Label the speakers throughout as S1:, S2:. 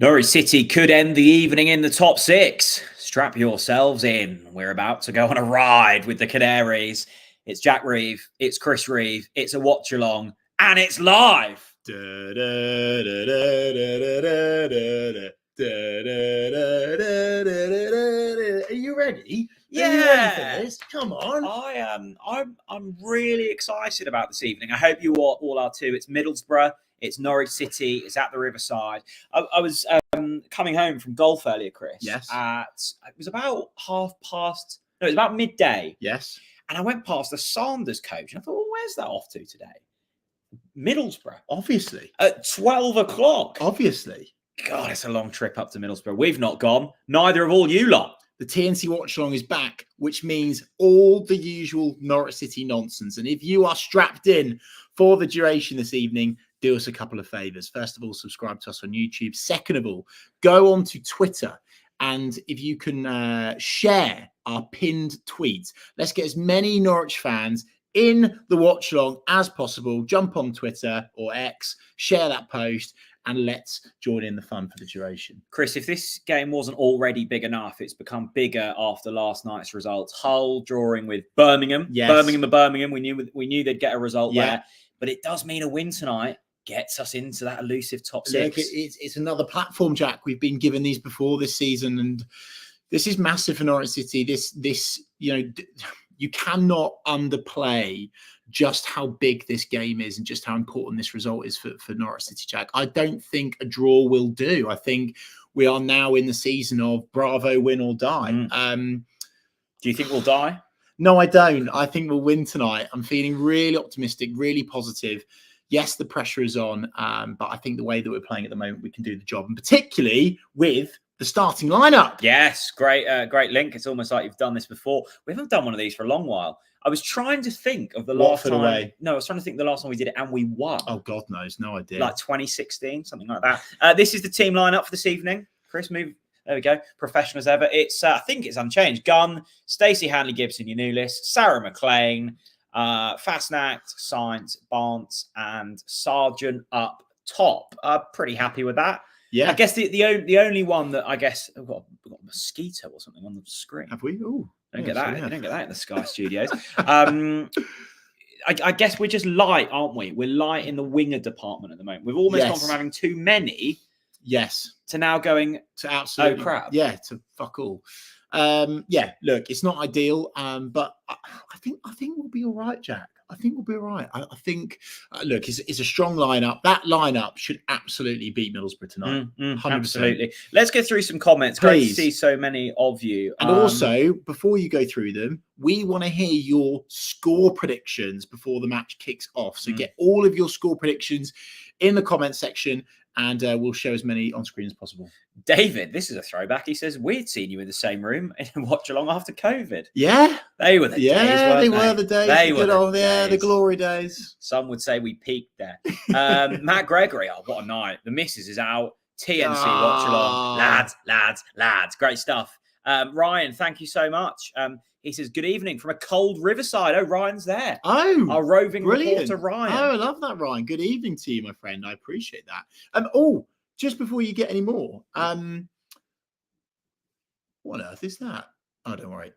S1: Norwich City could end the evening in the top six. Strap yourselves in. We're about to go on a ride with the Canaries. It's Jack Reeve, it's Chris Reeve, it's a watch-along, and it's live.
S2: Are you ready?
S1: Yeah.
S2: Are you ready for this? Come on.
S1: I'm really excited about this evening. I hope you all are too. It's Middlesbrough. It's Norwich City. It's at the Riverside. I was coming home from golf earlier, Chris.
S2: Yes.
S1: It was about it was about midday.
S2: Yes.
S1: And I went past the Sanders coach and I thought, well, where's that off to today? Middlesbrough.
S2: Obviously.
S1: At 12 o'clock.
S2: Obviously.
S1: God, it's a long trip up to Middlesbrough. We've not gone. Neither have all you lot.
S2: The TNC Watchalong is back, which means all the usual Norwich City nonsense. And if you are strapped in for the duration this evening, do us a couple of favours. First of all, subscribe to us on YouTube. Second of all, go on to Twitter. And if you can share our pinned tweets, let's get as many Norwich fans in the watch-along as possible. Jump on Twitter or X, share that post, and let's join in the fun for the duration.
S1: Chris, if this game wasn't already big enough, it's become bigger after last night's results. Hull drawing with Birmingham.
S2: Yes.
S1: Birmingham. We knew they'd get a result there. But it does mean a win tonight gets us into that elusive top six.
S2: Look, it's another platform, Jack. We've been given these before this season, and this is massive for Norwich City. This you cannot underplay just how big this game is and just how important this result is for Norwich City, Jack. I don't think a draw will do. I think we are now in the season of Bravo, win or die.
S1: Do you think we'll die?
S2: No, I don't. I think we'll win tonight. I'm feeling really optimistic, really positive. Yes, the pressure is on, but I think the way that we're playing at the moment, we can do the job, and particularly with the starting lineup.
S1: Yes, great link. It's almost like you've done this before. We haven't done one of these for a long while. I was trying to think of the last time. Away. No, I was trying to think the last time we did it and we won.
S2: Oh, God knows. No idea.
S1: Like 2016, something like that. This is the team lineup for this evening. Chris, move. There we go. Professional as ever. It's I think it's unchanged. Gunn, Stacey Hanley-Gibson, your new list. Sarah McLean, Fastnacht, Sainz, Barnes, and Sargent up top. Pretty happy with that.
S2: Yeah.
S1: I guess the only one that I guess we've got a mosquito or something on the screen.
S2: Have we? Oh,
S1: don't get that. You don't get that in the Sky Studios. I guess we're just light, aren't we? We're light in the winger department at the moment. We've almost gone from having too many, to now going
S2: to absolutely
S1: crap.
S2: Yeah, to fuck all. Look, it's not ideal, but I think we'll be all right, Jack. I think we'll be all right. I think, look, it's a strong lineup. That lineup should absolutely beat Middlesbrough tonight. 100%.
S1: Absolutely. Let's go through some comments. Great to see so many of you.
S2: And also, before you go through them, we want to hear your score predictions before the match kicks off. So get all of your score predictions in the comment section, and we'll show as many on screen as possible.
S1: David, this is a throwback. He says, we'd seen you in the same room in Watchalong after COVID.
S2: Yeah.
S1: They were the days,
S2: they were the days.
S1: They were the days.
S2: The glory days.
S1: Some would say we peaked there. Matt Gregory, what a night. The missus is out. TNC Watchalong. Lads. Great stuff. Ryan, thank you so much. He says, good evening from a cold Riverside. Oh, Ryan's there.
S2: Oh,
S1: our roving
S2: brilliant.
S1: reporter, Ryan.
S2: Oh, I love that, Ryan. Good evening to you, my friend. I appreciate that. Just before you get any more, what on earth is that? Oh, don't worry.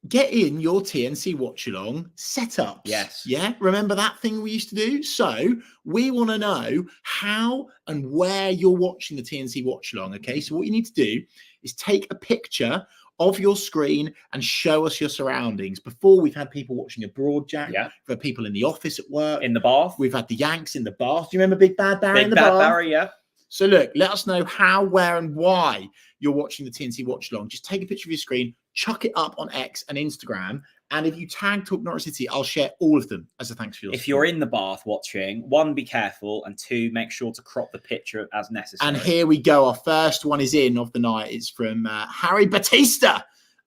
S2: Get in your TNC Watchalong setups.
S1: Yes.
S2: Yeah. Remember that thing we used to do? So we want to know how and where you're watching the TNC Watchalong. Okay. So what you need to do is take a picture of your screen and show us your surroundings. Before, we've had people watching abroad, Jack.
S1: Yeah.
S2: We've had people in the office at work.
S1: In the bath.
S2: We've had the Yanks in the bath. Do you remember Big Bad Barry in the bath?
S1: Big Bad Barry, yeah.
S2: So look, let us know how, where, and why you're watching the TNC Watchalong. Just take a picture of your screen, chuck it up on X and Instagram, and if you tag Talk Norwich City, I'll share all of them as a thanks for your
S1: support. If you're in the bath watching, 1, be careful, and 2, make sure to crop the picture as necessary.
S2: And here we go. Our first one is in of the night. It's from Harry Batista,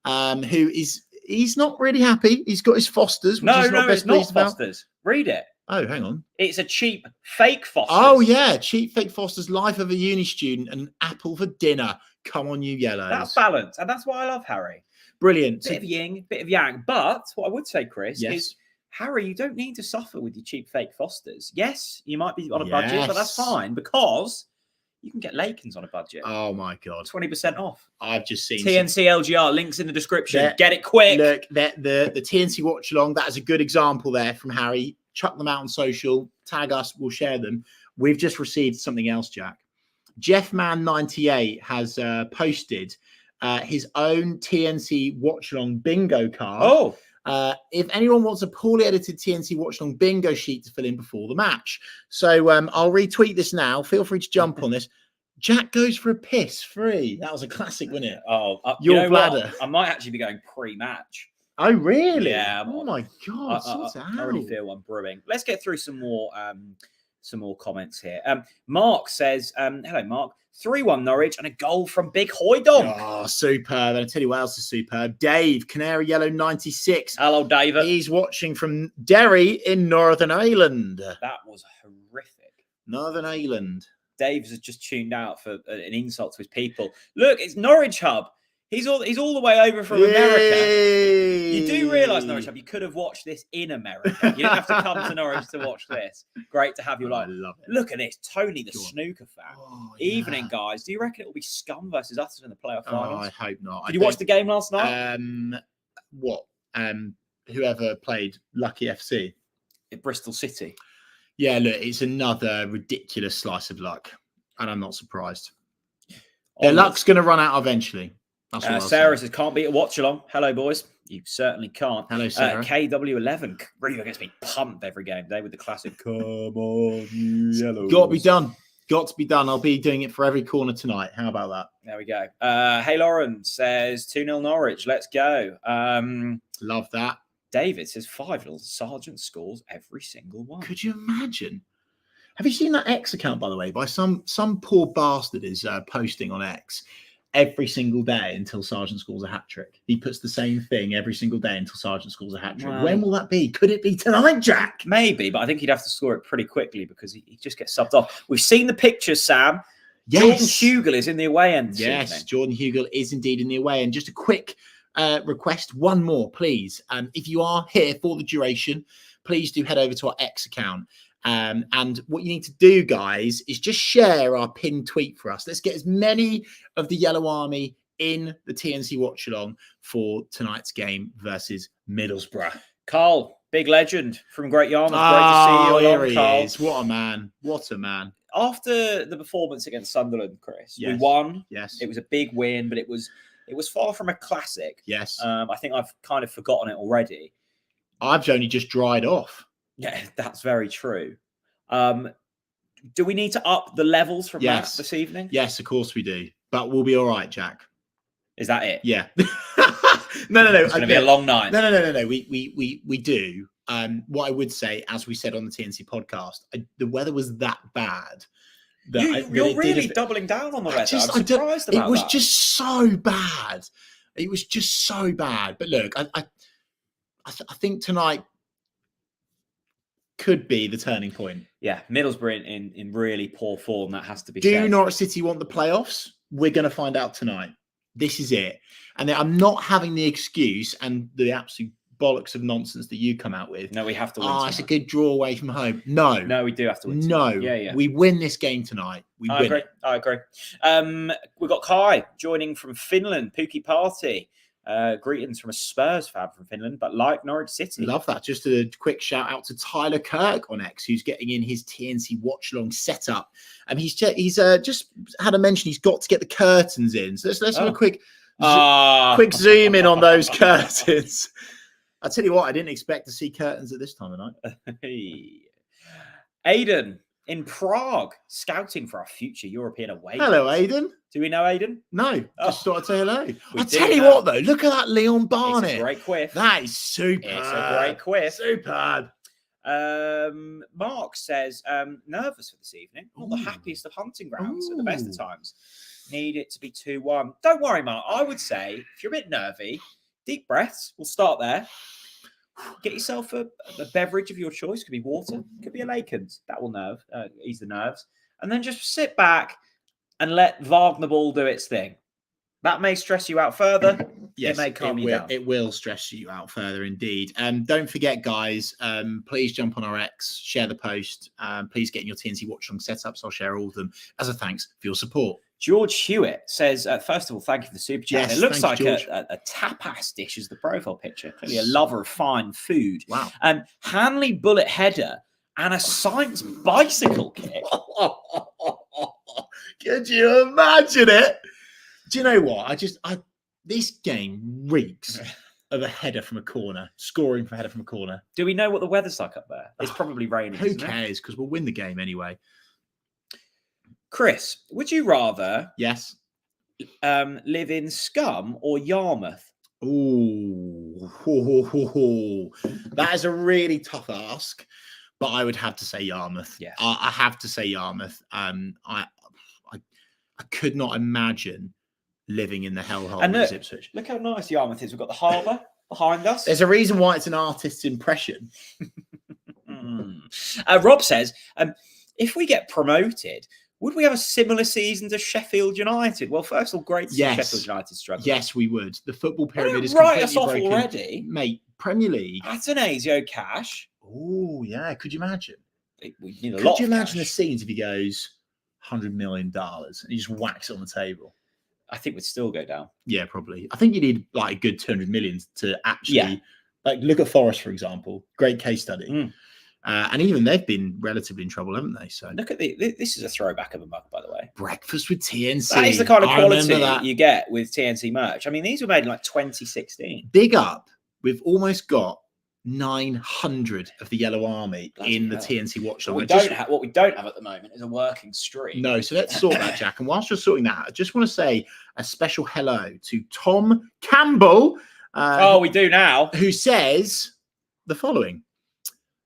S2: who he's not really happy. He's got his Fosters.
S1: No, it's not Fosters. Read it.
S2: Oh, hang on.
S1: It's a cheap fake Fosters.
S2: Oh, yeah. Cheap fake Fosters. Life of a uni student and an apple for dinner. Come on, you yellows.
S1: That's balance. And that's why I love Harry.
S2: Brilliant.
S1: Bit of yin, bit of yang. But what I would say, Chris, is Harry, you don't need to suffer with your cheap fake Fosters. Yes, you might be on a budget, but that's fine because you can get Lakens on a budget.
S2: Oh my God.
S1: 20% off.
S2: I've just seen
S1: TNC LGR, links in the description.
S2: Get
S1: it quick.
S2: Look, the TNC watch along, that is a good example there from Harry. Chuck them out on social, tag us, we'll share them. We've just received something else, Jack. Jeffman98 has posted his own TNC watch-along bingo card.
S1: Oh,
S2: if anyone wants a poorly edited TNC watch-along bingo sheet to fill in before the match. So I'll retweet this now. Feel free to jump on this. Jack goes for a piss free. That was a classic, wasn't it?
S1: Oh,
S2: your bladder.
S1: I might actually be going pre-match.
S2: Oh, really?
S1: Yeah.
S2: Oh my God.
S1: I already feel one brewing. Let's get through some more comments here. Mark says, hello, Mark. 3-1 Norwich and a goal from Big Hoydonk.
S2: Oh, superb. And I tell you what else is superb. Dave, Canary Yellow 96.
S1: Hello, David.
S2: He's watching from Derry in Northern Ireland.
S1: That was horrific.
S2: Northern Ireland.
S1: Dave's has just tuned out for an insult to his people. Look, it's Norwich Hub. He's all the way over from America. You do realise, Norwich Hub, you could have watched this in America. You don't have to come to Norwich to watch this. Great to have you live.
S2: I love it.
S1: Look at this. Tony, the snooker fan.
S2: Oh,
S1: Evening, guys. Do you reckon it will be Scum versus us in the playoff finals?
S2: Oh, I hope not.
S1: Did you watch the game last night?
S2: What? Whoever played Lucky FC?
S1: At Bristol City.
S2: Yeah, look, it's another ridiculous slice of luck. And I'm not surprised. Their
S1: Onwards.
S2: luck's going to run out eventually.
S1: Sarah says, can't beat a watch-along. Hello, boys. You certainly can't.
S2: Hello, Sarah.
S1: KW11 really gets me pumped every game day with the classic, come on, you yellows.
S2: Got to be done. Got to be done. I'll be doing it for every corner tonight. How about that?
S1: There we go. Hey, Lauren says 2-0 Norwich. Let's go.
S2: Love that.
S1: David says 5-0. Sargent scores every single one.
S2: Could you imagine? Have you seen that X account, by the way? By some poor bastard is posting on X every single day until Sargent scores a hat-trick. He puts the same thing every single day until Sargent scores a hat-trick.
S1: Wow.
S2: When will that be? Could it be tonight, Jack?
S1: Maybe, but I think he'd have to score it pretty quickly because he just gets subbed off. We've seen the pictures, Sam.
S2: Yes.
S1: Jordan Hugill is in the away end.
S2: Yes, Jordan Hugill is indeed in the away end. Just a quick request, one more, please. If you are here for the duration, please do head over to our X account. And what you need to do, guys, is just share our pinned tweet for us. Let's get as many of the Yellow Army in the TNC watch along for tonight's game versus Middlesbrough.
S1: Carl, big legend from Great Yarmouth. Great to see you along, Carl.
S2: Is. What a man. What a man.
S1: After the performance against Sunderland, Chris, we
S2: Yes.
S1: won.
S2: Yes.
S1: It was a big win, but it was far from a classic.
S2: Yes.
S1: I think I've kind of forgotten it already.
S2: I've only just dried off.
S1: Yeah, that's very true. Do we need to up the levels from that this evening?
S2: Yes, of course we do. But we'll be all right, Jack.
S1: Is that it?
S2: Yeah. No.
S1: It's going to be a long night.
S2: No. We do. What I would say, as we said on the TNC podcast, the weather was that bad.
S1: You're really doubling down on the weather. I'm surprised about that.
S2: It was just so bad. It was just so bad. But look, I think tonight could be the turning point.
S1: Yeah, Middlesbrough in really poor form. That has to be
S2: said.
S1: Do
S2: Norwich City want the playoffs? We're going to find out tonight. This is it. And I'm not having the excuse and the absolute bollocks of nonsense that you come out with.
S1: No, we have to win.
S2: It's a good draw away from home. No,
S1: we do have to win.
S2: No,
S1: yeah.
S2: We win this game tonight.
S1: I agree. We've got Kai joining from Finland. Pookie Party. Greetings from a Spurs fan from Finland, but like Norwich City.
S2: Love that. Just a quick shout out to Tyler Kirk on X, who's getting in his TNC watch along setup. And he's just had a mention he's got to get the curtains in. So let's have a quick zoom in on those curtains. I tell you what, I didn't expect to see curtains at this time of night.
S1: Aidan in Prague, scouting for our future European away.
S2: Hello, Aidan.
S1: Do we know Aidan?
S2: No, just thought I'd say hello.
S1: I
S2: tell you what, though, look at that Leon Barnett.
S1: It's a great quiff.
S2: That is superb.
S1: It's a great quiff.
S2: Superb.
S1: Mark says, nervous for this evening. Not the happiest of hunting grounds at the best of times. Need it to be 2-1. Don't worry, Mark. I would say, if you're a bit nervy, deep breaths. We'll start there. Get yourself a beverage of your choice. Could be water. Could be a Lakens. That will ease the nerves. And then just sit back and let Wagner ball do its thing. That may stress you out further. Yes, it may calm you down.
S2: It will stress you out further indeed. Don't forget, guys, please jump on our X, share the post. Please get in your TNC Watchalong setups. I'll share all of them as a thanks for your support.
S1: George Hewitt says, first of all, thank you for the super chat.
S2: Yes,
S1: It looks like
S2: thanks,
S1: a tapas dish as the profile picture. Clearly a lover of fine food.
S2: Wow.
S1: Hanley bullet header and a Sainz bicycle kick.
S2: Could you imagine it? Do you know what? This game reeks of a header from a corner, scoring for a header from a corner.
S1: Do we know what the weather's like up there? It's probably raining.
S2: Who cares? Because we'll win the game anyway.
S1: Chris, would you rather
S2: Yes.
S1: live in Scum or Yarmouth?
S2: Ooh. That is a really tough ask, but I would have to say Yarmouth.
S1: Yes.
S2: I have to say Yarmouth. I could not imagine living in the hellhole of Ipswich.
S1: Look how nice Yarmouth is. We've got the harbour behind us.
S2: There's a reason why it's an artist's impression.
S1: Rob says, if we get promoted, would we have a similar season to Sheffield United? Well, first of all, great to see Sheffield United struggle.
S2: Yes, we would. The football pyramid is
S1: write us
S2: completely
S1: off
S2: broken.
S1: already.
S2: Mate, Premier League.
S1: Atanasio Cash.
S2: Oh, yeah. Could you imagine?
S1: We need a
S2: Could
S1: lot
S2: you
S1: of
S2: imagine the
S1: cash.
S2: scenes if he goes $100 million and he just whacks it on the table?
S1: I think we'd still go down.
S2: Yeah, probably. I think you need like a good 200 million to actually like look at Forest, for example. Great case study. And even they've been relatively in trouble, haven't they? So
S1: look at this is a throwback of a mug, by the way.
S2: Breakfast with TNC.
S1: That is the kind of quality you get with TNC merch. I mean, these were made in like 2016.
S2: Big up. We've almost got 900 of the Yellow Army in the TNC Watchalong.
S1: What we don't have at the moment is a working stream.
S2: No, so let's sort that, Jack. And whilst you're sorting that, I just want to say a special hello to Tom Campbell.
S1: We do now.
S2: Who says the following.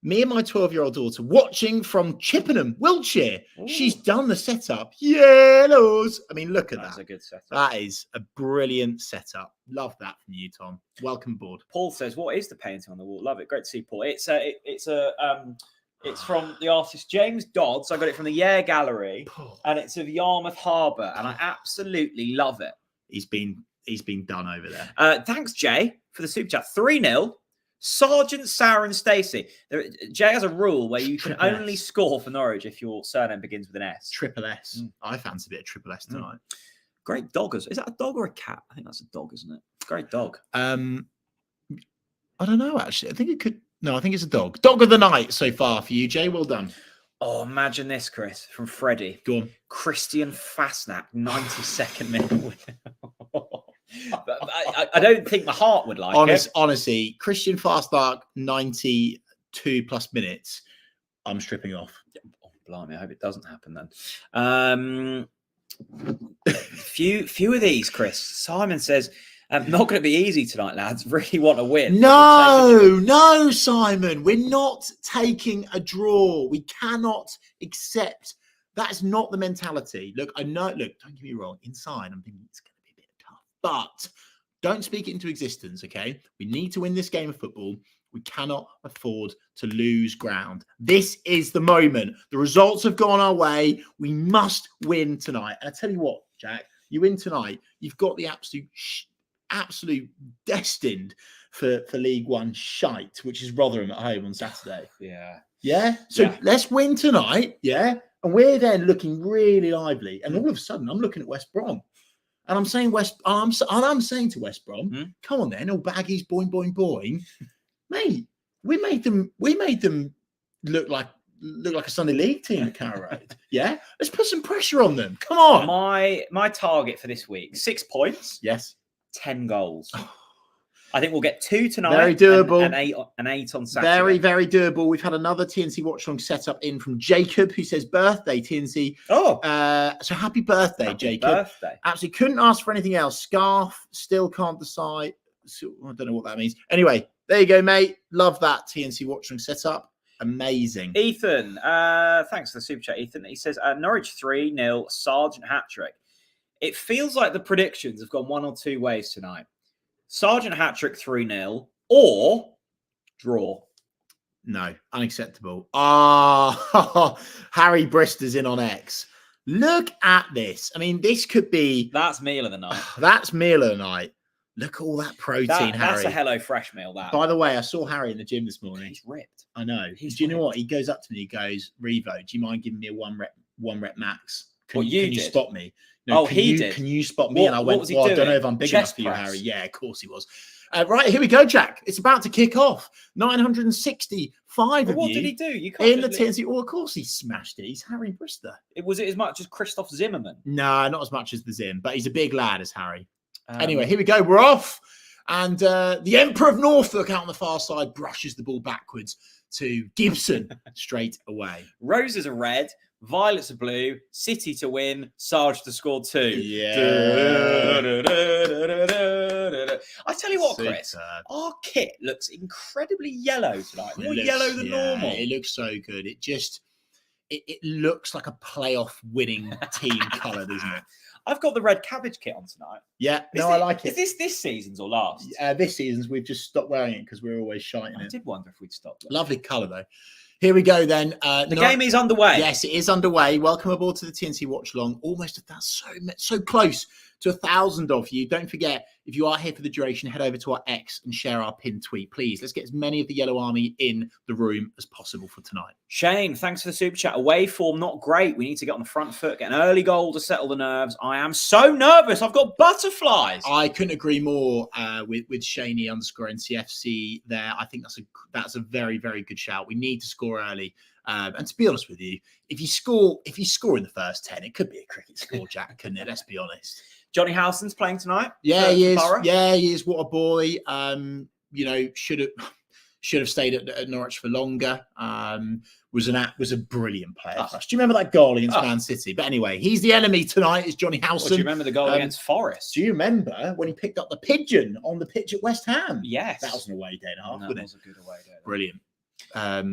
S2: Me and my 12-year-old daughter watching from Chippenham, Wiltshire. Ooh. She's done the setup. Yellows. I mean, look at that.
S1: That's a good setup.
S2: That is a brilliant setup. Love that from you, Tom. Welcome aboard.
S1: Paul says, "What is the painting on the wall?" Love it. Great to see, Paul. It's from the artist James Dodds. I got it from the Yare Gallery, and it's of Yarmouth Harbour, and I absolutely love it.
S2: He's been done over there.
S1: Thanks, Jay, for the super chat. 3-0. Sergeant, Sarah and Stacey. Jay has a rule where you can only score for Norwich if your surname begins with an S.
S2: Triple S. I fancy a bit of triple S tonight.
S1: Great doggers. Is that a dog or a cat? I think that's a dog, isn't it? Great dog.
S2: I don't know, actually. I think it could. No, I think it's a dog. Dog of the night so far for you, Jay. Well done.
S1: Oh, imagine this, Chris, from Freddie.
S2: Go on.
S1: Christian Fastnack, 92nd minute. I don't think my heart would like it.
S2: Honestly, Christian Fastnack, 92 plus minutes. I'm stripping off.
S1: Oh, blimey, I hope it doesn't happen then. Few of these, Chris. Simon says, not going to be easy tonight, lads. Really want to win.
S2: No, Simon. We're not taking a draw. We cannot accept. That's not the mentality. Look, I know. Look, don't get me wrong. Inside, I'm thinking it's going to be a bit tough. But don't speak it into existence, okay? We need to win this game of football. We cannot afford to lose ground. This is the moment. The results have gone our way. We must win tonight. And I tell you what, Jack, you win tonight, you've got the absolute destined for League One shite, which is Rotherham at home on Saturday. Yeah. So let's win tonight. Yeah. And we're then looking really lively. And all of a sudden, I'm looking at West Brom. And I'm saying I'm saying to West Brom, come on then, all baggies, boing, boing, boing. Mate, we made them look like a Sunday League team at Carrow Road. Yeah? Let's put some pressure on them. Come on.
S1: My target for this week, 6 points.
S2: Yes.
S1: 10 goals. I think we'll get 2 tonight.
S2: Very doable.
S1: And 8 on Saturday.
S2: Very, very doable. We've had another TNC Watchalong setup in from Jacob, who says birthday, TNC.
S1: Oh.
S2: So happy birthday, Jacob.
S1: Birthday.
S2: Absolutely couldn't ask for anything else. Scarf, still can't decide. So, I don't know what that means. Anyway, there you go, mate. Love that TNC Watchalong setup. Amazing.
S1: Ethan, thanks for the super chat, Ethan. He says, Norwich 3-0, Sargent hat-trick. It feels like the predictions have gone one or two ways tonight. Sargent hat-trick 3-0 or draw.
S2: No, unacceptable. Harry Brister's in on X. Look at this. I mean, this could be...
S1: That's meal of the night.
S2: That's meal of the night. Look at all that protein, Harry.
S1: That's a Hello Fresh meal, that.
S2: By the way, I saw Harry in the gym this morning.
S1: He's ripped.
S2: I know. Do
S1: He's
S2: you know
S1: ripped.
S2: what? He goes up to me, he goes, Revo, do you mind giving me a one rep max?
S1: What you
S2: can you
S1: did?
S2: spot me?
S1: He did.
S2: Can you spot me?
S1: What-
S2: and I
S1: what
S2: went,
S1: was he
S2: well, I don't
S1: doing?
S2: know if I'm big
S1: Chest
S2: enough for
S1: press?
S2: you, Harry. Yeah, of course he was. Right, here we go, Jack. It's about to kick off. 965
S1: But
S2: of
S1: what
S2: you
S1: did he do? You can't
S2: in the
S1: just
S2: TNT. Well, of course he smashed it. He's Harry Brister.
S1: Was it as much as Christoph Zimmerman?
S2: No, not as much as the Zim, but he's a big lad as Harry. Anyway, here we go. We're off. And the Emperor of Norfolk out on the far side brushes the ball backwards to Gibson straight away.
S1: Roses are red, violets are blue, City to win, Sarge to score 2.
S2: Yeah.
S1: I tell you what, Chris,
S2: Superb.
S1: our kit looks incredibly yellow tonight. More yellow than normal.
S2: It looks so good. It looks like a playoff winning team colour, doesn't it?
S1: I've got the red cabbage kit on tonight.
S2: Yeah, I like it.
S1: Is this season's or last?
S2: This season's, we've just stopped wearing it because we're always shining
S1: I
S2: it.
S1: did wonder if we'd stop.
S2: Lovely colour though. Here we go then.
S1: The game is underway.
S2: Yes, it is underway. Welcome aboard to the TNT Watchalong. Almost so close to 1,000 of you. Don't forget, if you are here for the duration, head over to our X and share our pinned tweet, please. Let's get as many of the Yellow Army in the room as possible for tonight.
S1: Shane, thanks for the super chat. Away form, not great. We need to get on the front foot, get an early goal to settle the nerves. I am so nervous. I've got butterflies.
S2: I couldn't agree more with Shaney_NCFC there. I think that's a very, very good shout. We need to score early. And to be honest with you, if you score in the first 10, it could be a cricket score, Jack, couldn't it? Let's be honest.
S1: Johnny Howson's playing tonight.
S2: Yeah, he is.
S1: Borough.
S2: Yeah, he is. What a boy. Should have stayed at Norwich for longer. Was a brilliant player for us. Do you remember that goal against Man City? But anyway, he's the enemy tonight. Is Johnny Howson?
S1: Do you remember the goal against Forest?
S2: Do you remember when he picked up the pigeon on the pitch at West Ham?
S1: Yes,
S2: that was an away day and a half.
S1: That was a good away day.
S2: Brilliant.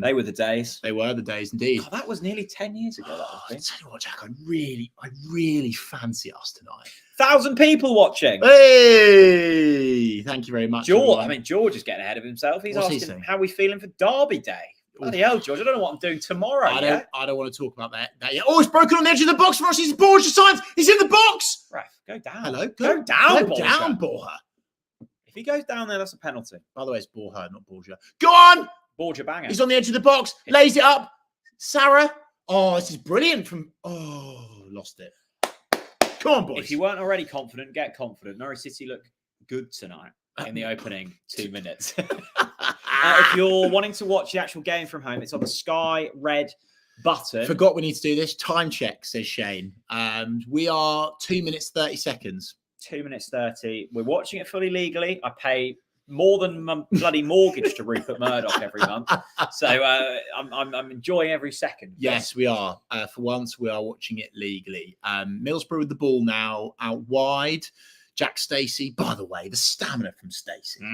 S1: They were the days.
S2: They were the days indeed.
S1: God, that was nearly 10 years ago.
S2: I tell you what, Jack, I really fancy us tonight.
S1: 1,000 people watching.
S2: Hey, thank you very much.
S1: George is getting ahead of himself. He's asking how we feeling for Derby Day. Bloody hell, George! I don't know what I'm doing tomorrow.
S2: I don't want to talk about that yet. Oh, it's broken on the edge of the box for us. He's Borja Sainz. He's in the box.
S1: Ref, go down.
S2: Hello,
S1: go down,
S2: Borja. Down, Borja.
S1: If he goes down there, that's a penalty.
S2: By the way, it's Borja, not Borja. Go on.
S1: Borja banger.
S2: He's on the edge of the box. Lays it up. Sarah. Oh, this is brilliant. Lost it. Come on, boys.
S1: If you weren't already confident, get confident. Norwich City look good tonight in the opening 2 minutes. If you're wanting to watch the actual game from home, it's on the Sky Red button.
S2: Forgot we need to do this. Time check, says Shane. We are 2 minutes, 30 seconds.
S1: 2 minutes 30. We're watching it fully legally. I pay more than my bloody mortgage to Rupert Murdoch every month. So I'm enjoying every second.
S2: Yes, we are. For once, we are watching it legally. Middlesbrough with the ball now out wide. Jack Stacey, by the way, the stamina from Stacey,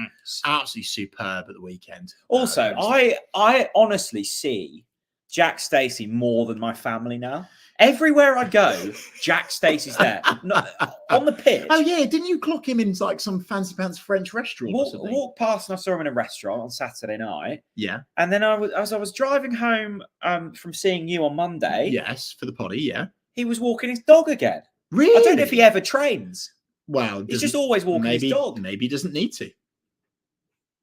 S2: absolutely superb at the weekend.
S1: Also, I honestly see Jack Stacey more than my family now. Everywhere I go, Jack Stacey's there. On the pitch.
S2: Oh, yeah. Didn't you clock him in like some fancy pants French restaurant or something?
S1: Walked past and I saw him in a restaurant on Saturday night.
S2: Yeah.
S1: And then as I was driving home from seeing you on Monday.
S2: Yes, for the potty, yeah.
S1: He was walking his dog again.
S2: Really?
S1: I don't know if he ever trains.
S2: Well,
S1: he's just always walking his dog.
S2: Maybe he doesn't need to.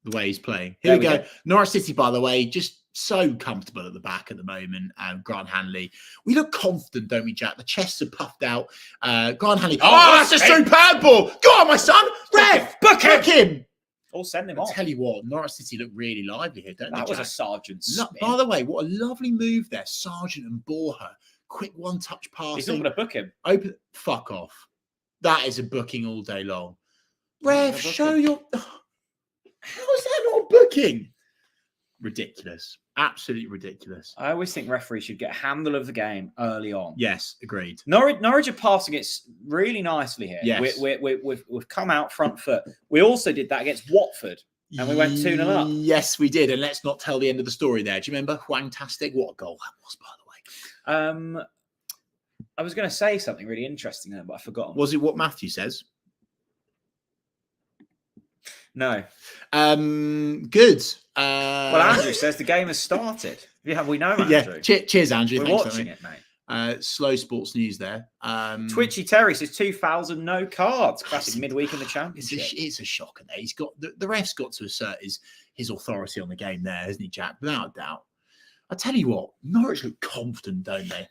S2: The way he's playing. Here we go. Norwich City, by the way, just so comfortable at the back at the moment. Grant Hanley. We look confident, don't we, Jack? The chests are puffed out. Grant Hanley. Oh, that's a superb ball. Go on, my son. Rev, book him.
S1: Or send him
S2: I'll
S1: off.
S2: tell you what, Norwich City look really lively here, don't they,
S1: That was
S2: Jack?
S1: a Sergeant spin.
S2: By the way, what a lovely move there. Sergeant and Borja. Quick one-touch passing.
S1: He's not going to book him.
S2: Open. Fuck off. That is a booking all day long. Rev, show your... How is that not a booking? Ridiculous. Absolutely ridiculous.
S1: I always think referees should get a handle of the game early on.
S2: Yes, agreed.
S1: Norwich are passing it really nicely here.
S2: Yes.
S1: We've come out front foot. We also did that against Watford, and we went 2-0 up.
S2: Yes, we did. And let's not tell the end of the story there. Do you remember? Fantastic. What a goal that was, by the way.
S1: I was going to say something really interesting there, but I forgot.
S2: Was it what Matthew says?
S1: No.
S2: Good.
S1: Well, Andrew says the game has started. Yeah, we know, Andrew.
S2: Yeah. Cheers, Andrew.
S1: We're
S2: Thanks,
S1: watching it, mate.
S2: Slow sports news there.
S1: Twitchy Terry says 2,000 no cards. Classic midweek in the championship.
S2: It's a shocker there. He's got the ref's got to assert his authority on the game there, hasn't he, Jack? Without a doubt. I tell you what, Norwich look confident, don't they?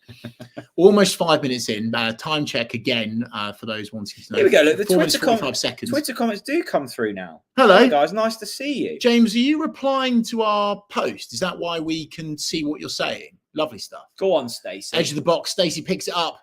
S2: Almost 5 minutes in. Time check again for those wanting to know.
S1: Here we go. Look, the
S2: 4 minutes,
S1: Twitter
S2: 45 seconds.
S1: Twitter comments do come through now.
S2: Hello.
S1: Hi guys, nice to see you.
S2: James, are you replying to our post? Is that why we can see what you're saying? Lovely stuff.
S1: Go on, Stacey.
S2: Edge of the box. Stacey picks it up.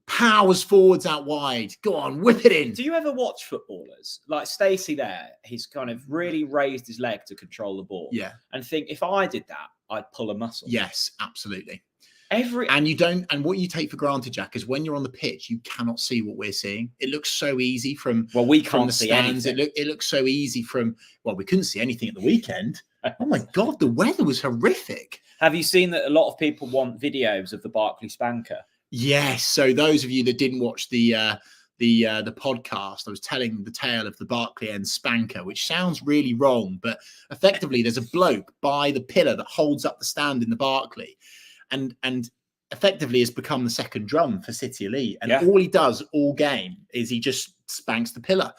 S2: Powers forwards out wide. Go on, whip it in.
S1: Do you ever watch footballers like Stacey? There, he's kind of really raised his leg to control the ball.
S2: Yeah,
S1: and think if I did that, I'd pull a muscle.
S2: Yes, absolutely.
S1: And
S2: what you take for granted, Jack, is when you're on the pitch, you cannot see what we're seeing. It looks so easy from
S1: we can't
S2: from the
S1: see
S2: stands.
S1: anything.
S2: It looks so easy from we couldn't see anything at the weekend. Oh my God, the weather was horrific.
S1: Have you seen that a lot of people want videos of the Barclay Spanker?
S2: Yes. So those of you that didn't watch the podcast, I was telling the tale of the Barclay End Spanker, which sounds really wrong, but effectively there's a bloke by the pillar that holds up the stand in the Barclay, and effectively has become the second drum for City Elite. And all he does all game is he just spanks the pillar.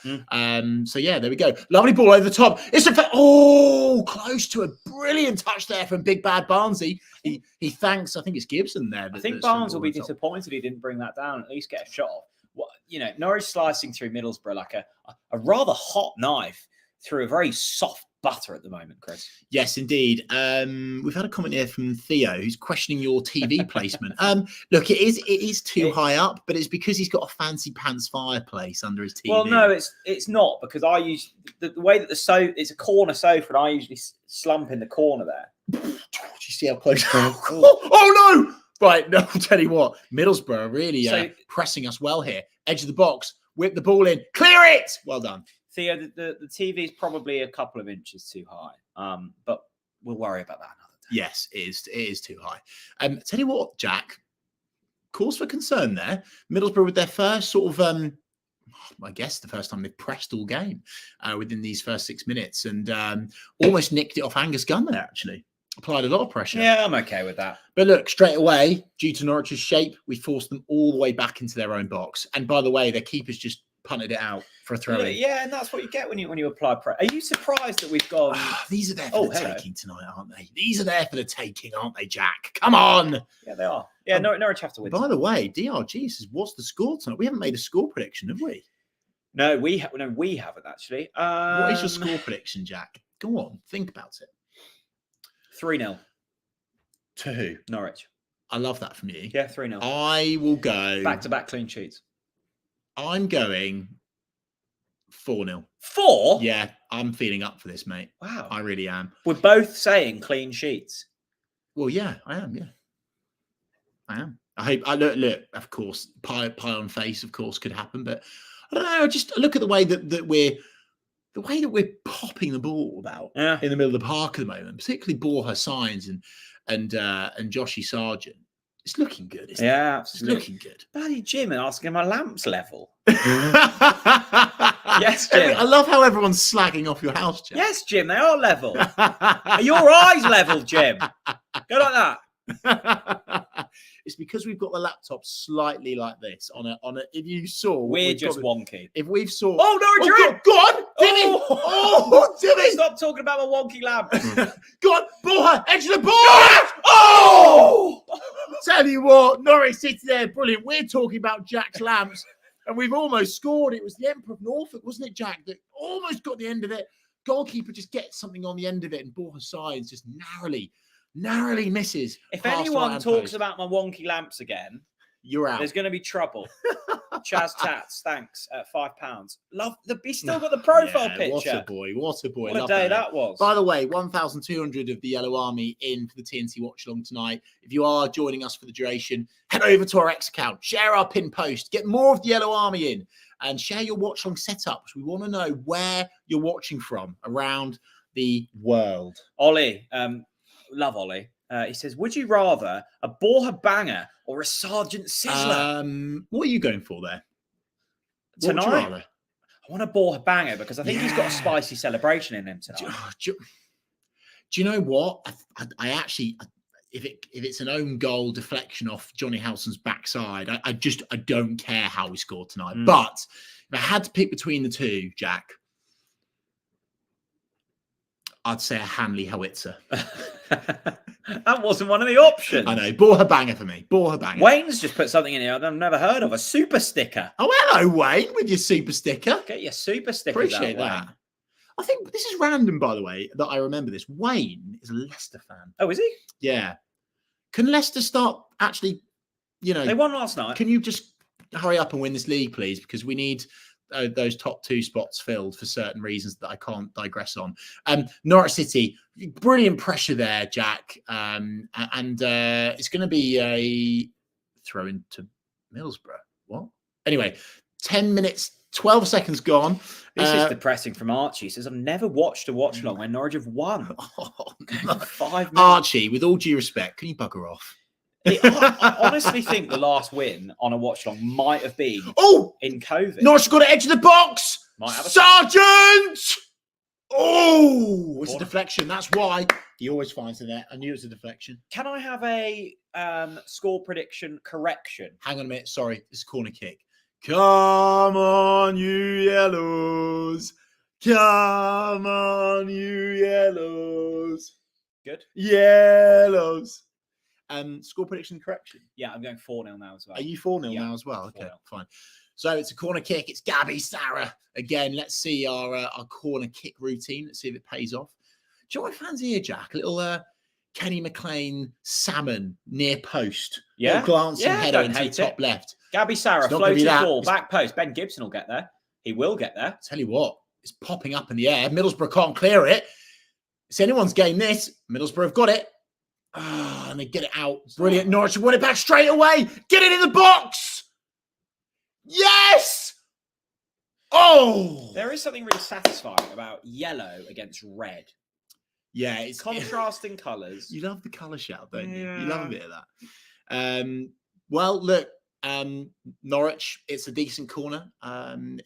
S2: So yeah, there we go. Lovely ball over the top. It's close to a brilliant touch there from Big Bad Barnsley. He thanks, I think it's Gibson there.
S1: I think Barnes will be disappointed he didn't bring that down, at least get a shot off. Norwich slicing through Middlesbrough like a rather hot knife through a very soft butter at the moment, Chris.
S2: Yes, indeed. We've had a comment here from Theo who's questioning your TV placement. Look, it is too high up, but it's because he's got a fancy pants fireplace under his TV.
S1: Well, no, it's not, because I use the way that it's a corner sofa, and I usually slump in the corner there.
S2: Do you see how close? Oh no! Right, no, I'll tell you what, Middlesbrough are really pressing us well here. Edge of the box, whip the ball in, clear it! Well done.
S1: Theo, the TV is probably a couple of inches too high, but we'll worry about that another day.
S2: Yes, it is too high. Tell you what, Jack, cause for concern there. Middlesbrough with their first sort of, I guess the first time they've pressed all game within these first 6 minutes, and almost nicked it off Angus Gunn there, actually. Applied a lot of pressure.
S1: Yeah, I'm okay with that.
S2: But look, straight away, due to Norwich's shape, we forced them all the way back into their own box. And by the way, their keepers just punted it out for a throw-in.
S1: Yeah, and that's what you get when you apply pressure. Are you surprised that we've gone?
S2: These are there for the taking tonight, aren't they? These are there for the taking, aren't they, Jack? Come on.
S1: Yeah, they are. Yeah, Norwich have to win.
S2: By the way, DRG says, what's the score tonight? We haven't made a score prediction, have we?
S1: No, we haven't actually.
S2: What is your score prediction, Jack? Go on, think about it.
S1: 3-0.
S2: To who?
S1: Norwich.
S2: I love that from you.
S1: Yeah, 3-0.
S2: I will go
S1: back-to-back clean sheets.
S2: I'm going 4-0.
S1: 4?
S2: Yeah, I'm feeling up for this, mate.
S1: Wow.
S2: I really am.
S1: We're both saying clean sheets.
S2: Well, yeah, I am. Yeah, I am. I hope. Look. Of course, pie on face, of course, could happen. But I don't know. Just look at the way that we're popping the ball about in the middle of the park at the moment, particularly Borja, Sainz, and Joshy Sargent. It's looking good, isn't it?
S1: Yeah, absolutely.
S2: It's looking good.
S1: Bloody Jim asking my lamps level. Yes, Jim.
S2: I love how everyone's slagging off your house, Jim.
S1: Yes, Jim, they are level. Are your eyes level, Jim? Go like that.
S2: It's because we've got the laptop slightly like this on a. If you saw,
S1: we're just wonky.
S2: If we've saw,
S1: Go on,
S2: Timmy! Oh, Timmy!
S1: Stop talking about my wonky lamp.
S2: Go on, Borja, edge of the ball! Oh! Tell you what, Norwich City there, brilliant. We're talking about Jack's lamps, and we've almost scored. It was the Emperor of Norfolk, wasn't it, Jack? That almost got the end of it. Goalkeeper just gets something on the end of it, and Borja Sainz just narrowly misses.
S1: If anyone talks about my wonky lamps again,
S2: you're out.
S1: There's going to be trouble. Chaz Tats, thanks. £5. Love he's still got the profile picture.
S2: What a boy! What a boy!
S1: What a day that was.
S2: By the way, 1,200 of the Yellow Army in for the TNT Watchalong tonight. If you are joining us for the duration, head over to our X account, share our pin post, get more of the Yellow Army in, and share your Watchalong setups. We want to know where you're watching from around the world.
S1: Ollie, love Ollie. He says, would you rather a Borja banger or a Sergeant Sizzler?
S2: What are you going for there?
S1: Tonight? I want a Borja banger because I think he's got a spicy celebration in him tonight.
S2: Do you know what? I actually, if it's an own goal deflection off Johnny Howson's backside, I don't care how we scored tonight. But if I had to pick between the two, Jack, I'd say a Hanley howitzer.
S1: That wasn't one of the options.
S2: I know. Borja banger for me. Borja banger.
S1: Wayne's just put something in here I've never heard of. A super sticker.
S2: Oh, hello, Wayne, with your super sticker.
S1: Get your super sticker.
S2: Appreciate that.
S1: Wayne.
S2: I think this is random, by the way, that I remember this. Wayne is a Leicester fan.
S1: Oh, is he?
S2: Yeah. Can Leicester start actually,
S1: They won last night.
S2: Can you just hurry up and win this league, please? Because we need those top 2 spots filled for certain reasons that I can't digress on. Norwich City, brilliant pressure there, Jack. And it's going to be a throw into Middlesbrough. What? Anyway, 10 minutes, 12 seconds gone.
S1: This is depressing from Archie. He says, I've never watched a watch-along when Norwich have won.
S2: Oh, no.
S1: 5 minutes.
S2: Archie, with all due respect, can you bugger off?
S1: I honestly think the last win on a watch-along might have been in COVID.
S2: Norwich got to edge of the box. Sergeant! Oh, it's a deflection. That's why he always finds the net. I knew it was a deflection.
S1: Can I have a score prediction correction?
S2: Hang on a minute. Sorry, it's a corner kick. Come on, you yellows. Come on, you yellows.
S1: Good.
S2: Yellows. Score prediction correction.
S1: Yeah, I'm going 4-0 now as well.
S2: Are you 4-0 now as well? Okay,
S1: 4-0.
S2: fine. So it's a corner kick. It's Gabby Sarah. Again, let's see our corner kick routine. Let's see if it pays off. Do you know what I fancy here, Jack? A little Kenny McLean salmon near post.
S1: Yeah.
S2: Glancing header into the top left.
S1: Gabby Sarah, floating ball, back post. Ben Gibson will get there. He will get there.
S2: Tell you what, it's popping up in the air. Middlesbrough can't clear it. It's anyone's game, this. Middlesbrough have got it. And they get it out. Brilliant. Norwich won it back straight away. Get it in the box. Yes. Oh.
S1: There is something really satisfying about yellow against red.
S2: Yeah. It's
S1: contrasting colours.
S2: You love the colour shout, don't you? You love a bit of that. Well, look, Norwich, it's a decent corner.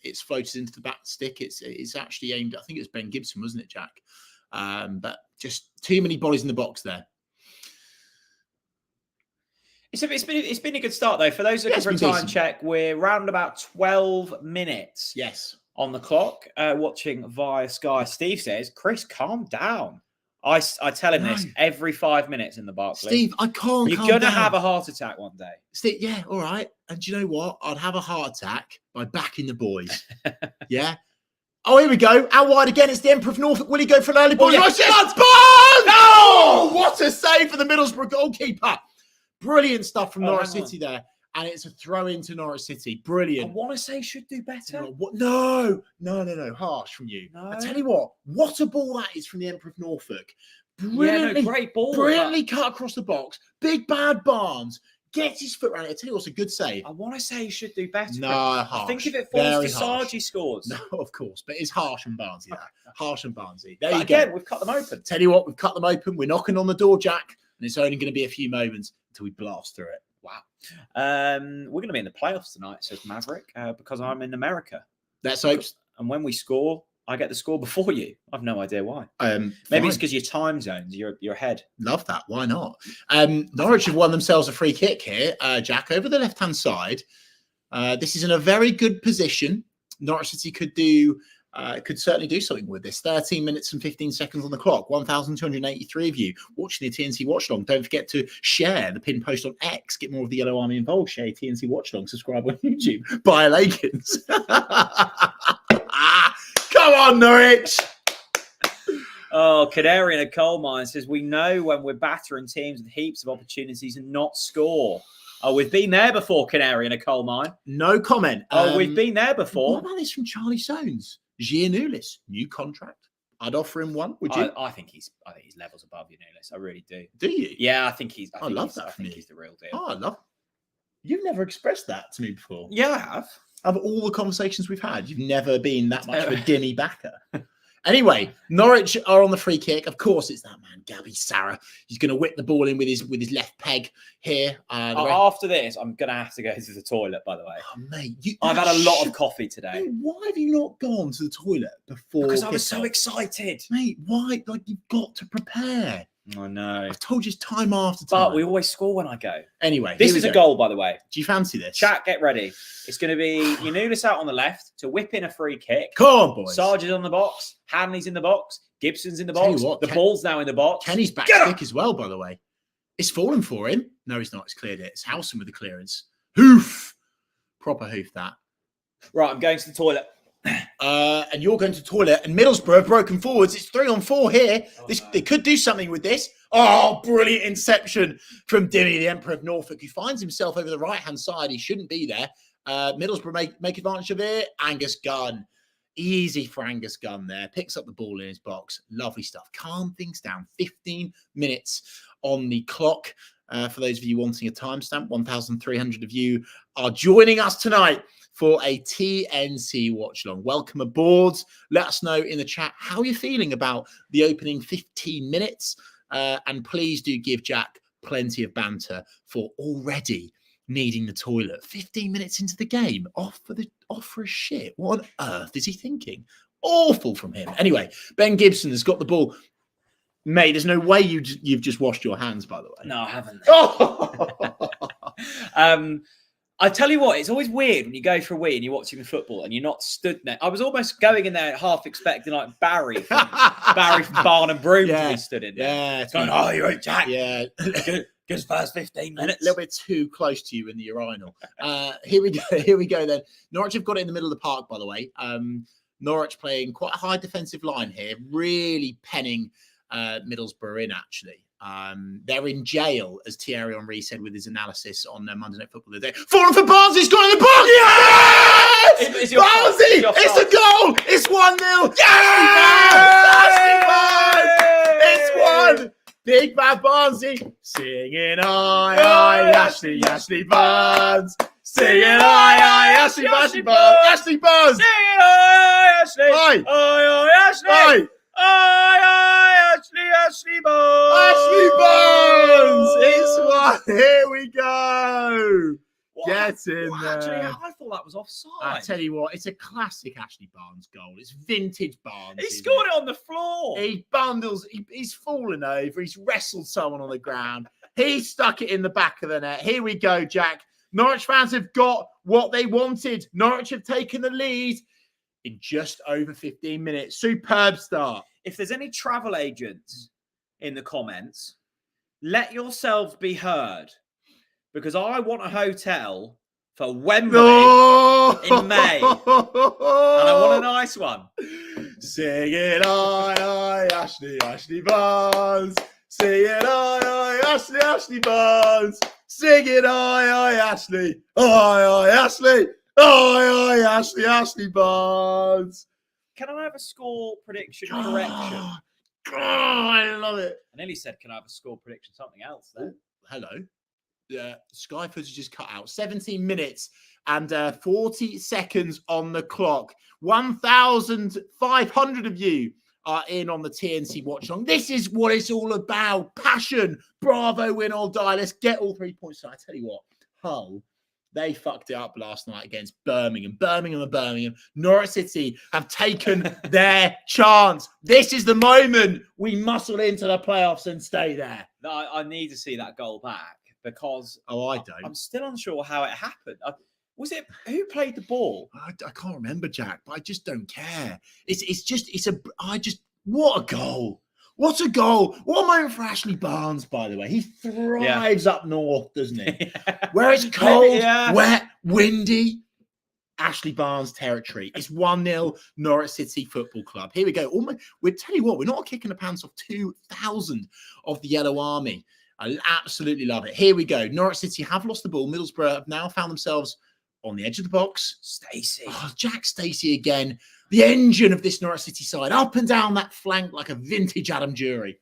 S2: It's floated into the back stick. It's actually aimed, I think it was Ben Gibson, wasn't it, Jack? But just too many bodies in the box there.
S1: It's been a good start though. For those looking for a time check, we're round about 12 minutes.
S2: Yes,
S1: on the clock. Watching via Sky. Steve says, "Chris, calm down." I tell him this every 5 minutes in the Barclays.
S2: Steve, I can't.
S1: You're gonna have a heart attack one day.
S2: Steve, yeah, all right. And do you know what? I'd have a heart attack by backing the boys. Yeah. Oh, here we go. Out wide again. It's the Emperor of Norfolk. Will he go for an early ball? Yes. No! What a save for the Middlesbrough goalkeeper. Brilliant stuff from Norwich City there. And it's a throw into Norwich City. Brilliant.
S1: I want to say should do better.
S2: No. Harsh from you. No. I tell you what a ball that is from the Emperor of Norfolk. Brilliantly,
S1: great ball.
S2: Brilliantly cut across the box. Big bad Barnes. Gets his foot around it. I tell you what's a good save.
S1: I want to say he should do better.
S2: No, harsh.
S1: I think if it falls to Sargi scores.
S2: No, of course. But it's harsh and Barnesy there. Harsh and Barnesy.
S1: There you go. We've cut them open.
S2: Tell you what, we've cut them open. We're knocking on the door, Jack. And it's only going to be a few moments until we blast through it.
S1: Wow. We're going to be in the playoffs tonight, says Maverick, because I'm in America.
S2: Let's hope.
S1: And when we score, I get the score before you. I've no idea why. Maybe it's because your time zones, you're ahead.
S2: Love that. Why not? Norwich have won themselves a free kick here, Jack, over the left-hand side. This is in a very good position. Norwich City could certainly do something with this. 13 minutes and 15 seconds on the clock. 1,283 of you watching the TNC Watchalong. Don't forget to share the pin post on X. Get more of the Yellow Army involved. Share TNC Watchalong. Subscribe on YouTube. Buy a Lakens. Come on, Norwich.
S1: Oh, Canary in a coal mine says, we know when we're battering teams with heaps of opportunities and not score. Oh, we've been there before, Canary in a coal mine.
S2: No comment.
S1: Oh, we've been there before.
S2: What about this from Charlie Soanes? Giannoulis, new contract. I'd offer him one. Would you?
S1: I think he's levels above Giannoulis. I really do.
S2: Do you?
S1: Yeah, I think he's.
S2: I love that. I think
S1: he's the real deal.
S2: Oh, I love. You've never expressed that to me before.
S1: Yeah, I have.
S2: Of all the conversations we've had, you've never been that much of a Dimmy backer. Anyway, Norwich are on the free kick. Of course, it's that man, Gabby Sarah. He's going to whip the ball in with his left peg here.
S1: After this, I'm going to have to go to the toilet, by the way.
S2: Oh, mate.
S1: I've had a lot of coffee today.
S2: Mate, why have you not gone to the toilet before?
S1: Because I was so excited.
S2: Mate, why? Like, you've got to prepare.
S1: I know.
S2: I've told you time after time.
S1: But we always score when I go.
S2: Anyway,
S1: this is a goal, by the way.
S2: Do you fancy this?
S1: Chat, get ready. It's going to be Yanulis out on the left to whip in a free kick.
S2: Come on, boys.
S1: Sarge is on the box. Hanley's in the box. Gibson's in the
S2: Tell you
S1: box.
S2: what,
S1: The ball's now in the box.
S2: Kenny's back stick as well, by the way. It's fallen for him. No, he's not. It's cleared it. It's Howson with the clearance. Hoof. Proper hoof, that.
S1: Right, I'm going to the toilet.
S2: And you're going to toilet. And Middlesbrough have broken forwards. It's 3-on-4 here. They could do something with this. Oh, brilliant inception from Dimmy, the Emperor of Norfolk, who finds himself over the right-hand side. He shouldn't be there. Middlesbrough make advantage of it. Angus Gunn. Easy for Angus Gunn there. Picks up the ball in his box. Lovely stuff. Calm things down. 15 minutes on the clock. For those of you wanting a timestamp, 1,300 of you are joining us tonight for a TNC watch-along. Welcome aboard. Let us know in the chat how you're feeling about the opening 15 minutes. And please do give Jack plenty of banter for already needing the toilet. 15 minutes into the game, off for a shit. What on earth is he thinking? Awful from him. Anyway, Ben Gibson has got the ball. Mate, there's no way you've just washed your hands, by the way.
S1: No, I haven't.
S2: Oh!
S1: I tell you what, it's always weird when you go for a wee and you're watching the football and you're not stood there. I was almost going in there half expecting like Barry from Barn and Broom to be stood in there.
S2: Yeah.
S1: It's going, oh, you're right, Jack.
S2: Yeah.
S1: Good first 15 minutes.
S2: A little bit too close to you in the urinal. Here we go then. Norwich have got it in the middle of the park, by the way. Norwich playing quite a high defensive line here, really penning Middlesbrough in, actually. They're in jail, as Thierry Henry said with his analysis on Monday Night Football the other day. Falling for Barnes, he's got in the box! Yes! Barnesy! It's a goal! It's 1-0! Yes! It's 1! Big bad Barnesy singing aye, Ashley Barnes. Singing aye, Ashley Barnes. Ashley Barnes!
S1: Singing aye, Ashley!
S2: Aye!
S1: Aye, Ashley!
S2: Aye!
S1: Aye, Ashley Barnes!
S2: Ashley Barnes! It's 1. Here we go.
S1: What?
S2: Get in there.
S1: Actually, I thought that was offside.
S2: I tell you what, it's a classic Ashley Barnes goal. It's vintage Barnes.
S1: He scored it on the floor.
S2: He bundles. He's fallen over. He's wrestled someone on the ground. He stuck it in the back of the net. Here we go, Jack. Norwich fans have got what they wanted. Norwich have taken the lead in just over 15 minutes. Superb start.
S1: If there's any travel agents in the comments, let yourselves be heard, because I want a hotel for Wembley in May, and I want a nice one.
S2: Sing it, aye, Ashley Barnes. Sing it, aye, Ashley Barnes. Sing it, aye, Ashley. Aye, Ashley. Aye, Ashley Barnes.
S1: Can I have a score prediction correction?
S2: Oh, I love it.
S1: I nearly said, can I have a score prediction? Something else there.
S2: Hello. Sky footage just cut out. 17 minutes and 40 seconds on the clock. 1,500 of you are in on the TNC watch-along. This is what it's all about. Passion. Bravo, win or die. Let's get all 3 points. So I tell you what, Hull, they fucked it up last night against Birmingham. Birmingham. Norwich City have taken their chance. This is the moment we muscle into the playoffs and stay there.
S1: No, I need to see that goal back, because
S2: I don't.
S1: I'm still unsure how it happened. Was it who played the ball?
S2: I can't remember, Jack, but I just don't care. What a goal. What a goal. What a moment for Ashley Barnes, by the way. He thrives up north, doesn't he?
S1: Yeah.
S2: Where it's cold, wet, windy. Ashley Barnes territory. It's 1-0 Norwich City Football Club. Here we go. We'll tell you what, we're not kicking the pants off 2,000 of the Yellow Army. I absolutely love it. Here we go. Norwich City have lost the ball. Middlesbrough have now found themselves on the edge of the box.
S1: Stacey.
S2: Oh, Jack Stacey again. The engine of this Norwich City side. Up and down that flank like a vintage Adam Jury.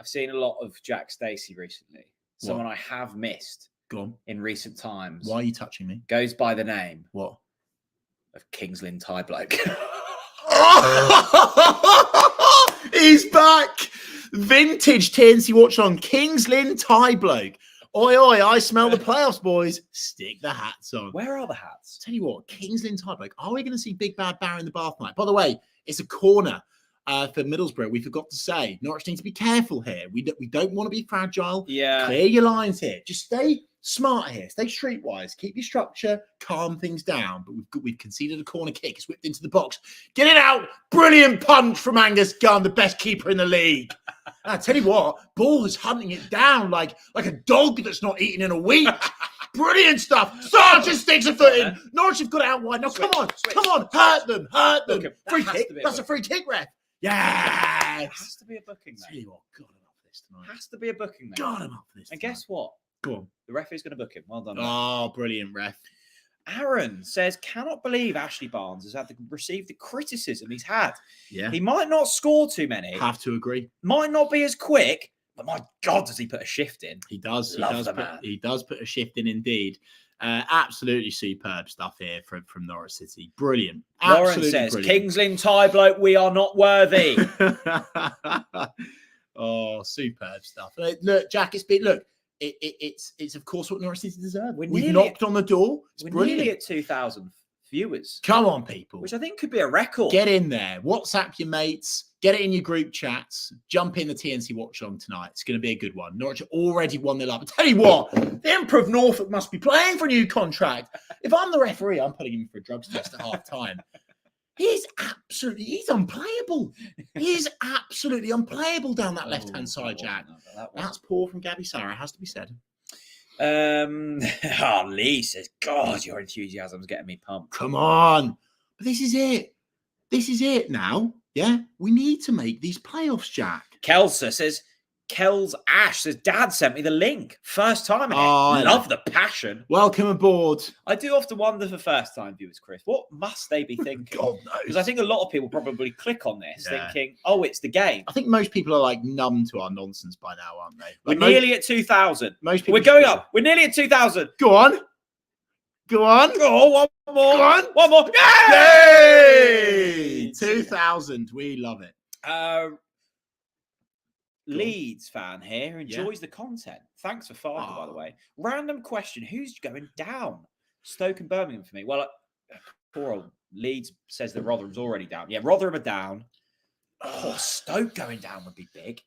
S1: I've seen a lot of Jack Stacey recently. Someone I have missed in recent times.
S2: Why are you touching me?
S1: Goes by the name
S2: of
S1: King's Lynn Tie Bloke.
S2: He's back. Vintage TNC watch-along. King's Lynn Tie Bloke. Oi, I smell the playoffs, boys. Stick the hats on.
S1: Where are the hats?
S2: Tell you what, King's Lynn Tie Bloke. Are we going to see Big Bad Barry in the bath night? By the way, it's a corner. for Middlesbrough, we forgot to say, Norwich need to be careful here. We don't want to be fragile.
S1: Yeah.
S2: Clear your lines here. Just stay smart here. Stay streetwise. Keep your structure. Calm things down. But we've conceded a corner kick. It's whipped into the box. Get it out. Brilliant punch from Angus Gunn, the best keeper in the league. And I tell you what, Borja's hunting it down like a dog that's not eaten in a week. Brilliant stuff. Sargent sticks a foot in. Norwich have got it out wide. Now, come on. Hurt them. Free kick. That's a free kick, ref. Yes.
S1: It has to be a booking, mate.
S2: Tell you what, God, I'm up for this tonight.
S1: Has to be a booking, mate.
S2: God, I'm up for this
S1: And
S2: tonight.
S1: guess what?
S2: Go on.
S1: The referee's going to book him. Well done.
S2: Oh, brilliant, ref.
S1: Aaron says, cannot believe Ashley Barnes has received the criticism he's had.
S2: Yeah.
S1: He might not score too many.
S2: Have to agree.
S1: Might not be as quick, but my God, does he put a shift in?
S2: He does.
S1: Man.
S2: He does put a shift in indeed. Absolutely superb stuff here from Norwich City. Brilliant.
S1: Lauren
S2: Absolutely
S1: says,
S2: brilliant.
S1: Kings Lynn tie bloke, we are not worthy.
S2: Oh, superb stuff. Look, Jack, it's of course what Norwich City deserve. We've knocked on the door. It's
S1: we're
S2: brilliant.
S1: nearly at 2,000 viewers.
S2: Come on, people.
S1: Which I think could be a record.
S2: Get in there. WhatsApp your mates. Get it in your group chats. Jump in the TNC Watchalong tonight. It's going to be a good one. Norwich already won their love. I tell you what, the Emperor of Norfolk must be playing for a new contract. If I'm the referee, I'm putting him for a drugs test at half time. He's unplayable. He's absolutely unplayable down that left-hand side, Jack. That's poor from Gabby Sarah, has to be said.
S1: Lee says, God, your enthusiasm's getting me pumped.
S2: Come on. But this is it. This is it now. Yeah, we need to make these playoffs, Jack.
S1: Kelsa says, Kel's Ash says, Dad sent me the link. First time in it.
S2: I
S1: Love the passion.
S2: Welcome aboard.
S1: I do often wonder for first-time viewers, Chris, what must they be thinking?
S2: God knows.
S1: Because I think a lot of people probably click on this thinking, oh, it's the game.
S2: I think most people are like numb to our nonsense by now, aren't they?
S1: We're nearly at 2,000.
S2: Most people
S1: We're going up. We're nearly at 2,000.
S2: Go on.
S1: Oh, one more.
S2: Go on.
S1: One more.
S2: Yay! 2,000. We love it.
S1: Leeds fan here who enjoys the content. Thanks for following, by the way. Random question. Who's going down? Stoke and Birmingham for me. Well, poor old Leeds says that Rotherham's already down. Yeah, Rotherham are down. Oh, Stoke going down would be big.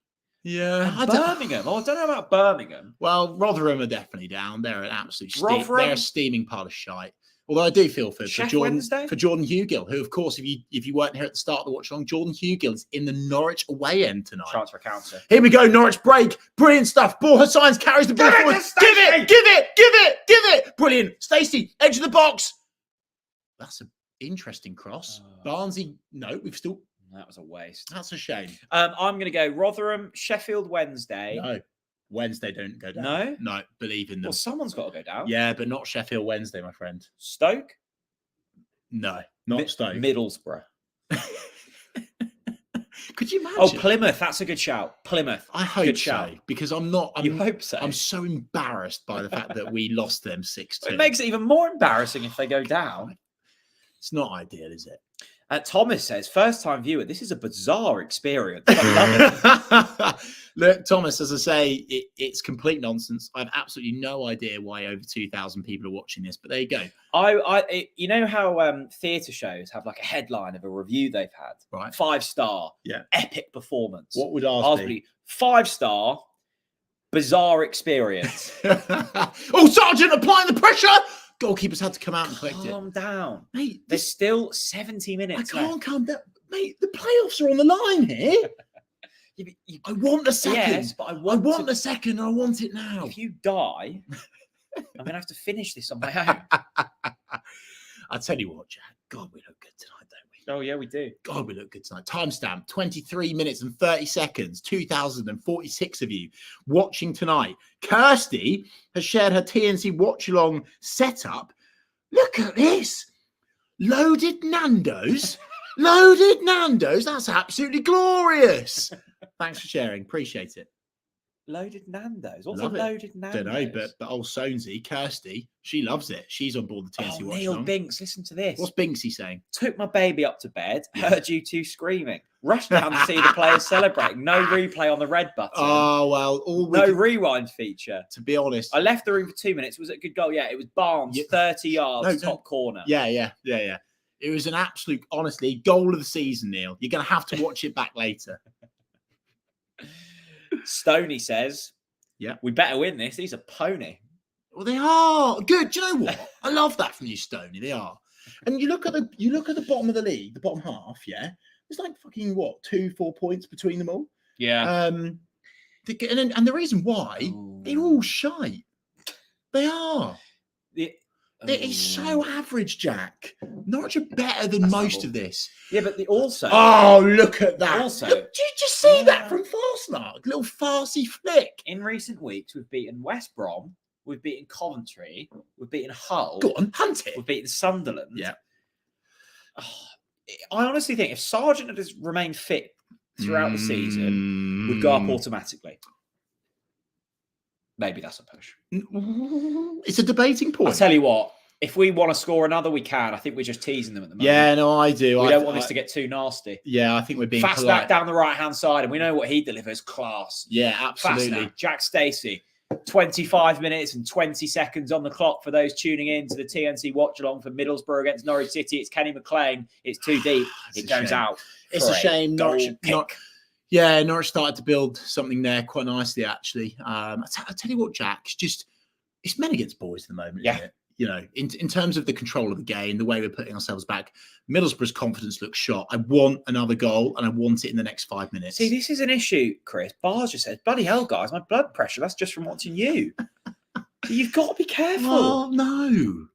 S2: Yeah.
S1: And Birmingham. Oh, I don't know about Birmingham.
S2: Well, Rotherham are definitely down. They're an absolute
S1: Rotherham?
S2: they're a steaming pile of shite. Although I do feel for Jordan Hugill, who, of course, if you weren't here at the start of the watch along, Jordan Hugill is in the Norwich away end tonight.
S1: Transfer counter.
S2: Here we go, Norwich break. Brilliant stuff. Borja Sainz carries the ball forward. Give it. Brilliant. Stacey, edge of the box. That's an interesting cross. Barnsley, no,
S1: That was a waste.
S2: That's a shame.
S1: I'm going to go Rotherham, Sheffield Wednesday.
S2: No. Wednesday don't go down. No, believe in them.
S1: Well, someone's got to go down.
S2: Yeah, but not Sheffield Wednesday, my friend.
S1: Stoke?
S2: No, not Stoke.
S1: Middlesbrough.
S2: Could you imagine?
S1: Oh, Plymouth. That's a good shout. Plymouth.
S2: I hope so. Because
S1: you hope so?
S2: I'm so embarrassed by the fact that we lost them 6-2.
S1: It makes it even more embarrassing if they go down.
S2: It's not ideal, is it?
S1: Thomas says, first-time viewer, this is a bizarre experience. I love it.
S2: Look, Thomas, as I say, it's complete nonsense. I have absolutely no idea why over 2,000 people are watching this, but there you go.
S1: You know how theatre shows have like a headline of a review they've had?
S2: Right.
S1: 5-star.
S2: Yeah.
S1: Epic performance.
S2: What would ours be?
S1: 5-star, bizarre experience.
S2: Oh, Sergeant applying the pressure! Goalkeepers had to come out and collect it.
S1: Calm down.
S2: Mate,
S1: there's still 70 minutes
S2: I can't calm down. Mate, the playoffs are on the line here. I want the second.
S1: Yes, but I want
S2: the second and I want it now.
S1: If you die, I'm going to have to finish this on my own.
S2: I'll tell you what, Jack. God, we look good tonight, don't we?
S1: Oh, yeah, we do.
S2: God, we look good tonight. Timestamp, 23 minutes and 30 seconds. 2,046 of you watching tonight. Kirsty has shared her TNC watch-along setup. Look at this. Loaded Nando's. Loaded Nando's. That's absolutely glorious. Thanks for sharing. Appreciate it.
S1: Loaded Nando's. What's
S2: Love
S1: a
S2: it.
S1: loaded Nando's?
S2: Don't know, but old Sonesy, Kirsty, she loves it. She's on board the TNC watch
S1: Neil
S2: along.
S1: Binks, listen to this.
S2: What's Binksy saying?
S1: Took my baby up to bed, heard you two screaming. Rushed down to see the players celebrating. No replay on the red button.
S2: Oh, well.
S1: No rewind feature.
S2: To be honest.
S1: I left the room for 2 minutes. Was it a good goal? Yeah, it was Barnes, 30 yards, top corner.
S2: Yeah. It was an absolute, honestly, goal of the season, Neil. You're going to have to watch it back later.
S1: Stoney says,
S2: "Yeah,
S1: we better win this. He's a pony."
S2: Well, they are good. Do you know what? I love that from you, Stoney. They are. And you look at the bottom of the league, the bottom half. Yeah, there's like fucking 2-4 points between them all.
S1: Yeah.
S2: And the reason why they're all shite. They are. It is so average, Jack. Norwich are better than most of this.
S1: Yeah, but also...
S2: Oh, look at that.
S1: Also...
S2: Look, did you just see that from Fastnark? Little farcy flick.
S1: In recent weeks, we've beaten West Brom, we've beaten Coventry, we've beaten Hull.
S2: Go on, hunt it.
S1: We've beaten Sunderland.
S2: Yeah.
S1: Oh, I honestly think if Sargent had just remained fit throughout the season, we'd go up automatically. Maybe that's a push.
S2: It's a debating point.
S1: I'll tell you what, if we want to score another, we can. I think we're just teasing them at the moment.
S2: Yeah, no, I do.
S1: We don't want this to get too nasty.
S2: Yeah, I think we're being
S1: Fast
S2: polite.
S1: back down the right-hand side, and we know what he delivers. Class.
S2: Yeah, absolutely.
S1: Fast Jack Stacey, 25 minutes and 20 seconds on the clock for those tuning in to the TNC Watchalong for Middlesbrough against Norwich City. It's Kenny McLean. It's too deep. It goes out.
S2: It's a shame. Norwich started to build something there quite nicely, actually. I'll tell you what, Jack, it's men against boys at the moment, isn't it? You know, in terms of the control of the game, the way we're putting ourselves back, Middlesbrough's confidence looks shot. I want another goal, and I want it in the next 5 minutes.
S1: See, this is an issue, Chris. Borja says, bloody hell, guys, my blood pressure, that's just from watching you. You've got to be careful.
S2: Oh, no.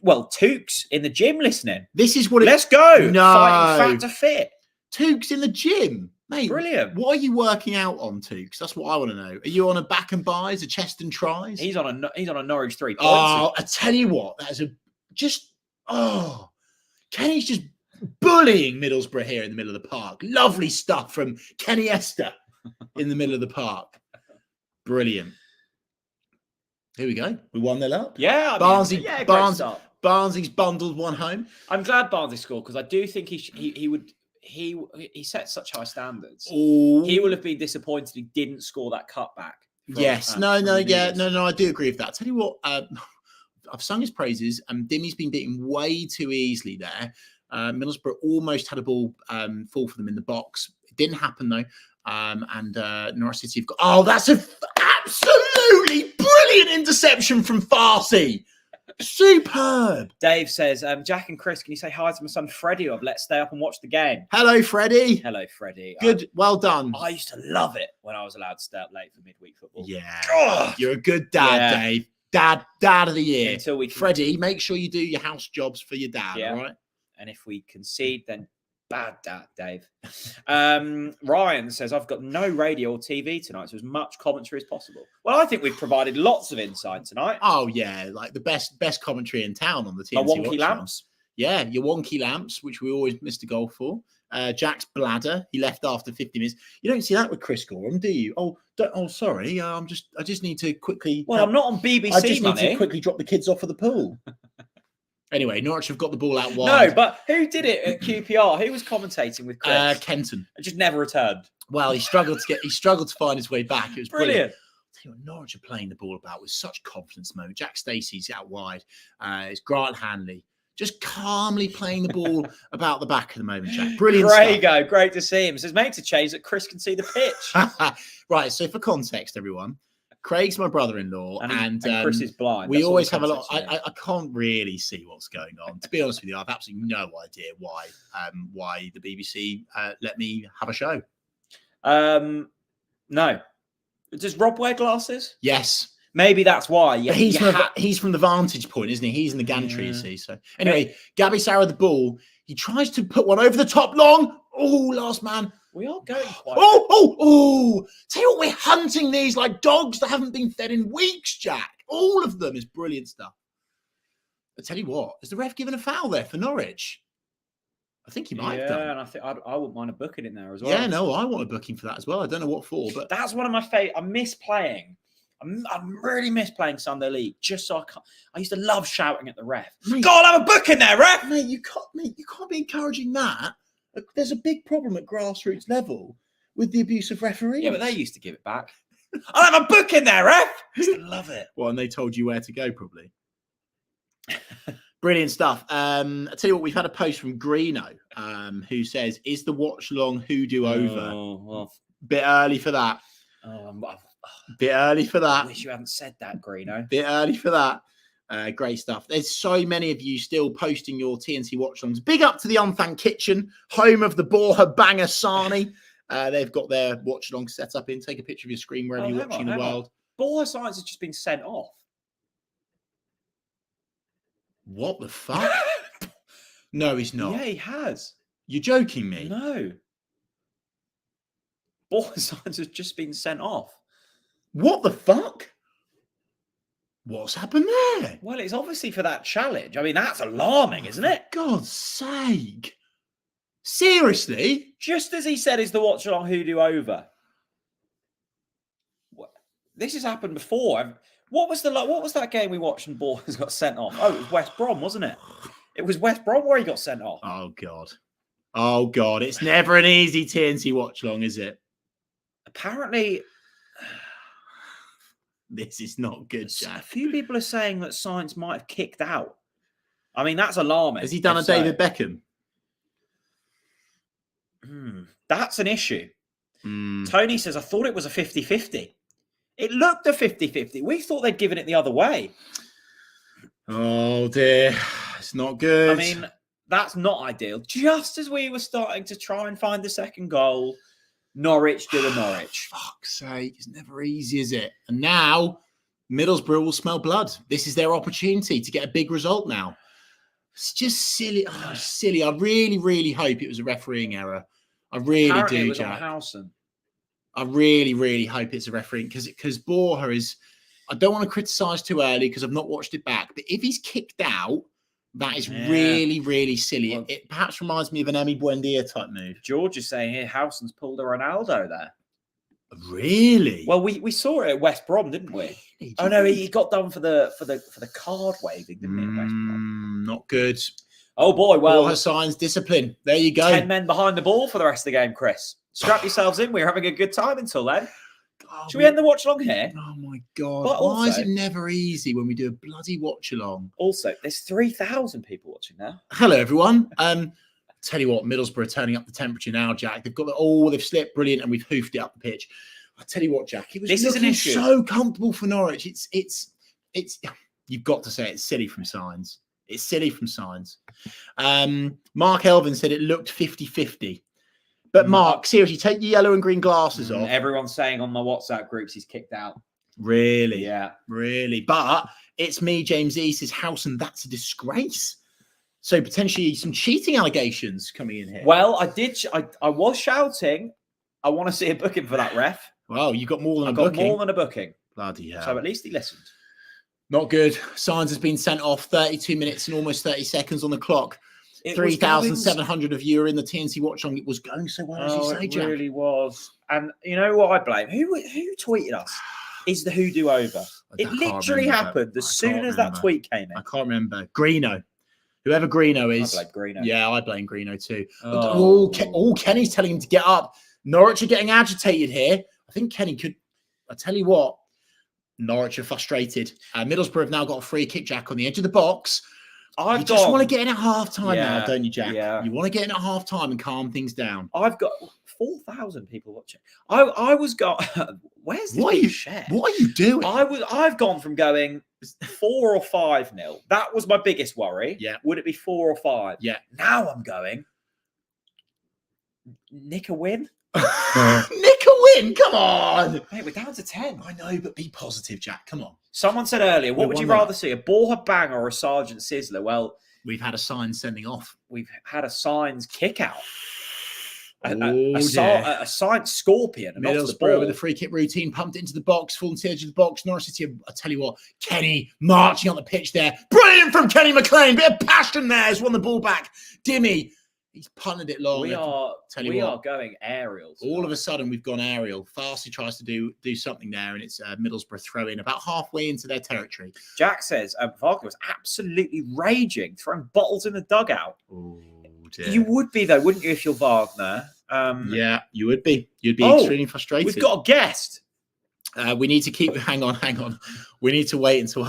S1: Well, Took's in the gym listening.
S2: This is what
S1: Let's go.
S2: No.
S1: Fighting fat to fit.
S2: Took's in the gym. Mate,
S1: brilliant.
S2: What are you working out on, Took's? That's what I want to know. Are you on a back and buys, a chest and tries?
S1: He's on a Norwich 3 points.
S2: Oh, I tell you what, Kenny's just bullying Middlesbrough here in the middle of the park. Lovely stuff from Kenny Esther in the middle of the park. Brilliant. Here we go. We 1-0 up.
S1: Yeah,
S2: Barnsley's bundled one home.
S1: I'm glad Barnsley scored because I do think he set such high standards.
S2: Ooh.
S1: He will have been disappointed he didn't score that cutback.
S2: I do agree with that. Tell you what, I've sung his praises, and Dimmy's been beaten way too easily there. Middlesbrough almost had a ball fall for them in the box. It didn't happen though. And Norwich City have got. Oh, that's an absolutely brilliant interception from Farsi. Superb.
S1: Dave says, Jack and Chris, can you say hi to my son Freddie of Let's Stay Up and Watch the Game?
S2: Hello, Freddie.
S1: Hello, Freddie.
S2: Good. Well done.
S1: I used to love it when I was allowed to stay up late for midweek football.
S2: Yeah.
S1: Oh,
S2: you're a good dad, Dave. Dad of the year.
S1: Until we
S2: Freddie, make sure you do your house jobs for your dad, all right?
S1: And if we concede, then bad dad, Dave. Ryan says, I've got no radio or TV tonight, so as much commentary as possible. Well, I think we've provided lots of insight tonight.
S2: Oh, yeah. Like the best commentary in town on the TNT.
S1: My wonky lamps.
S2: Yeah, your wonky lamps, which we always missed a goal for. Jack's bladder, he left after 50 minutes. You don't see that with Chris Gorham, do you? Sorry. I just need to quickly.
S1: Well, I'm not on BBC
S2: I just
S1: money.
S2: need to quickly drop the kids off at the pool. Anyway, Norwich have got the ball out wide.
S1: No, but who did it at QPR? Who was commentating with Chris?
S2: Kenton.
S1: I just never returned.
S2: Well, he struggled to find his way back. It was brilliant. I tell you what, Norwich are playing the ball about with such confidence at the moment. Jack Stacey's out wide. It's Grant Hanley. Just calmly playing the ball about the back at the moment, Jack. Brilliant stuff.
S1: Great to see him. It says, make a change that Chris can see the pitch.
S2: Right, so for context, everyone, Craig's my brother-in-law, and
S1: Chris is blind.
S2: We always have a lot. I can't really see what's going on. To be honest with you, I've absolutely no idea why the BBC let me have a show.
S1: No. Does Rob wear glasses?
S2: Yes.
S1: Maybe that's why.
S2: Yeah, he's from the vantage point, isn't he? He's in the gantry, you see. So anyway, Gabby Sarah the ball. He tries to put one over the top long. Oh, last man.
S1: We are going quite.
S2: Tell you what, we're hunting these like dogs that haven't been fed in weeks, Jack. All of them is brilliant stuff. I tell you what, has the ref given a foul there for Norwich? I think he might have done.
S1: Yeah, and I think I wouldn't mind a booking in there as well.
S2: Yeah, no, I want a booking for that as well. I don't know what for, but
S1: that's one of my favorite. I miss playing. I really miss playing Sunday League. Just so I used to love shouting at the ref. Go on, have a booking there, ref.
S2: Mate, you can't be encouraging that. There's a big problem at grassroots level with the abuse of referees.
S1: Yeah, but they used to give it back. I'll have a book in there, ref. I love it.
S2: Well, and they told you where to go, probably. Brilliant stuff. I tell you what, we've had a post from Greeno who says, "Is the Watchalong hoodoo over?"
S1: Oh, well,
S2: Bit early for that. Bit early for that.
S1: I wish you hadn't said that, Greeno.
S2: Bit early for that. Great stuff. There's so many of you still posting your TNT Watchalongs. Big up to the Unthank Kitchen, home of the Borja Banger Sani. They've got their Watchalong set up in. Take a picture of your screen wherever you're watching the world.
S1: Borja Sainz has just been sent off.
S2: What the fuck? No, he's not.
S1: Yeah, he has.
S2: You're joking me?
S1: No. Borja Sainz has just been sent off.
S2: What the fuck? What's happened there?
S1: Well, it's obviously for that challenge. I mean, that's alarming, isn't it?
S2: For God's sake. Seriously?
S1: Just as he said, is the Watchalong hoodoo over? This has happened before. What was that game we watched and Borja's got sent off? Oh, it was West Brom, wasn't it? It was West Brom where he got sent off.
S2: Oh, God. Oh, God. It's never an easy TNT Watchalong, is it?
S1: Apparently...
S2: This is not good, Jack.
S1: A few people are saying that Sainz might have kicked out. I mean, that's alarming.
S2: Has he done a David Beckham?
S1: That's an issue. Tony says, I thought it was a 50-50. It looked a 50-50. We thought they'd given it the other way.
S2: Oh, dear. It's not good.
S1: I mean, that's not ideal. Just as we were starting to try and find the second goal, Norwich do a Norwich.
S2: Fuck's sake. It's never easy, is it? And now Middlesbrough will smell blood. This is their opportunity to get a big result now. It's just silly. Oh, silly. I really, really hope it was a refereeing error. I really
S1: Apparently
S2: do,
S1: it was
S2: Jack.
S1: on Howson.
S2: I really, really hope it's a refereeing because Borja is... I don't want to criticise too early because I've not watched it back. But if he's kicked out, that is really, really silly. Well, it perhaps reminds me of an Emi Buendia type move.
S1: George is saying here, Howson's pulled a Ronaldo there.
S2: Really?
S1: Well, we saw it at West Brom, didn't we? Really? Oh no, he got done for the card waving, didn't he? At West Brom?
S2: Not good.
S1: Oh boy, well,
S2: Borja Sainz discipline. There you go.
S1: 10 men behind the ball for the rest of the game, Chris. Strap yourselves in. We're having a good time until then. Should we end the watch along here?
S2: Oh my God.
S1: But
S2: why is it never easy when we do a bloody watch along?
S1: Also, there's 3,000 people watching now.
S2: Hello, everyone. Tell you what, Middlesbrough are turning up the temperature now, Jack. They've got they've slipped brilliant and we've hoofed it up the pitch. I tell you what, Jack, it was looking so comfortable for Norwich. It's you've got to say it's silly from Sainz. It's silly from Sainz. Mark Elvin said it looked 50-50. But Mark, seriously, take your yellow and green glasses off.
S1: Everyone's saying on my WhatsApp groups he's kicked out.
S2: Really?
S1: Yeah.
S2: Really. But it's me, James E. says, Howson, that's a disgrace. So potentially some cheating allegations coming in here.
S1: Well, I was shouting, I want to see a booking for that ref.
S2: Well, you got more than a booking.
S1: More than a booking.
S2: Bloody hell.
S1: So at least he listened.
S2: Not good. Sainz has been sent off 32 minutes and almost 30 sequons on the clock. 3,700 of you are in the TNT Watchalong. It was going so well, as you say, Jack.
S1: It really was. And you know what I blame? Who tweeted us? Is the hoodoo over? It literally happened as soon as that tweet came in.
S2: I can't remember. Greeno. Whoever Greeno is.
S1: I blame Greeno.
S2: Yeah, I blame Greeno too. Kenny's telling him to get up. Norwich are getting agitated here. I think Kenny could... I tell you what, Norwich are frustrated. Middlesbrough have now got a free kick, Jack, on the edge of the box. You just want to get in at half-time now, don't you, Jack? Yeah. You want to get in at half-time and calm things down.
S1: I've got 4,000 people watching. I was where's this share?
S2: What are you doing?
S1: I've gone from going 4 or 5-0. That was my biggest worry.
S2: Yeah.
S1: Would it be 4 or 5?
S2: Yeah.
S1: Now I'm going nick a win.
S2: Nick a win? Come on.
S1: Mate, we're down to 10.
S2: I know, but be positive, Jack. Come on.
S1: Someone said earlier, what would you rather see, a Borja bang or a Sergeant Sizzler? Well,
S2: we've had a Sainz sending off.
S1: We've had a Sainz kick out. A Sainz scorpion.
S2: Middlesbrough with a free kick routine, pumped into the box, fallen to the edge of the box. Norwich City, I tell you what, Kenny marching on the pitch there. Brilliant from Kenny McLean. Bit of passion there. He's won the ball back. Dimmy. He's punted it long.
S1: We are going aerial.
S2: All of a sudden, we've gone aerial. Farsi tries to do something there, and it's Middlesbrough throw in about halfway into their territory.
S1: Jack says Wagner was absolutely raging, throwing bottles in the dugout.
S2: Oh, dear.
S1: You would be, though, wouldn't you, if you're Wagner?
S2: Yeah, you would be. You'd be extremely frustrated.
S1: We've got a guest.
S2: We need to keep... Hang on. We need to wait until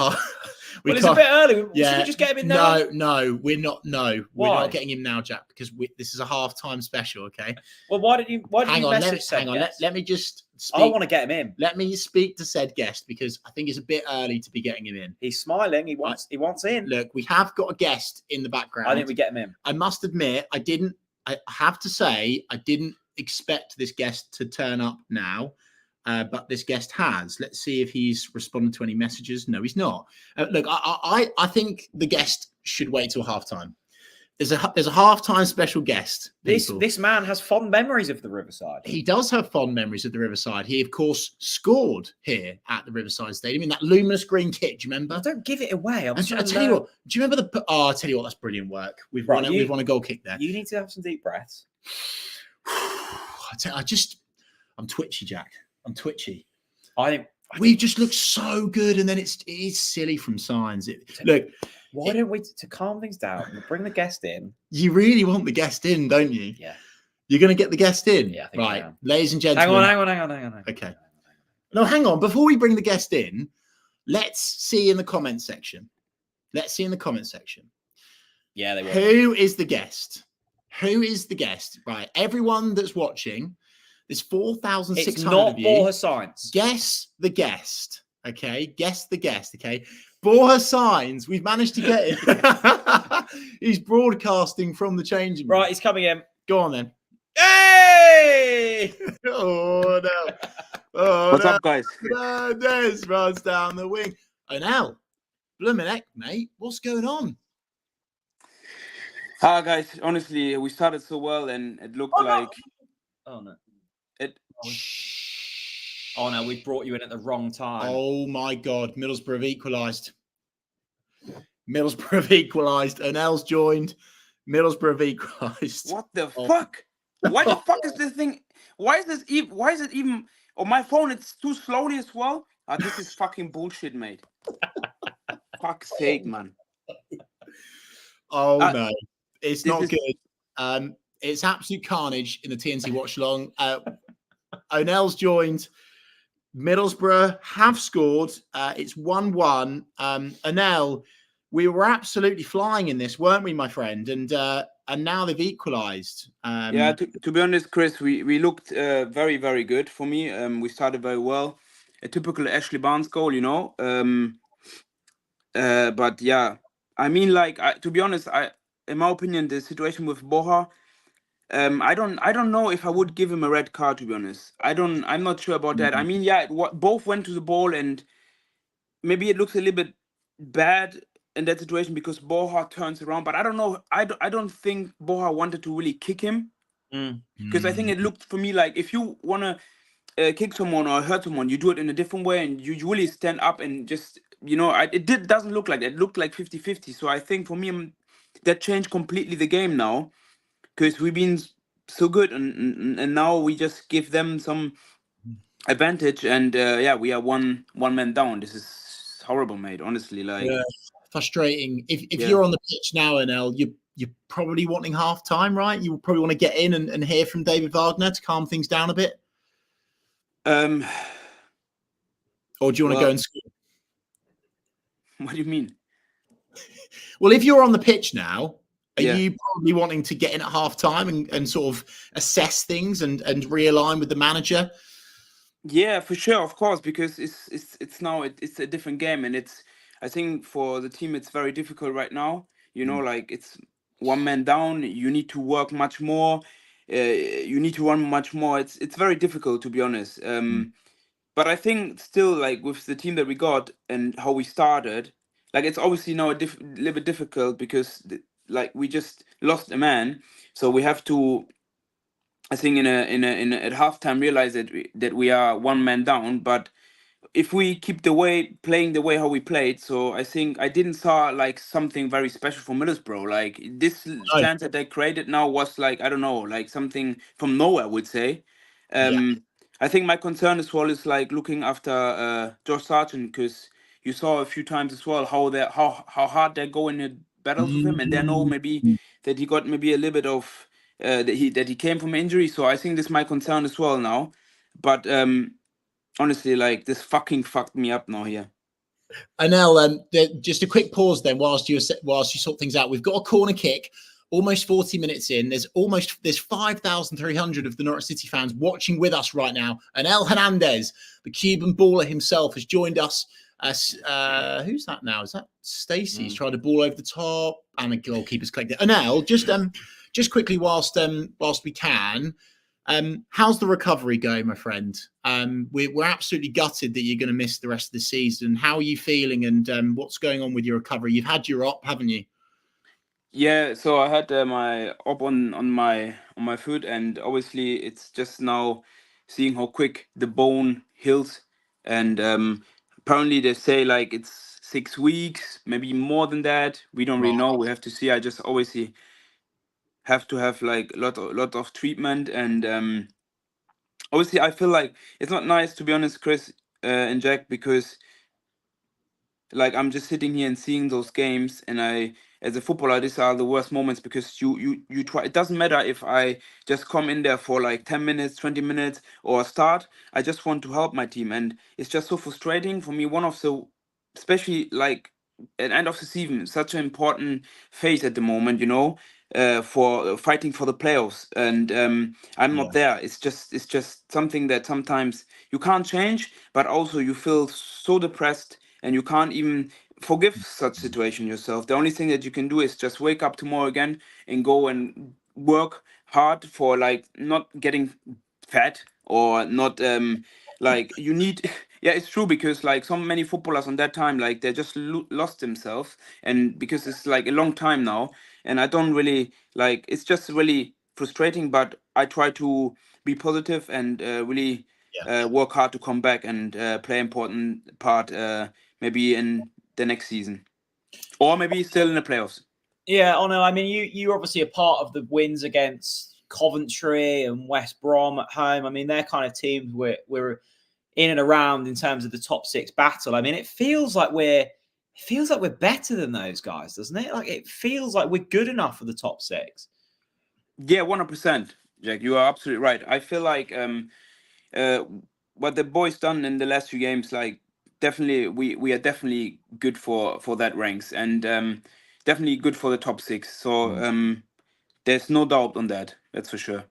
S1: Well, it's a bit early. Should we just get him in now?
S2: No, we're not. No,
S1: Why?
S2: We're not getting him now, Jack, because this is a half-time special. Okay.
S1: Well, why did you message said
S2: hang on.
S1: guest?
S2: Let me just speak.
S1: I want to get him in.
S2: Let me speak to said guest because I think it's a bit early to be getting him in.
S1: He's smiling. He wants in.
S2: Look, we have got a guest in the background.
S1: I think we get him in.
S2: I must admit, I have to say, I didn't expect this guest to turn up now. But this guest has. Let's see if he's responded to any messages. No, he's not. Look, I think the guest should wait till halftime. There's a halftime special guest.
S1: This man has fond memories of the Riverside.
S2: He does have fond memories of the Riverside. He, of course, scored here at the Riverside Stadium in that luminous green kit. Do you remember?
S1: Don't give it away.
S2: I tell you what. Do you remember I tell you what. That's brilliant work. We've won a goal kick there.
S1: You need to have some deep breaths.
S2: I'm twitchy, Jack. I'm twitchy.
S1: We
S2: just look so good, and then it's silly from Sainz. Look,
S1: why don't we to calm things down? Bring the guest in.
S2: You really want the guest in, don't you?
S1: Yeah.
S2: You're going to get the guest in,
S1: yeah. I think
S2: right, ladies and gentlemen.
S1: Hang on.
S2: Okay. No, hang on. Before we bring the guest in, let's see in the comment section.
S1: Yeah, they will.
S2: Who is the guest? Right, everyone that's watching. There's 4,600
S1: It's not
S2: of you.
S1: Borja Sainz.
S2: Guess the guest. Okay. Guess the guest. Okay. Borja Sainz. We've managed to get him. He's broadcasting from the changing room.
S1: Right, he's coming in.
S2: Go on then.
S1: Hey!
S2: Oh no.
S3: What's up, guys?
S2: No, Des runs down the wing. Oh now. Blooming heck, mate. What's going on?
S3: Guys, honestly, we started so well and it looked like
S1: Oh no.
S2: Shh.
S1: Oh no, we brought you in at the wrong time.
S2: Oh my God, Middlesbrough have equalised. Onel's joined. Middlesbrough have equalised.
S3: What the fuck? Why the fuck is this thing? Why is it even? Oh, my phone, it's too slowly as well. This is fucking bullshit, mate. Fuck's sake, man.
S2: Oh no, it's not good. It's absolute carnage in the TNT Watchalong. Onel's joined. Middlesbrough have scored. It's 1-1. Onel, we were absolutely flying in this, weren't we, my friend? And now they've equalised.
S3: Yeah, to be honest, Chris, we looked very, very good for me. We started very well. A typical Ashley Barnes goal, you know. But yeah, I mean, like, to be honest, in my opinion, the situation with Borja, I don't know if I would give him a red card, to be honest. I'm not sure about that. I mean, yeah, both went to the ball and maybe it looks a little bit bad in that situation because Borja turns around, but I don't know. I don't think Borja wanted to really kick him because I think it looked for me like if you want to kick someone or hurt someone, you do it in a different way and you really stand up and just, you know, doesn't look like that. It looked like 50-50. So I think for me, that changed completely the game now. Because we've been so good, and now we just give them some advantage, and yeah, we are one man down. This is horrible, mate. Honestly, like
S2: frustrating. If you're on the pitch now, Onel, you're probably wanting half time, right? You probably want to get in and hear from David Wagner to calm things down a bit. Or do you want to go and score?
S3: What do you mean?
S2: Well, if you're on the pitch now. Are you probably wanting to get in at half time and sort of assess things and realign with the manager?
S3: Yeah, for sure, of course, because it's now it's a different game, and I think for the team it's very difficult right now. You know, like it's one man down. You need to work much more. You need to run much more. It's very difficult, to be honest. But I think still, like with the team that we got and how we started, like it's obviously now a little bit difficult because. Like we just lost a man, so we have to, I think, at halftime realize that we are one man down. But if we keep playing the way how we played, so I think I didn't saw like something very special for Middlesbrough. Like this chance that they created now was like I don't know, like something from nowhere, I would say. I think my concern as well is like looking after Josh Sargent because you saw a few times as well how hard they're going in battles with him, and they know maybe that he got maybe a little bit of that he came from injury. So I think this is my concern as well now. But honestly, like this fucking fucked me up now here.
S2: Anel, just a quick pause then whilst you sort things out. We've got a corner kick. Almost 40 minutes in. There's 5,300 of the Norwich City fans watching with us right now. And El Hernandez, the Cuban baller himself, has joined us. Who's that now? Is that Stacey? He's tried to ball over the top, and the goalkeeper's clicked it. And El, just quickly whilst we can, how's the recovery going, my friend? We're absolutely gutted that you're going to miss the rest of the season. How are you feeling, and what's going on with your recovery? You've had your op, haven't you?
S3: Yeah, so I had my op on my foot, and obviously it's just now seeing how quick the bone heals, and apparently they say like it's 6 weeks, maybe more than that. We don't really know. We have to see. I just obviously have to have like a lot of treatment, and obviously I feel like it's not nice, to be honest, Chris and Jack, because like I'm just sitting here and seeing those games, and as a footballer, these are the worst moments, because you try. It doesn't matter if I just come in there for like 10 minutes, 20 minutes, or start. I just want to help my team, and it's just so frustrating for me. One of the, especially like at end of the season, such an important phase at the moment, for fighting for the playoffs, and I'm not there. It's just something that sometimes you can't change, but also you feel so depressed, and you can't even forgive such situation yourself. The only thing that you can do is just wake up tomorrow again and go and work hard for like not getting fat, or not like you need. Yeah, it's true, because like so many footballers on that time, like they just lost themselves, and because it's like a long time now, and I don't really like, it's just really frustrating, but I try to be positive and really work hard to come back and play important part, maybe in the next season, or maybe still in the playoffs.
S1: Yeah, Ono, I mean, you obviously are part of the wins against Coventry and West Brom at home. I mean, they're kind of teams we're in and around in terms of the top six battle. I mean, it feels like we're better than those guys, doesn't it? Like, it feels like we're good enough for the top six.
S3: Yeah, 100%, Jack. You are absolutely right. I feel like uh, what the boys done in the last few games, like definitely we are definitely good for that ranks, and definitely good for the top six. So there's no doubt on that. That's for sure.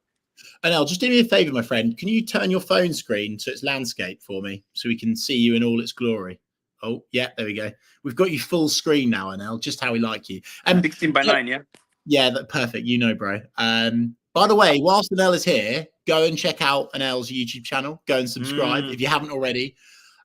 S2: Anel, just do me a favour, my friend. Can you turn your phone screen so it's landscape for me, so we can see you in all its glory? Oh, yeah, there we go. We've got you full screen now, Anel, just how we like you.
S3: 16:9, yeah?
S2: Yeah, perfect. You know, bro. By the way, whilst Anel is here, go and check out Anel's YouTube channel. Go and subscribe if you haven't already.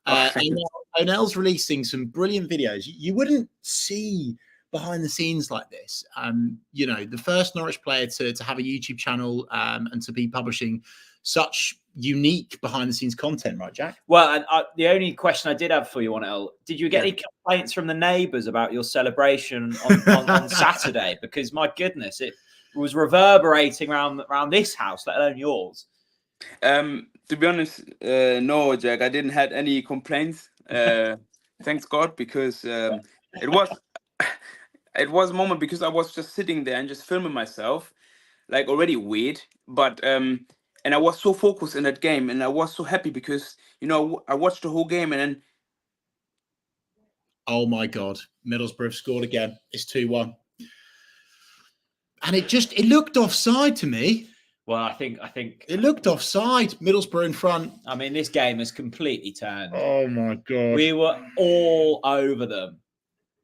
S2: Anel's releasing some brilliant videos. You wouldn't see behind the scenes like this. The first Norwich player to have a YouTube channel and to be publishing such unique behind the scenes content, right, Jack?
S1: Well, and the only question I did have for you, Onel, did you get any complaints from the neighbours about your celebration on Saturday? Because my goodness, it was reverberating around this house, let alone yours.
S3: To be honest, no, Jack, I didn't had any complaints. Thanks God, because it was a moment, because I was just sitting there and just filming myself, like already weird, but and I was so focused in that game, and I was so happy because I watched the whole game, and then
S2: oh my God, Middlesbrough scored again. It's 2-1, and it looked offside to me.
S1: Well, I think
S2: it looked offside. Middlesbrough in front.
S1: I mean, this game has completely turned.
S2: Oh my God,
S1: we were all over them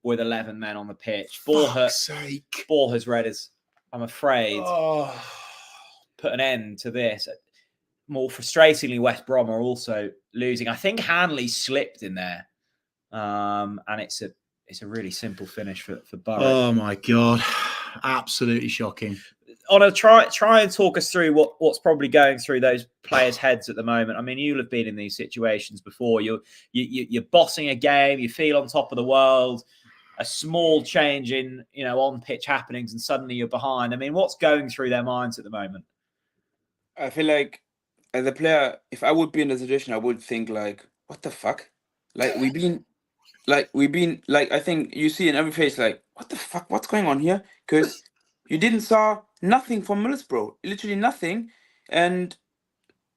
S1: with 11 men on the pitch. Borja's red is, I'm afraid, put an end to this. More frustratingly, West Brom are also losing. I think Hanley slipped in there, and it's a really simple finish for Borough.
S2: Oh my God, absolutely shocking.
S1: Anna, try and talk us through what's probably going through those players' heads at the moment. I mean, you'll have been in these situations before. You're bossing a game. You feel on top of the world. A small change in on pitch happenings, and suddenly you're behind. I mean, what's going through their minds at the moment?
S3: I feel like, as a player, if I would be in the situation, I would think like, what the fuck? Like we've been like, I think you see in every face like, what the fuck? What's going on here? Because you didn't saw nothing from Middlesbrough, literally nothing, and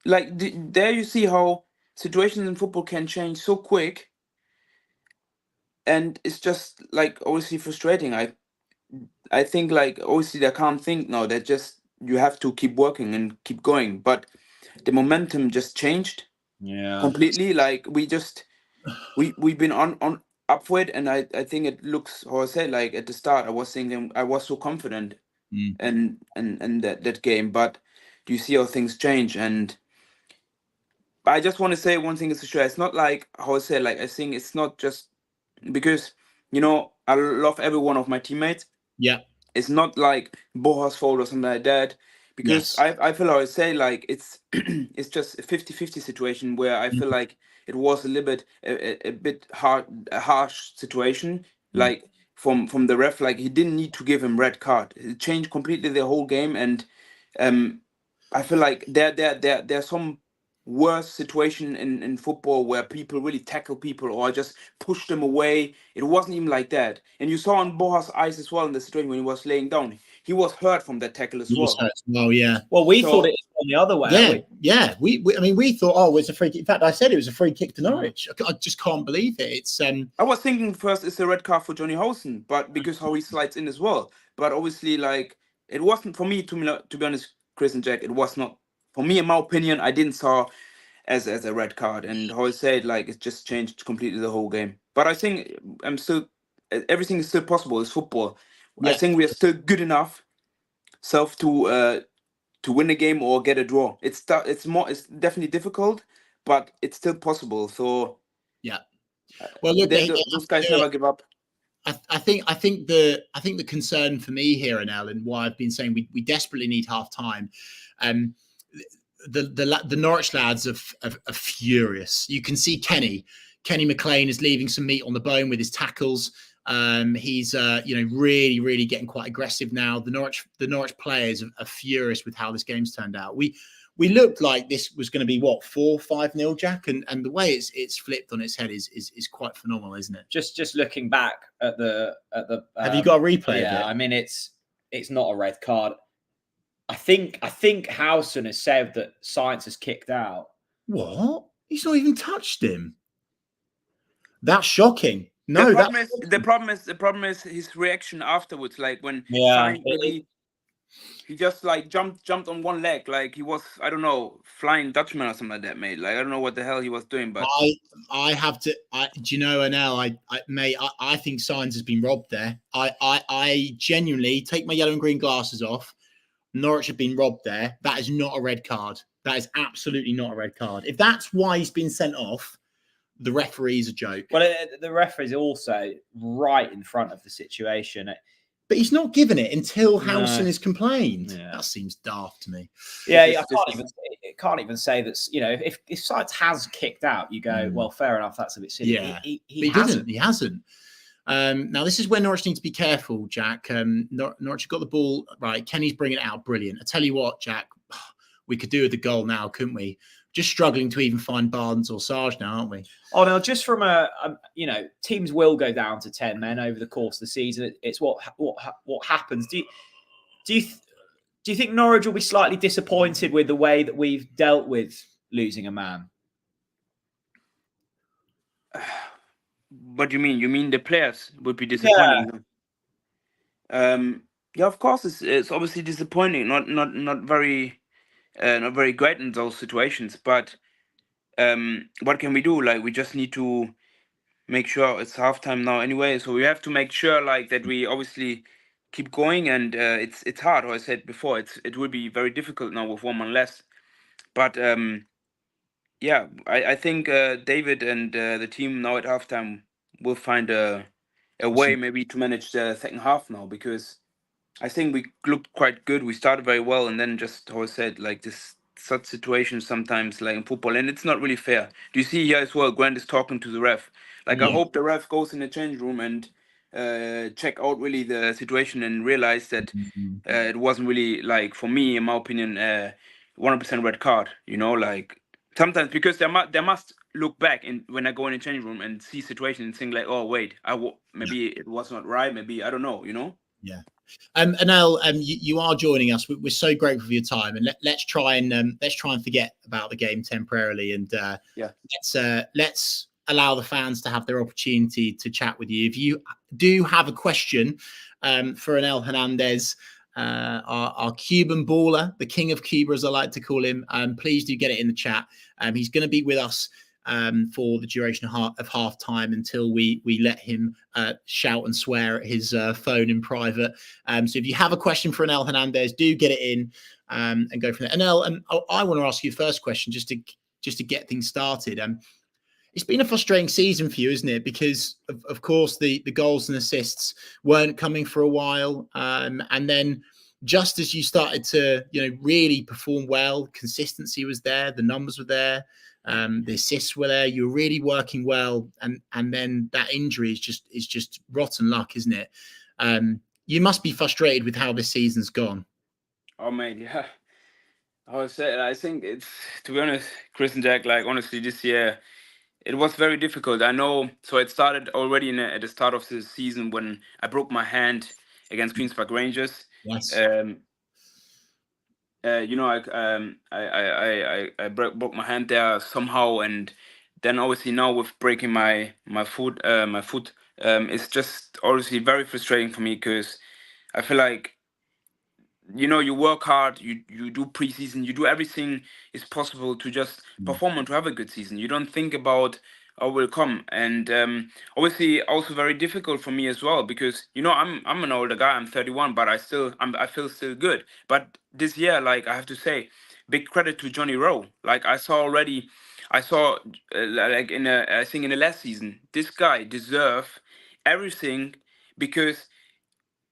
S3: like there you see how situations in football can change so quick. and it's just like obviously frustrating. I think like obviously they can't think now. They just you have to keep working and keep going. But the momentum just changed
S1: Yeah.
S3: completely. Like we've been on upward, and I think it looks, how I said, like at the start I was thinking I was so confident and that game, but do you see how things change? And I just want to say one thing is for sure. It's not like how I said, like I think it's not just because I love every one of my teammates.
S2: Yeah.
S3: It's not like Borja's fault or something like that. Because
S2: Yes.
S3: I feel, I would say, like it's it's just a 50-50 situation where I feel like it was a little bit a bit a harsh situation,
S2: Mm.
S3: like from the ref. Like he didn't need to give him red card. It changed completely the whole game. And I feel like there's some worse situation in football where people really tackle people or just push them away. It wasn't even like that. And you saw on Borja's eyes as well in the situation when he was laying down. He was hurt from that tackle as well.
S2: Well, yeah.
S1: Well, we
S3: So-
S1: thought it was the other way.
S2: Yeah,
S1: We,
S2: yeah. I mean, we thought, oh, it's a free kick. In fact, I said it was a free kick to Norwich. I just can't believe it. It's
S3: I was thinking first it's a red card for Johnny Housen, but because how he slides in as well. But obviously, like it wasn't for me to be honest, Chris and Jack. It was not for me, in my opinion. I didn't saw as a red card, and how I said, like it just changed completely the whole game. But I think I'm still everything is still possible. It's football. I
S2: Yeah.
S3: think we are still good enough self to win a game or get a draw. It's definitely difficult, but it's still possible. So
S2: yeah. Well, look,
S3: those guys never give up.
S2: I think the concern for me here, and Alan, why I've been saying we desperately need half time. The Norwich lads are furious. You can see Kenny McLean is leaving some meat on the bone with his tackles. He's really getting quite aggressive now. The Norwich players are furious with how this game's turned out. We looked like this was going to be 4-5-0, Jack, and the way it's flipped on its head is quite phenomenal, isn't it?
S1: just looking back at the
S2: Have you got a replay?
S1: Yeah,
S2: of it?
S1: I mean it's not a red card. I think Housen has said that Sainz has kicked out.
S2: What? He's not even touched him. That's shocking. No,
S3: the problem is his reaction afterwards. Like when Sainz maybe he just like jumped on one leg, like he was, I don't know, flying Dutchman or something like that, mate. Like I don't know what the hell he was doing, but
S2: I have to. Do you know, Anel? I think Sainz has been robbed there. I genuinely take my yellow and green glasses off. Norwich have been robbed there. That is not a red card. That is absolutely not a red card. If that's why he's been sent off, the referee's a joke.
S1: Well, the referee's also right in front of the situation.
S2: But he's not given it until Housen has complained. Yeah. That seems daft to me.
S1: Yeah, I can't even say that. If Sainz has kicked out, you go, well, fair enough. That's a bit silly.
S2: Yeah, he hasn't. He hasn't. Now, this is where Norwich needs to be careful, Jack. Norwich got the ball right. Kenny's bringing it out. Brilliant. I tell you what, Jack, we could do with the goal now, couldn't we? Just struggling to even find Barnes or Sarge now, aren't we?
S1: Oh, no, just from teams will go down to 10 men over the course of the season. It's what happens. Do you think Norwich will be slightly disappointed with the way that we've dealt with losing a man?
S3: What do you mean? You mean the players would be disappointed? Yeah, of course, it's obviously disappointing. Not very great in those situations. But what can we do? Like we just need to make sure it's halftime now anyway. So we have to make sure like that we obviously keep going. And it's hard. As I said before, it will be very difficult now with one man less. But yeah, I think David and the team now at halftime will find a way maybe to manage the second half now, because I think we looked quite good. We started very well, and then just how I said, like this such situations sometimes like in football, and it's not really fair. Do you see here as well? Grant is talking to the ref. Like I hope the ref goes in the change room and check out really the situation and realize that it wasn't really, like, for me, in my opinion, 100% red card. Like sometimes, because they must look back and when I go in the change room and see situation and think like, oh wait, maybe it was not right. Maybe I don't know.
S2: Yeah. Anel, you are joining us. We're so grateful for your time, and let's try and forget about the game temporarily, and let's allow the fans to have their opportunity to chat with you. If you do have a question for Anel Hernandez, our Cuban baller, the king of Cuba, as I like to call him, please do get it in the chat. He's going to be with us for the duration of half time until we let him shout and swear at his phone in private. So if you have a question for Anel Hernandez, do get it in and go from there. Anel, I want to ask you the first question just to get things started. It's been a frustrating season for you, isn't it? Because of course the goals and assists weren't coming for a while, and then just as you started to really perform well, consistency was there, the numbers were there, the assists were there, you were really working well, and then that injury is just rotten luck, isn't it? You must be frustrated with how this season's gone.
S3: Oh mate, yeah. I think it's, to be honest, Chris and Jack, like honestly, this year it was very difficult. I know. So it started already at the start of the season when I broke my hand against Queens Park Rangers.
S2: Yes.
S3: I broke my hand there somehow, and then obviously now with breaking my foot, it's just obviously very frustrating for me because I feel like, you work hard, you do preseason, you do everything is possible to just perform and to have a good season. You don't think about will come, and obviously also very difficult for me as well because I'm an older guy. I'm 31, but I feel still good. But this year, like I have to say, big credit to Johnny Rowe. Like I saw like I think in the last season, this guy deserve everything because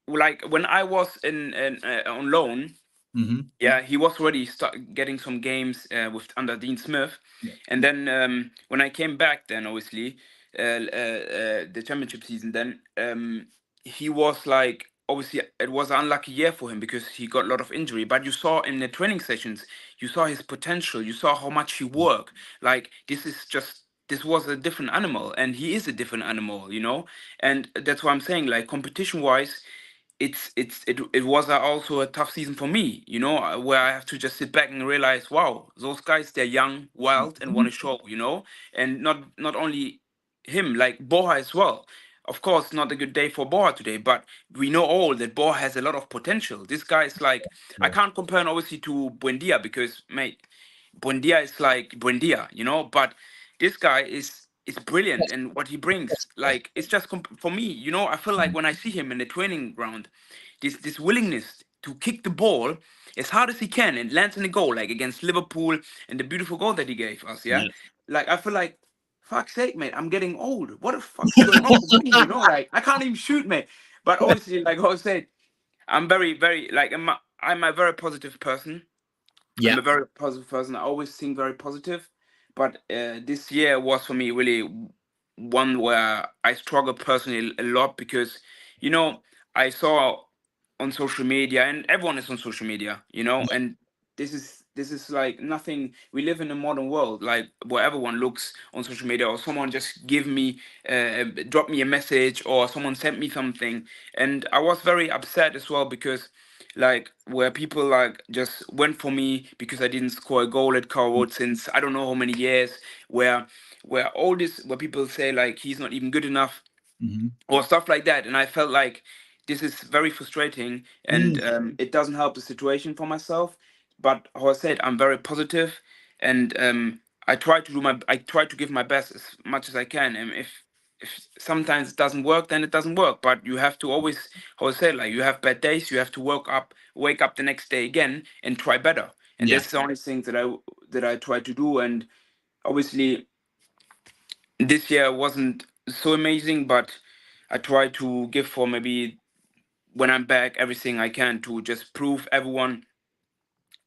S3: like when I was in on loan, yeah, he was already getting some games under Dean Smith, and then when I came back, then obviously the championship season, then he was like obviously it was an unlucky year for him because he got a lot of injury. But you saw in the training sessions, you saw his potential, you saw how much he worked. Like this was a different animal, and he is a different animal, and that's why I'm saying like competition wise. It was also a tough season for me, where I have to just sit back and realize, wow, those guys, they're young, wild, and want to show, and not only him, like Borja as well. Of course, not a good day for Borja today, but we know all that Borja has a lot of potential. This guy is like, I can't compare him obviously to Buendia because, mate, Buendia is like Buendia, but this guy is brilliant, and what he brings, like, it's just for me, I feel like when I see him in the training ground, this willingness to kick the ball as hard as he can and lands in the goal, like against Liverpool and the beautiful goal that he gave us, like I feel like, fuck's sake, mate, I'm getting old. What the fuck's going on with me? Like I can't even shoot, mate. But obviously, like I said, I'm very, very like I'm a very positive person.
S2: Yeah.
S3: I'm a very positive person. I always think very positive. But this year was for me really one where I struggled personally a lot because, I saw on social media, and everyone is on social media, and this is like nothing. We live in a modern world, like where everyone looks on social media, or someone just drop me a message, or someone sent me something, and I was very upset as well because like where people like just went for me because I didn't score a goal at Carwood since I don't know how many years, where where people say like he's not even good enough or stuff like that, and I felt like this is very frustrating, and it doesn't help the situation for myself. But how I said, I'm very positive, and I try to give my best as much as I can, and if sometimes it doesn't work, then it doesn't work. But you have to always, how I said, like you have bad days, you have to wake up the next day again and try better, and that's the only thing that I try to do. And obviously this year wasn't so amazing, but I try to give for maybe when I'm back everything I can to just prove everyone,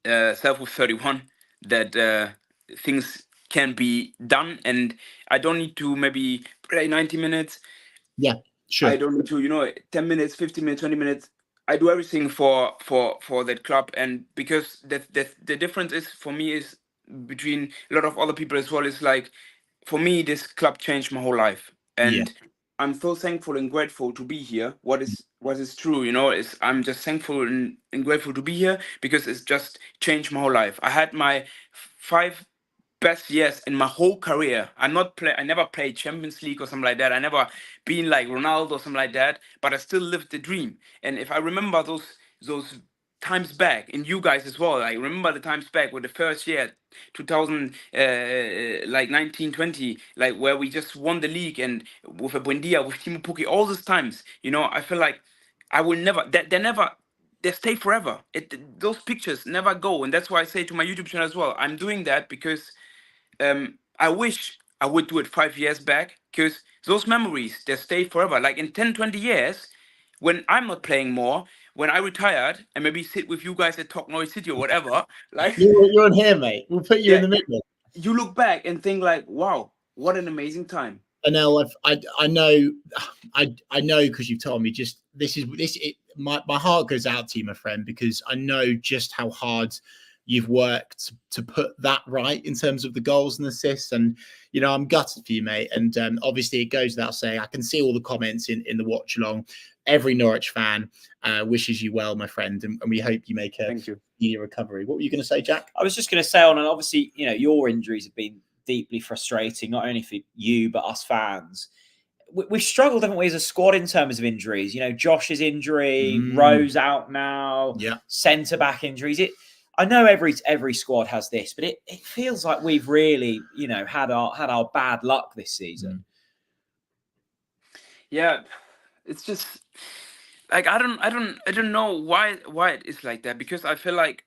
S3: self with 31, that things can be done, and I don't need to maybe play 90 minutes.
S2: Yeah, sure.
S3: I don't need to 10 minutes, 15 minutes, 20 minutes. I do everything for that club, and because the difference is for me is between a lot of other people as well, is like for me this club changed my whole life, and I'm so thankful and grateful to be here. What is true, is I'm just thankful and grateful to be here because it's just changed my whole life. I had my 5 best years in my whole career. I never played Champions League or something like that. I never been like Ronaldo or something like that, but I still lived the dream. And if I remember those times back, and you guys as well, I remember the times back with the first year, 2000, like 1920, like where we just won the league, and with a Buendia, with Timo Pukki, all those times, I feel like I will never, they stay forever. Those pictures never go. And that's why I say to my YouTube channel as well, I'm doing that because I wish I would do it 5 years back, because those memories, they stay forever. Like in 10, 20 years, when I'm not playing more, when I retired and maybe sit with you guys at Talk Norwich City or whatever, like
S2: You're on here, mate. We'll put you in
S3: yeah,
S2: the middle.
S3: you look back and think like, wow, what an amazing time.
S2: Anel, I know, I know, because you've told me, just my heart goes out to you, my friend, because I know just how hard you've worked to put that right in terms of the goals and assists. And I'm gutted for you, mate. And obviously it goes without saying, I can see all the comments in the watch along. Every Norwich fan wishes you well, my friend, and we hope you make a speedy recovery. What were you going to say, Jack?
S1: I was just going to say, and obviously, your injuries have been deeply frustrating, not only for you but us fans. We've struggled, haven't we, as a squad in terms of injuries? Josh's injury, Rose out now, centre back injuries. I know every squad has this, but it feels like we've really, had our bad luck this season.
S3: Yeah, it's just like I don't know why it is like that, because I feel like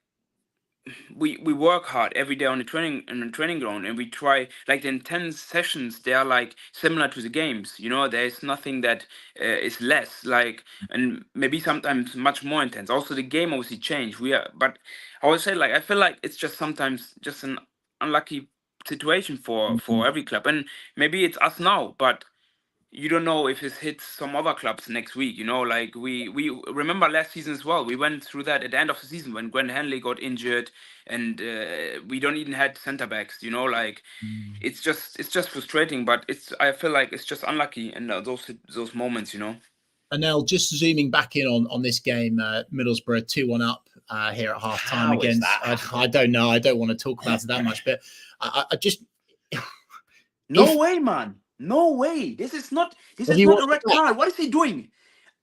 S3: we work hard every day on the training ground, and we try, like the intense sessions, they are like similar to the games. There's nothing that is less, like, and maybe sometimes much more intense. Also the game obviously changed, but I would say, like, I feel like it's just sometimes just an unlucky situation for every club, and maybe it's us now, but you don't know if it hits some other clubs next week. Like we remember last season as well. We went through that at the end of the season when Gwen Henley got injured, and we don't even had centre backs. Like it's just frustrating. But I feel like it's just unlucky in those moments.
S2: Anel, just zooming back in on this game, Middlesbrough 2-1 up here at half time against. I don't know. I don't want to talk about it that much, but I just.
S3: No way, man. No way. This is not a red card. What is he doing?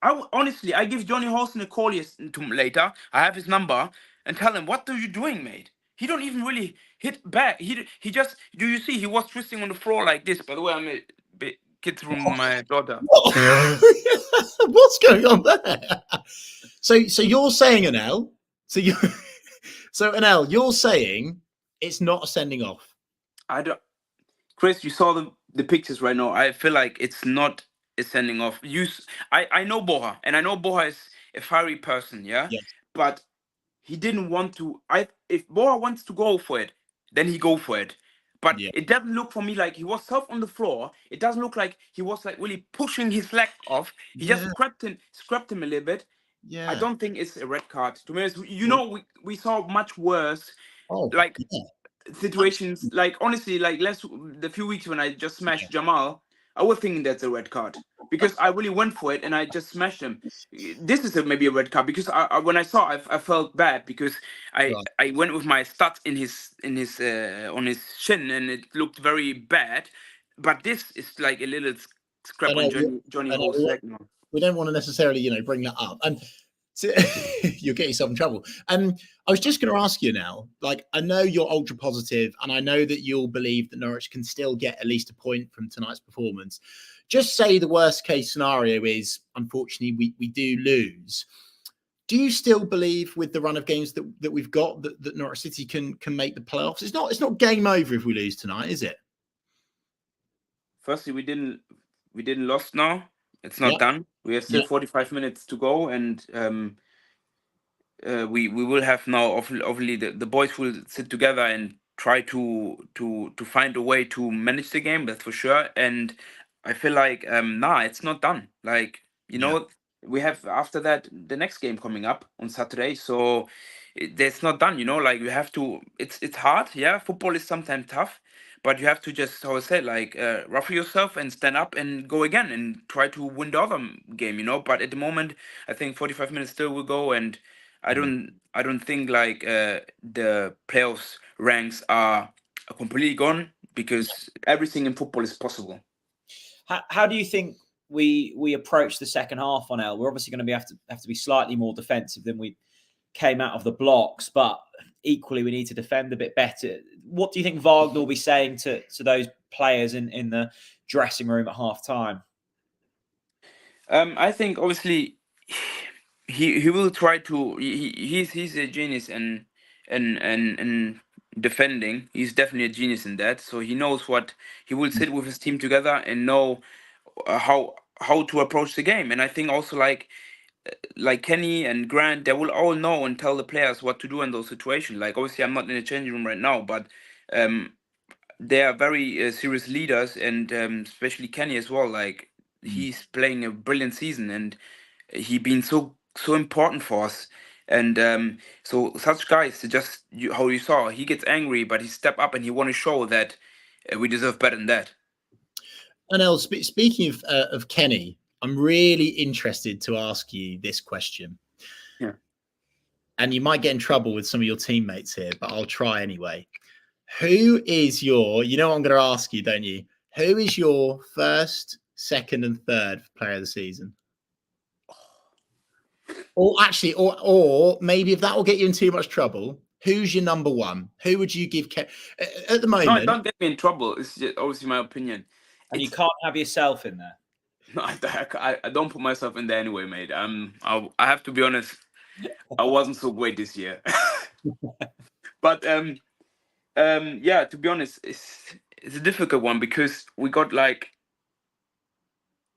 S3: Honestly, I give Johnny Holston a call later. I have his number, and tell him, what are you doing, mate? He don't even really hit back. He just, do you see, he was twisting on the floor like this. By the way, I'm a bit kids room with my daughter.
S2: What's going on there? So you're saying, Anel, so Anel, you're saying it's not a sending off.
S3: I don't. Chris, you saw the pictures right now. I feel like it's not a sending off. I know Borja, and I know Borja is a fiery person, yeah? But he didn't want to. If Borja wants to go for it, then he go for it. But it doesn't look for me like he was self on the floor. It doesn't look like he was like really pushing his leg off. He just scrapped him a little bit. I don't think it's a red card. To be honest, we saw much worse. Situations, like, honestly, like the few weeks when I just smashed Jamal, I was thinking that's a red card, because I really went for it and I just smashed him. This is maybe a red card, because when I saw, I felt bad, because I went with my stats in his on his shin, and it looked very bad. But this is like a little scrap on Johnny Hall's leg.
S2: We don't want to necessarily, bring that up. And you'll get yourself in trouble. I was just going to ask you now, like, I know you're ultra positive, and I know that you'll believe that Norwich can still get at least a point from tonight's performance. Just say the worst case scenario is, unfortunately, we do lose. Do you still believe, with the run of games that we've got, that Norwich City can make the playoffs? It's not game over if we lose tonight, is it?
S3: Firstly, we didn't lose now. It's not done. We have still 45 minutes to go, and we will have now. Obviously, the boys will sit together and try to find a way to manage the game. That's for sure. And I feel like it's not done. Like, we have, after that, the next game coming up on Saturday. So it's not done. Like, you have to. It's hard. Yeah, football is sometimes tough. But you have to just, how I say, like, ruffle yourself and stand up and go again and try to win the other game, But at the moment, I think 45 minutes still will go, and I don't think like the playoffs ranks are completely gone, because everything in football is possible.
S1: How do you think we approach the second half on L? We're obviously going to have to be slightly more defensive than we came out of the blocks, but equally we need to defend a bit better. What do you think Wagner will be saying to those players in the dressing room at half time?
S3: I think obviously he will try to. He's a genius and defending. He's definitely a genius in that. So he knows what he will sit with his team together and know how to approach the game. And I think also like Kenny and Grant, they will all know and tell the players what to do in those situations. Like obviously I'm not in the changing room right now, but they are very serious leaders, and especially Kenny as well. Like he's playing a brilliant season, and he been so important for us. And so such guys, just how you saw, he gets angry, but he step up and he want to show that we deserve better than that.
S2: And El, speaking of Kenny, I'm really interested to ask you this question.
S3: Yeah.
S2: And you might get in trouble with some of your teammates here, but I'll try anyway. Who is your, you know what I'm going to ask you, don't you? Who is your first, second, and third player of the season? Or actually, or maybe if that will get you in too much trouble, who's your number one? Who would you give at the moment?
S3: No, don't get me in trouble. It's just obviously my opinion.
S1: And you can't have yourself in there.
S3: No, I don't put myself in there anyway, mate. I have to be honest. I wasn't so great this year, but yeah. To be honest, it's a difficult one because we got like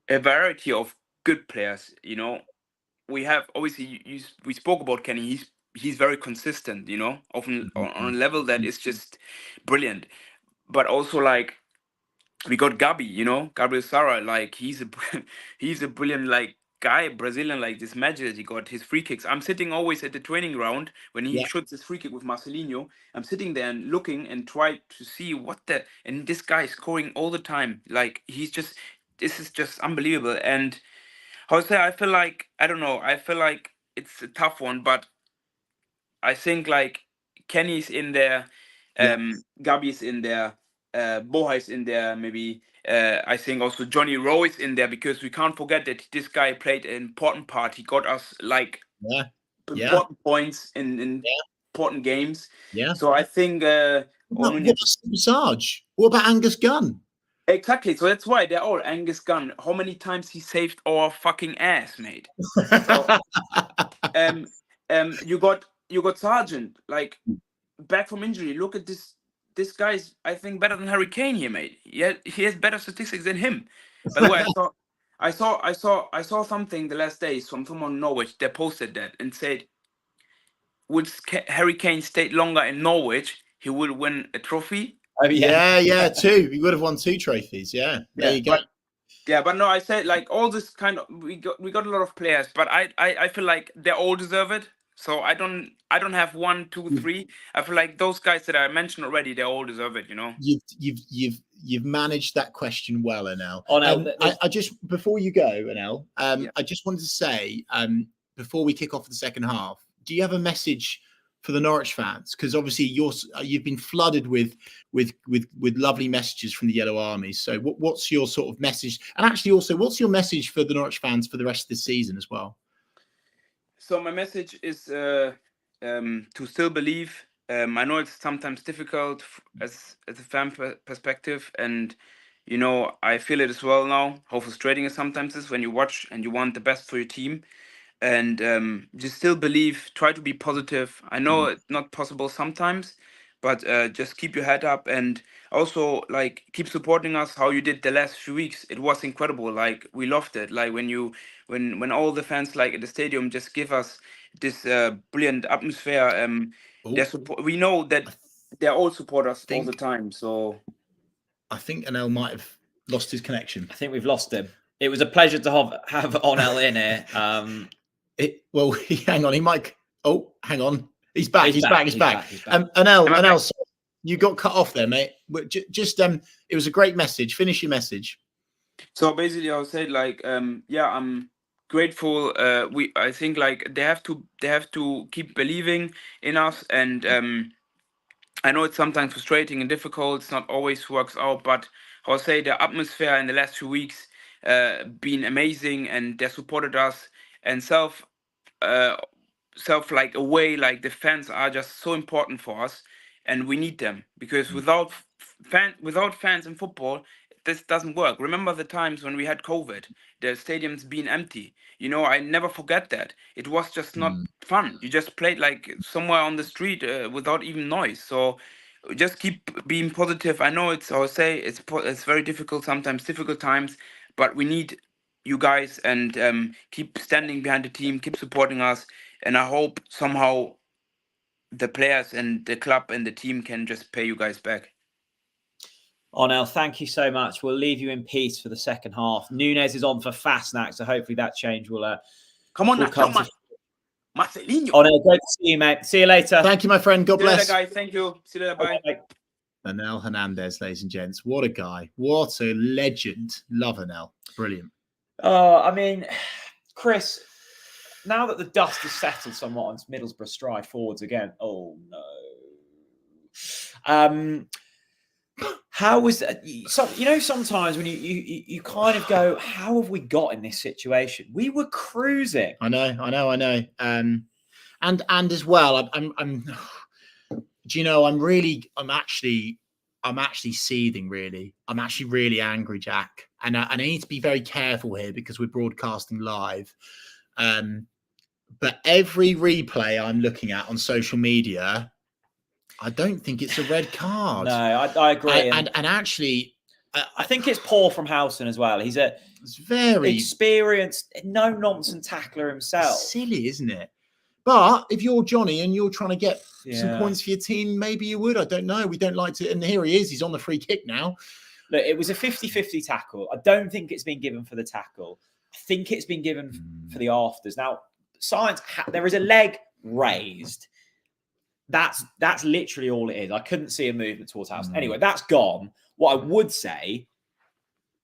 S3: a variety of good players. You know, we have obviously we spoke about Kenny. He's very consistent. You know, often on a level that is just brilliant. But also like we got Gabi. You know, Gabriel Sara. Like he's a brilliant like guy, Brazilian, like this magic that he got, his free kicks. I'm sitting always at the training ground when he shoots his free kick with Marcelinho. I'm sitting there and looking and try to see and this guy is scoring all the time. Like this is just unbelievable. And Jose, I feel like, I don't know, I feel like it's a tough one, but I think like Kenny's in there, Gabi's in there, Borja is in there, maybe. I think also Johnny Rowe is in there because we can't forget that this guy played an important part. He got us like important points in important games. Yeah. So I think.
S2: What about Sarge? What about Angus Gunn?
S3: Exactly. So that's why they're all Angus Gunn. How many times he saved our fucking ass, mate? So, you got Sargent like back from injury. Look at this. This guy's, I think, better than Harry Kane here, mate. Yeah, he has better statistics than him. By the way, I saw something the last days from someone in Norwich. They posted that and said, would Harry Kane stayed longer in Norwich, he would win a trophy.
S2: Oh yeah, two. He would have won 2 trophies. Yeah, there you go.
S3: But no, I said like all this kind of we got a lot of players, but I feel like they all deserve it. So I don't have 1, 2, 3. I feel like those guys that I mentioned already, they all deserve it. You know.
S2: You've managed that question well, Anel. I just before you go, Anel, I just wanted to say before we kick off the second half, do you have a message for the Norwich fans? Because obviously you've been flooded with lovely messages from the Yellow Army. So what's your sort of message? And actually also, what's your message for the Norwich fans for the rest of the season as well?
S3: So my message is to still believe. I know it's sometimes difficult as a fan perspective, and you know I feel it as well now. How frustrating it sometimes is when you watch and you want the best for your team, and just still believe. Try to be positive. I know it's not possible sometimes, but just keep your head up and also like keep supporting us how you did the last few weeks. It was incredible. Like we loved it. Like when all the fans like at the stadium just give us this brilliant atmosphere. Their support. We know that they all support us all the time. So
S2: I think Anel might have lost his connection.
S1: I think we've lost him. It was a pleasure to have Onel in here.
S2: Well, hang on. He might. Oh, hang on. He's back. He's back. Anel, so you got cut off there, mate. Just it was a great message. Finish your message.
S3: So basically, I'll say like, I'm grateful. I think like they have to keep believing in us, and I know it's sometimes frustrating and difficult. It's not always works out, but I'll say the atmosphere in the last 2 weeks been amazing, and they supported us, and uh, like away, like the fans are just so important for us, and we need them, because without fans in football, this doesn't work. Remember the times when we had COVID, the stadiums being empty. I never forget that. It was just not fun. You just played like somewhere on the street without even noise. So just keep being positive. I know I'll say it's very difficult sometimes, difficult times, but we need you guys, and keep standing behind the team, keep supporting us, and I hope somehow the players and the club and the team can just pay you guys back.
S1: Onel, thank you so much. We'll leave you in peace for the second half. Nunes is on for Fastnack, so hopefully that change will
S3: come on,
S1: Marcelinho. Onel, great to see you, mate. See you later.
S2: Thank you, my friend. God bless.
S3: See you later, guys. Thank you. See you later. Bye.
S1: Okay.
S2: Onel Hernandez, ladies and gents. What a guy. What a legend. Love Onel. Brilliant.
S1: I mean, Chris, now that the dust has settled somewhat on Middlesbrough stride forwards again. Oh, no. How was that? So, sometimes when you kind of go, how have we got in this situation? We were cruising.
S2: I know. And as well, I'm do you know, I'm actually seething, really. I'm actually really angry, Jack. And I need to be very careful here because we're broadcasting live. But every replay I'm looking at on social media, I don't think it's a red card.
S1: No, I agree.
S2: And actually,
S1: I think it's poor from Howson as well. He's
S2: very
S1: experienced, no-nonsense tackler himself.
S2: Silly, isn't it? But if you're Johnny and you're trying to get some points for your team, maybe you would. I don't know. We don't like to. And here he is. He's on the free kick now.
S1: Look, it was a 50-50 tackle. I don't think it's been given for the tackle. I think it's been given for the afters. Now, Sainz, there is a leg raised. That's literally all it is. I couldn't see a movement towards Howson. Anyway, that's gone. What I would say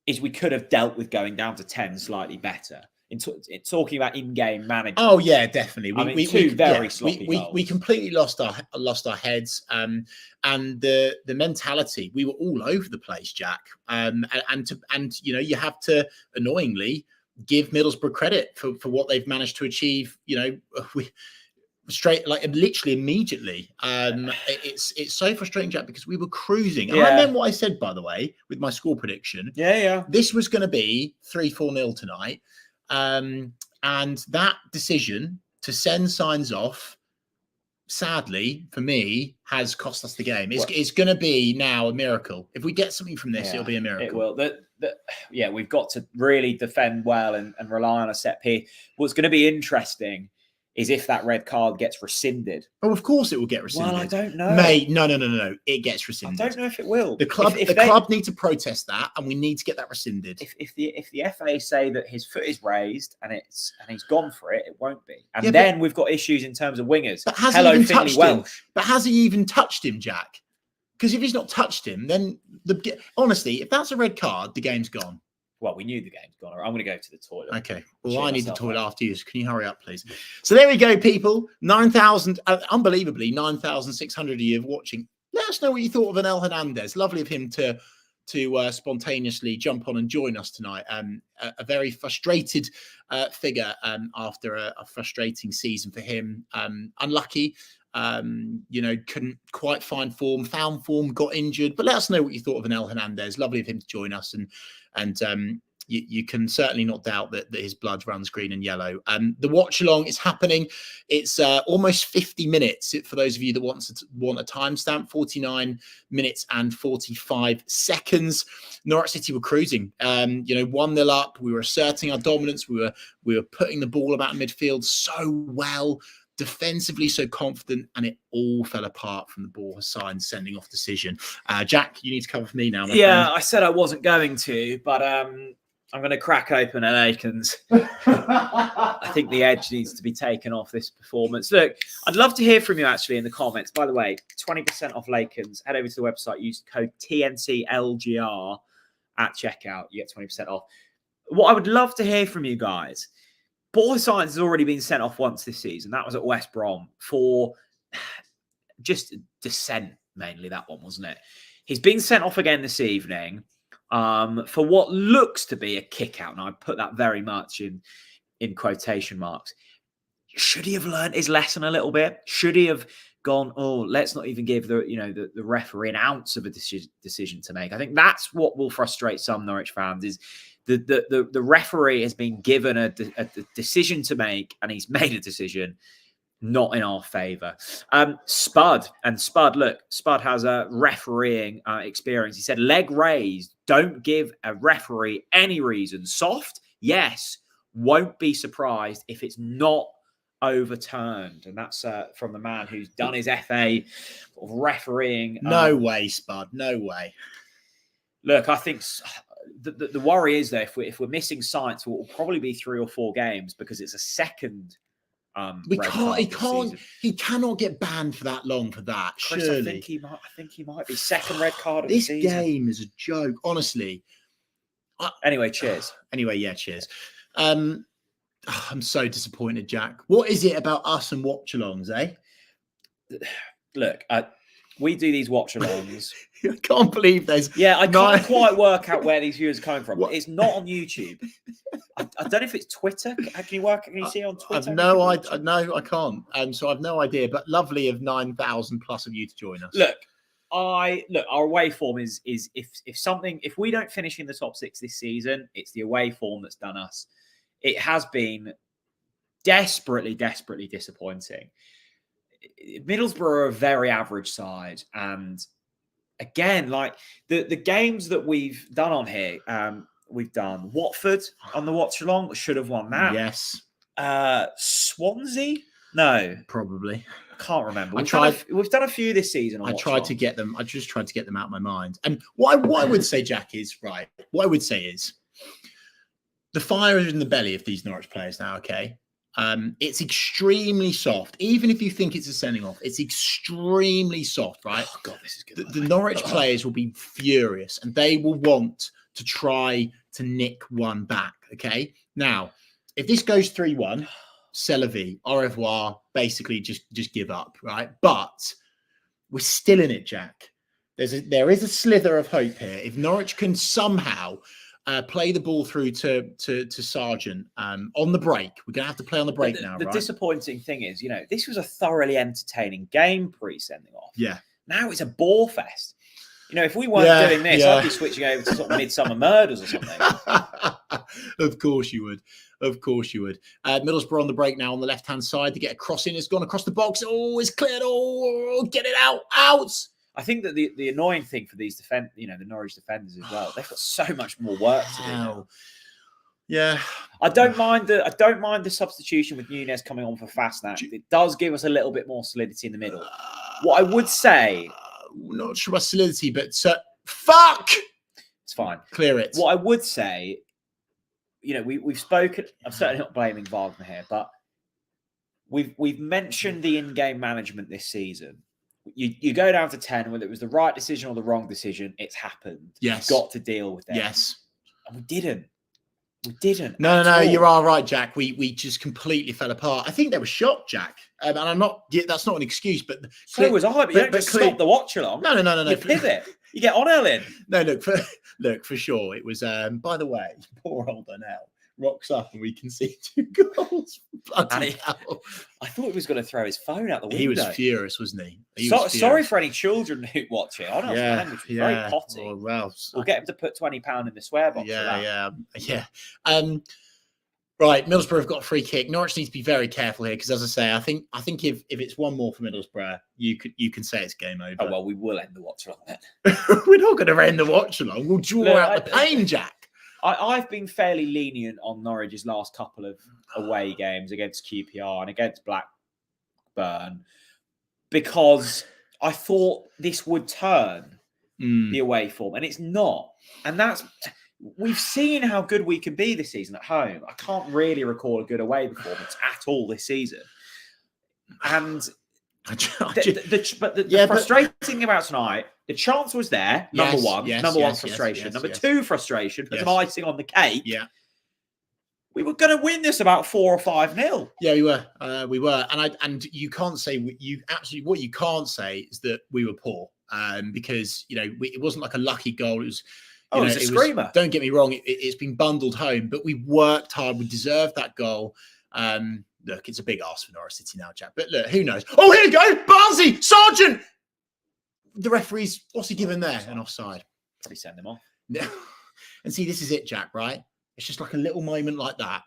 S1: is we could have dealt with going down to 10 slightly better. In talking about in-game management.
S2: Oh yeah, definitely.
S1: We very sloppy
S2: goals. We completely lost our heads. And the mentality, we were all over the place, Jack. And you have to annoyingly give Middlesbrough credit for what they've managed to achieve. Literally immediately. It's so frustrating, Jack, because we were cruising. And I remember what I said, by the way, with my score prediction.
S1: Yeah.
S2: This was going to be 3-4-0 tonight. And that decision to send Sainz off, sadly for me, has cost us the game. It's going to be now a miracle. If we get something from this, it'll be a miracle.
S1: It will. We've got to really defend well and rely on a set piece. What's going to be interesting is if that red card gets rescinded.
S2: Oh, of course it will get rescinded.
S1: Well, I don't know.
S2: Mate, no. It gets rescinded.
S1: I don't know if it will.
S2: The club need to protest that, and we need to get that rescinded.
S1: If the FA say that his foot is raised and he's gone for it, it won't be. And then we've got issues in terms of wingers.
S2: But has he even touched him? But has he even touched him, Jack? Because if he's not touched him, then honestly, if that's a red card, the game's gone.
S1: Well, we knew the game's gone. I'm going to go to the toilet.
S2: Okay. Well, I need the toilet after you. So can you hurry up, please? So there we go, people. 9,000, unbelievably, 9,600 of you watching. Let us know what you thought of Onel Hernandez. Lovely of him to spontaneously jump on and join us tonight. A very frustrated figure after a frustrating season for him. Unlucky. Couldn't quite find form, found form, got injured. But let us know what you thought of Onel Hernandez. Lovely of him to join us, and you can certainly not doubt that his blood runs green and yellow. The watch along is happening. It's almost 50 minutes for those of you that want a timestamp. 49 minutes and 45 seconds. Norwich City were cruising. 1-0 up. We were asserting our dominance. We were putting the ball about midfield so well. Defensively so confident, and it all fell apart from the Borja Sainz sending off decision. Jack, you need to cover for me now.
S1: Friend. I said I wasn't going to, but I'm going to crack open an Aikens. I think the edge needs to be taken off this performance. Look, I'd love to hear from you actually in the comments. By the way, 20% off Lakens. Head over to the website, use code TNCLGR at checkout. You get 20% off. What I would love to hear from you guys. Borja Sainz has already been sent off once this season. That was at West Brom for just dissent, mainly that one, wasn't it? He's been sent off again this evening for what looks to be a kick out. And I put that very much in quotation marks. Should he have learned his lesson a little bit? Should he have gone, oh, let's not even give the referee an ounce of a decision to make? I think that's what will frustrate some Norwich fans is the referee has been given a decision to make, and he's made a decision not in our favour. Spud has a refereeing experience. He said, leg raised, don't give a referee any reason. Soft, yes, won't be surprised if it's not overturned. And that's from the man who's done his FA refereeing.
S2: No way, Spud, no way.
S1: Look, I think the worry is that if we're missing Sainz, it will probably be 3 or 4 games because it's a second. He cannot get banned for that long for that.
S2: Chris,
S1: surely, I think he might be second red card of
S2: this
S1: the season.
S2: Game is a joke, honestly.
S1: Anyway, cheers.
S2: Cheers. I'm so disappointed, Jack. What is it about us and watchalongs, eh?
S1: Look, we do these watchalongs.
S2: I can't believe there's.
S1: Yeah, I can't quite work out where these viewers are coming from. What? It's not on YouTube. I don't know if it's Twitter. Can you see it on Twitter?
S2: No, I can't. So I've no idea. But lovely of 9,000 plus of you to join us.
S1: Look, our away form is if we don't finish in the top 6 this season, it's the away form that's done us. It has been desperately disappointing. Middlesbrough are a very average side, and again, like the games that we've done on here, we've done Watford on the watch-along, should have won that.
S2: Yes.
S1: Swansea? No.
S2: Probably.
S1: I can't remember. We've done a few this season.
S2: I just tried to get them out of my mind. And what I would say, Jack, is right. What I would say is the fire is in the belly of these Norwich players now, okay? It's extremely soft. Even if you think it's a sending off, it's extremely soft, right?
S1: Oh, God, this is good.
S2: The Norwich players will be furious and they will want to try to nick one back, okay? Now, if this goes 3-1, c'est la vie, au revoir, basically just give up, right? But we're still in it, Jack. There is a slither of hope here. If Norwich can somehow play the ball through to Sargent on the break. We're going to have to play on the break now,
S1: The
S2: right?
S1: disappointing thing is, this was a thoroughly entertaining game pre-sending off.
S2: Yeah.
S1: Now it's a bore fest. If we weren't doing this, I'd be switching over to sort of Midsummer Murders or something.
S2: Of course you would. Middlesbrough on the break now on the left-hand side. To get a cross in. It's gone across the box. Oh, it's cleared. Oh, get it out.
S1: I think that the annoying thing for these the Norwich defenders as well, they've got so much more work to do now.
S2: Yeah.
S1: I don't mind the substitution with Nunez coming on for Fastnack. It does give us a little bit more solidity in the middle. What I would say,
S2: not sure about solidity, but fuck.
S1: It's fine.
S2: Clear it.
S1: What I would say, we've spoken. I'm certainly not blaming Wagner here, but we've mentioned the in-game management this season. You go down to 10, whether it was the right decision or the wrong decision, it's happened.
S2: Yes.
S1: You've got to deal with it.
S2: Yes.
S1: And we didn't.
S2: No, you are right, Jack. We just completely fell apart. I think they were shocked, Jack. And I'm not, that's not an excuse, but.
S1: So was I, but you don't just stop the watch along.
S2: No.
S1: You pivot. You get on, Ellen.
S2: No, look, for sure. It was, by the way, poor old Donnell rocks up and we can see 2 goals. Bloody hell.
S1: I thought he was going to throw his phone out the window.
S2: He was furious, wasn't he?
S1: Sorry for any children who watch it. I know language was very potty.
S2: Oh, well,
S1: we'll get him to put £20 in the swear box.
S2: Yeah. Right, Middlesbrough have got a free kick. Norwich needs to be very careful here because, as I say, I think if it's one more for Middlesbrough, you can say it's game over.
S1: Oh well, we will end the watch along then.
S2: We're not going to end the watch along. We'll draw out the pain, Jack.
S1: I've been fairly lenient on Norwich's last couple of away games against QPR and against Blackburn because I thought this would turn the away form, and it's not. And we've seen how good we can be this season at home. I can't really recall a good away performance at all this season. And the frustrating thing about tonight, the chance was there. Number one frustration. Number two frustration, put some icing on the cake.
S2: Yeah,
S1: we were going to win this about 4 or 5-0.
S2: Yeah, we were, and you can't say what you can't say is that we were poor. because, it wasn't like a lucky goal. It was,
S1: it was a screamer.
S2: Don't get me wrong. It's been bundled home, but we worked hard. We deserved that goal. Look, it's a big ask for Norwich City now, Jack. But look, who knows? Oh, here we go. Barnsley, Sargent. The referee's, what's he given there? An offside.
S1: Probably send them off.
S2: And see, this is it, Jack, right? It's just like a little moment like that.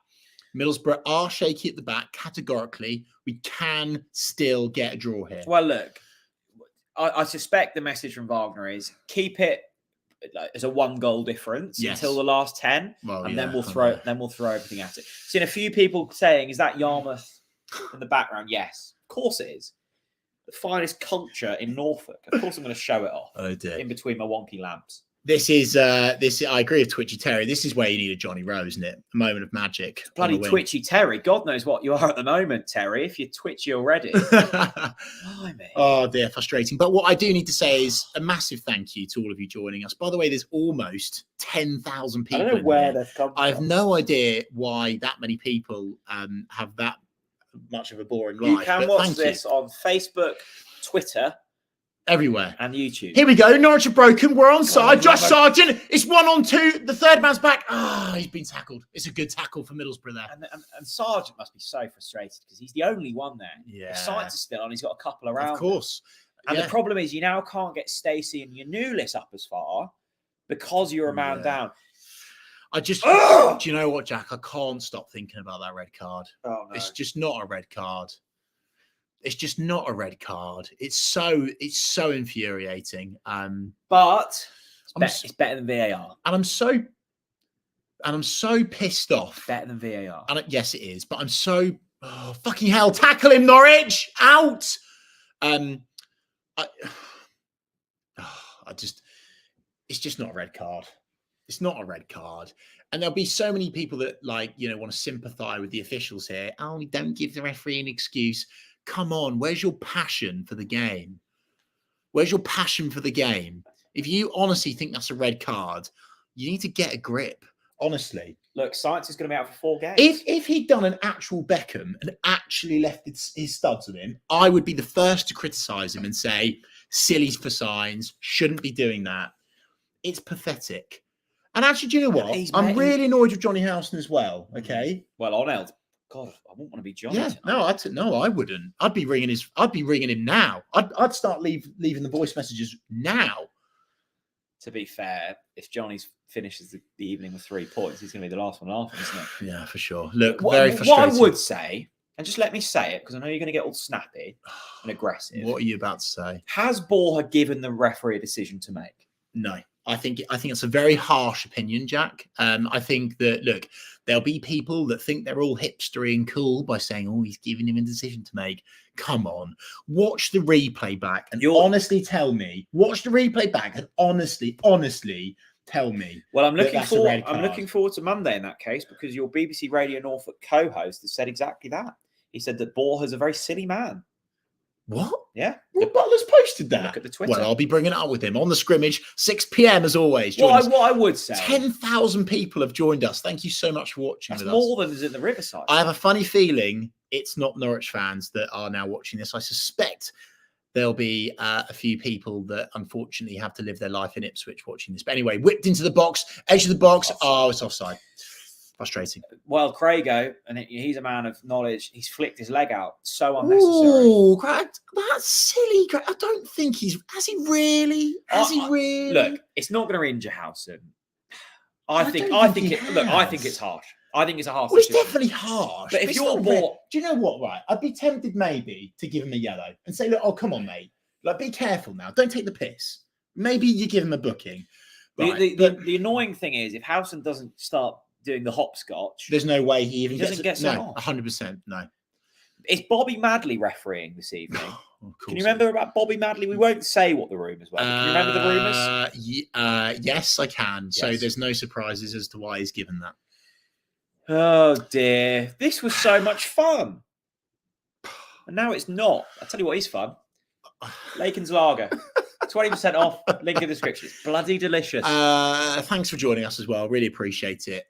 S2: Middlesbrough are shaky at the back. Categorically, we can still get a draw here.
S1: Well, look, I suspect the message from Wagner is keep it as a 1-goal difference until the last 10, then we'll throw everything at it. Seen a few people saying, "Is that Yarmouth in the background?" Yes, of course it is. The finest culture in Norfolk. Of course, I'm going to show it off.
S2: Oh dear!
S1: In between my wonky lamps.
S2: This is. I agree with Twitchy Terry. This is where you need a Johnny Rowe, isn't it? A moment of magic.
S1: Bloody Twitchy Terry. God knows what you are at the moment, Terry. If you're twitchy already.
S2: Oh dear, frustrating. But what I do need to say is a massive thank you to all of you joining us. By the way, there's almost 10,000 people.
S1: I don't know where they've come from.
S2: I have no idea why that many people have that much of a boring life.
S1: You can watch this on Facebook, Twitter,
S2: everywhere,
S1: and YouTube.
S2: Here we go. Norwich are broken. We're onside. Josh Sargent. It's 1-on-2. The third man's back. He's been tackled. It's a good tackle for Middlesbrough there.
S1: And Sargent must be so frustrated because he's the only one there.
S2: Yeah.
S1: Sainz is still on. He's got a couple around.
S2: Of course.
S1: And the problem is you now can't get Stacey and Yanulis up as far because you're a man down.
S2: Do you know what, Jack? I can't stop thinking about that red card.
S1: Oh, no.
S2: It's just not a red card. It's just not a red card. It's so infuriating.
S1: But it's better than VAR.
S2: And I'm so pissed off.
S1: Better than VAR.
S2: And yes, it is. But I'm so fucking hell. Tackle him, Norwich. Out. It's just not a red card. It's not a red card. And there'll be so many people that want to sympathise with the officials here. Oh, don't give the referee an excuse. Come on, where's your passion for the game? Where's your passion for the game? If you honestly think that's a red card, you need to get a grip. Honestly.
S1: Look, Sainz is going to be out for 4 games.
S2: If he'd done an actual Beckham and actually left his studs with him, I would be the first to criticise him and say, silly for Sainz, shouldn't be doing that. It's pathetic. And actually, do you know what? I'm really annoyed with Johnny Howson as well. Okay.
S1: Well, Oneld, God, I wouldn't want to be Johnny.
S2: Yeah, no, I wouldn't. I'd be ringing him now. I'd start leaving the voice messages now.
S1: To be fair, if Johnny finishes the evening with 3 points, he's going to be the last one after, isn't it?
S2: Yeah, for sure. Look, very frustrating.
S1: What I would say, and just let me say it because I know you're going to get all snappy and aggressive.
S2: What are you about to say?
S1: Has Borja given the referee a decision to make?
S2: No. I think it's a very harsh opinion, Jack. I think that, look, there'll be people that think they're all hipstery and cool by saying, oh, he's giving him a decision to make. Come on. Watch the replay back and honestly tell me. Watch the replay back and honestly tell me.
S1: Well, I'm looking forward to Monday in that case because your BBC Radio Norfolk co-host has said exactly that. He said that Borja's a very silly man.
S2: What?
S1: Yeah.
S2: Rob Butler's posted that.
S1: Look at the Twitter.
S2: Well, I'll be bringing it up with him on the scrimmage, 6 p.m. as always.
S1: What I would say.
S2: 10,000 people have joined us. Thank you so much for watching.
S1: That's more than is in the Riverside.
S2: I have a funny feeling it's not Norwich fans that are now watching this. I suspect there'll be a few people that unfortunately have to live their life in Ipswich watching this. But anyway, whipped into the box, edge of the box.
S1: Offside.
S2: Oh, it's offside. Frustrating.
S1: Well, Craigo, and he's a man of knowledge. He's flicked his leg out. So unnecessary.
S2: Oh, that's silly. I don't think has he really?
S1: Look, it's not going to injure Howson. I think it's harsh. I think it's a harsh.
S2: Well, it's definitely harsh.
S1: But if you're more,
S2: do you know what? Right, I'd be tempted maybe to give him a yellow and say, look, oh come on, mate. Like, be careful now. Don't take the piss. Maybe you give him a booking. Right,
S1: the annoying thing is if Howson doesn't start doing the hopscotch,
S2: there's no way he even
S1: doesn't get sent off.
S2: 100%. No.
S1: It's Bobby Madley refereeing this evening. Can you remember about Bobby Madley? We won't say what the rumours were. Can you remember the rumours?
S2: Yes, I can.
S1: Yes.
S2: So there's no surprises as to why he's given that.
S1: Oh dear. This was so much fun. And now it's not. I'll tell you what is fun. Laken's Lager. 20% off. Link in the description. It's bloody delicious.
S2: Thanks for joining us as well. Really appreciate it.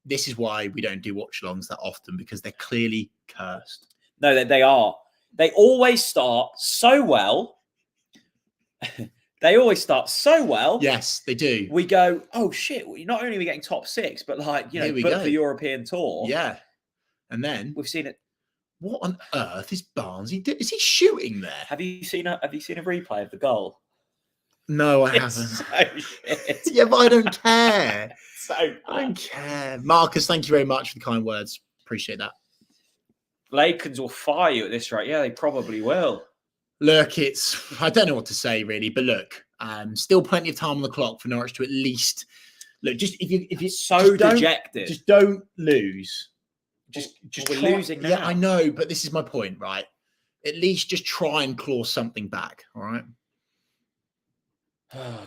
S2: This is why we don't do watch-alongs that often, because they're clearly cursed.
S1: No, they are. They always start so well, They always start so well.
S2: Yes, they do.
S1: We go, oh shit! Not only are we getting top 6, but like
S2: Here we
S1: book
S2: go.
S1: the European tour.
S2: Yeah, and then
S1: We've seen it.
S2: what on earth is Barnes? Is he shooting there?
S1: Have you seen a replay of the goal?
S2: No, I
S1: It's
S2: haven't.
S1: so shit.
S2: Yeah, but I don't care.
S1: So
S2: I don't care. Marcus, thank you very much for the kind words. Appreciate that.
S1: Lakers will fire you at this rate. Yeah, they probably will.
S2: Look, I don't know what to say really, but look, still plenty of time on the clock for Norwich to at least look. Just if you
S1: So dejected.
S2: just don't lose. Just
S1: we're
S2: try,
S1: losing now.
S2: Yeah, I know, but this is my point, right? At least just try and claw something back. All right.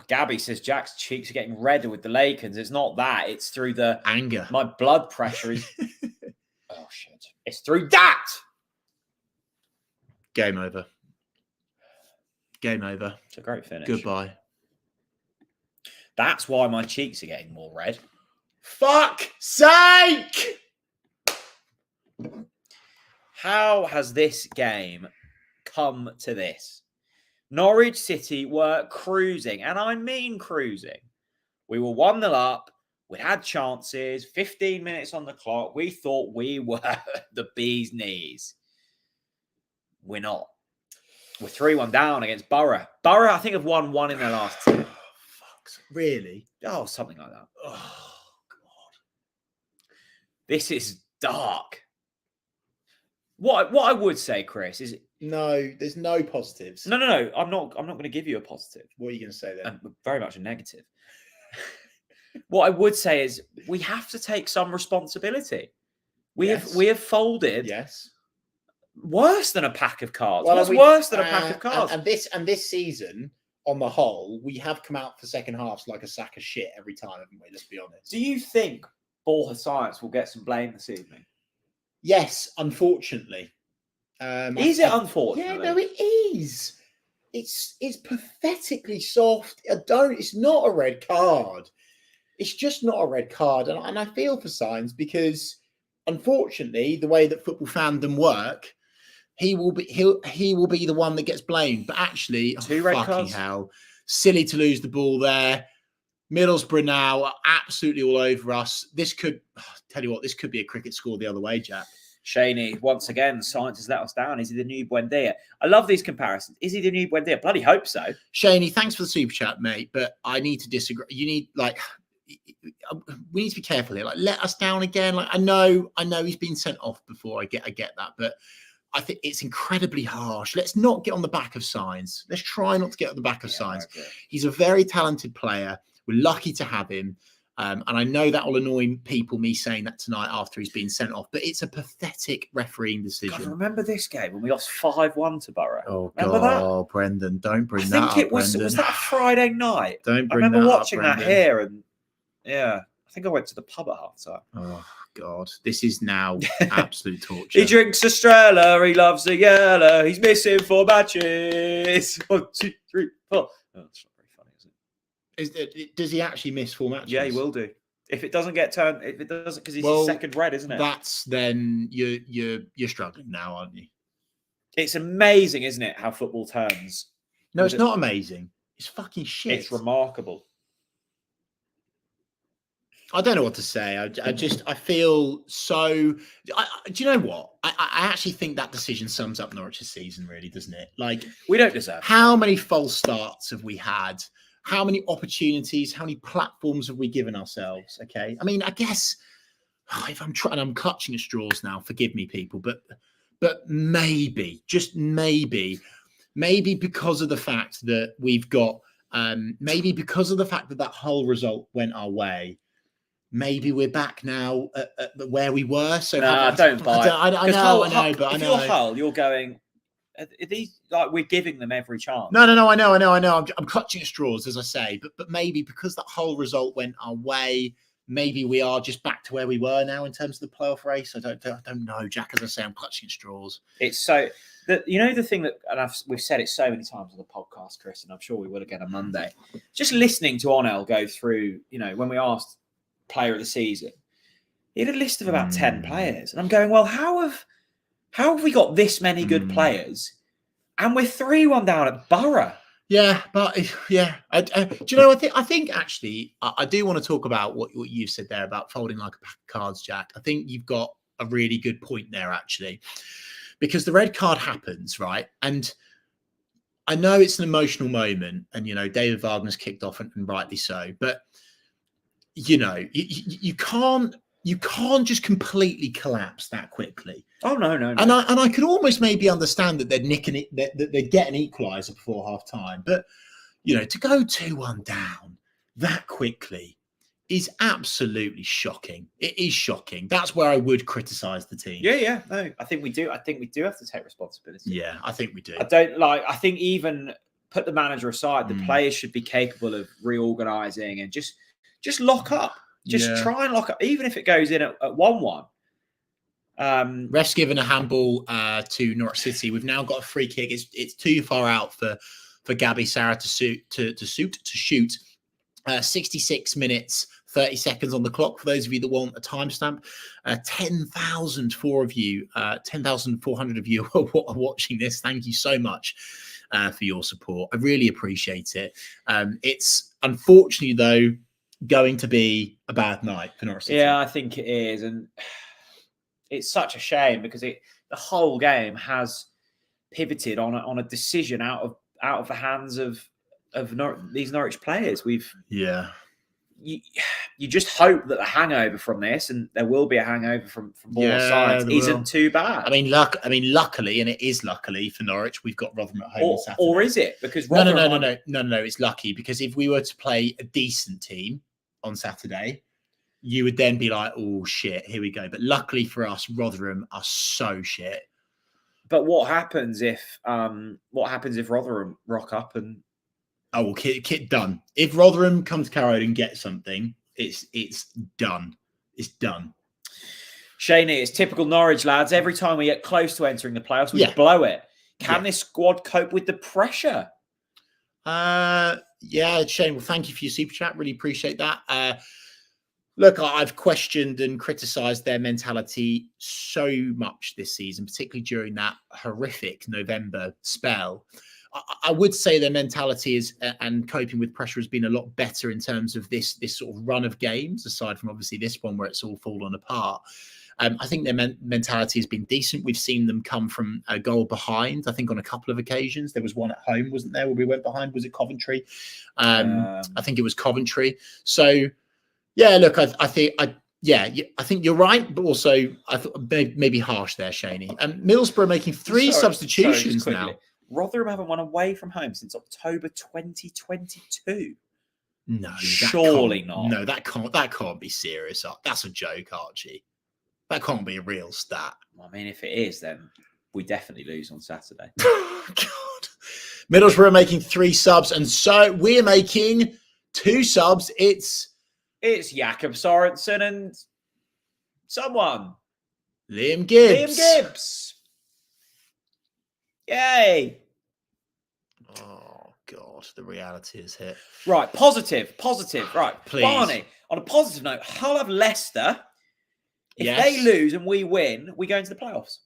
S1: Gabby says Jack's cheeks are getting redder with the Lakers. It's not that. It's through the
S2: Anger.
S1: My blood pressure is. Oh shit! It's through that.
S2: Game over. Game over.
S1: It's a great finish.
S2: Goodbye.
S1: That's why my cheeks are getting more red.
S2: Fuck sake!
S1: How has this game come to this? Norwich City were cruising, and I mean cruising. We were 1-0 up. We had chances, 15 minutes on the clock. We thought we were the bee's knees. We're not. We're 3-1 down against Borough. Borough, I think, have won 1 in their last 2.
S2: Really?
S1: Oh, something like that.
S2: Oh, God.
S1: This is dark. What I would say, Chris, is
S2: No, there's no positives.
S1: no. I'm not going to give you a positive.
S2: What are you going to say then?
S1: Very much a negative. What I would say is we have to take some responsibility. We have folded.
S2: Yes.
S1: Worse than a pack of cards.
S2: Well,
S1: What's worse than a pack of cards?
S2: And this season, on the whole, we have come out for second halves like a sack of shit every time, haven't we? Let's be honest.
S1: Do you think Borja Sainz will get some blame this evening?
S2: Yes, unfortunately.
S1: Is it unfortunately?
S2: Yeah, no, it is. It's pathetically soft. It's not a red card. It's just not a red card. And I feel for Sainz because, unfortunately, the way that football fandom work, he will be the one that gets blamed. But actually,
S1: 2 red
S2: fucking
S1: cards.
S2: hell, silly to lose the ball there. Middlesbrough now are absolutely all over us. This could be a cricket score the other way, Jack.
S1: Shaney, once again, Sainz has let us down. Is he the new Buendia? I love these comparisons. Is he the new Buendia? Bloody hope so.
S2: Shaney, thanks for the super chat, mate. But I need to disagree. You need we need to be careful here. Like, let us down again. Like, I know he's been sent off before. I get that, but I think it's incredibly harsh. Let's not get on the back of Sainz. Let's try not to get on the back of Sainz.
S1: Okay.
S2: He's a very talented player. We're lucky to have him. And I know that will annoy people, me saying that tonight after he's been sent off, but it's a pathetic refereeing decision.
S1: God, remember this game when we lost 5-1 to Borough?
S2: Oh,
S1: remember
S2: God, that? Brendan, don't bring that up.
S1: I think it was that a Friday night?
S2: Don't
S1: I
S2: bring
S1: remember
S2: that
S1: watching
S2: up,
S1: that
S2: Brendan.
S1: here, and yeah, I think I went to the pub at half time.
S2: Oh, God, this is now absolute torture.
S1: He drinks Estrella, he loves a yellow, he's missing 4 matches. 1, 2, 3, 4. Oh, that's not very funny, is it?
S2: Does he actually miss 4 matches?
S1: Yeah, he will do. If it doesn't get turned, if it doesn't, because he's his second red, isn't it?
S2: That's then you're struggling now, aren't you?
S1: It's amazing, isn't it, how football turns?
S2: No, it's not amazing. It's fucking shit.
S1: It's remarkable.
S2: I don't know what to say. I feel so. Do you know what? I actually think that decision sums up Norwich's season, really, doesn't it? Like,
S1: we don't deserve.
S2: How many false starts have we had? How many opportunities? How many platforms have we given ourselves? Okay, I mean, I guess if I'm trying, I'm clutching at straws now. Forgive me, people, but maybe, just maybe because of the fact that we've got, maybe because of the fact that whole result went our way. Maybe we're back now at where we were. So
S1: don't buy.
S2: I know, but
S1: if you're Hull, you're going. Are these like we're giving them every chance?
S2: No. I know. I'm clutching at straws, as I say, but maybe because that whole result went our way, maybe we are just back to where we were now in terms of the playoff race. I don't know, Jack. As I say, I'm clutching at straws.
S1: It's so that the thing that, and we've said it so many times on the podcast, Chris, and I'm sure we will again on Monday. Just listening to Onel go through, when we asked player of the season, he had a list of about 10 players, and I'm going, well, how have we got this many good players, and we're 3-1 down at Borough?
S2: Yeah, but yeah, do you know? I think actually, I do want to talk about what you've said there about folding like a pack of cards, Jack. I think you've got a really good point there, actually, because the red card happens, right? And I know it's an emotional moment, and David Wagner's kicked off, and rightly so. But you can't just completely collapse that quickly.
S1: Oh no.
S2: And I could almost maybe understand that they'd that they'd get an equaliser before half time, but to go 2-1 down that quickly is absolutely shocking. It is shocking. That's where I would criticise the team.
S1: Yeah. No, I think we do. I think we do have to take responsibility.
S2: Yeah, I think we do.
S1: I think even put the manager aside, the players should be capable of reorganising and just lock up. Just try and lock up, even if it goes in at 1-1.
S2: Ref's given a handball to Norwich City. We've now got a free kick. It's too far out for Gabby Sarah to shoot. 66 minutes, 30 seconds on the clock. For those of you that want a timestamp, 10,400 of you are watching this. Thank you so much for your support. I really appreciate it. It's unfortunately though going to be a bad night for Norwich City.
S1: Yeah, I think it is, and it's such a shame because the whole game has pivoted on a decision out of the hands of these Norwich players. You just hope that the hangover from this, and there will be a hangover from both sides, isn't too bad.
S2: I mean, luckily, and it is luckily for Norwich, we've got Rotherham at home on Saturday.
S1: Or is it? Because
S2: No. It's lucky because if we were to play a decent team on Saturday, you would then be like, oh shit, here we go. But luckily for us, Rotherham are so shit.
S1: But what happens if Rotherham rock up and
S2: kit done. If Rotherham come to Carrow Road and get something, it's done. It's done.
S1: Shaney, it's typical Norwich, lads. Every time we get close to entering the playoffs, we blow it. Can this squad cope with the pressure?
S2: Shane, well, thank you for your super chat. Really appreciate that. Look, I've questioned and criticised their mentality so much this season, particularly during that horrific November spell. I would say their mentality is and coping with pressure has been a lot better in terms of this sort of run of games, aside from obviously this one where it's all fallen apart. I think their mentality has been decent. We've seen them come from a goal behind, I think, on a couple of occasions. There was one at home, wasn't there, where we went behind? Was it Coventry? I think it was Coventry. So, yeah, look, I think you're right, but also I thought maybe harsh there, Shaney. Middlesbrough making three substitutions now.
S1: Rotherham haven't won away from home since October 2022.
S2: No,
S1: surely not.
S2: No, that can't be serious. That's a joke, Archie. That can't be a real stat.
S1: I mean, if it is, then we definitely lose on Saturday.
S2: God. Middlesbrough are making 3 subs, and so we're making 2 subs. It's
S1: Jakob Sorensen and someone.
S2: Liam Gibbs.
S1: Yay.
S2: Oh, God. The reality is hit.
S1: Right. Positive. Right.
S2: Please.
S1: Barney, on a positive note, Hull have Leicester. If they lose and we win, we go into the playoffs.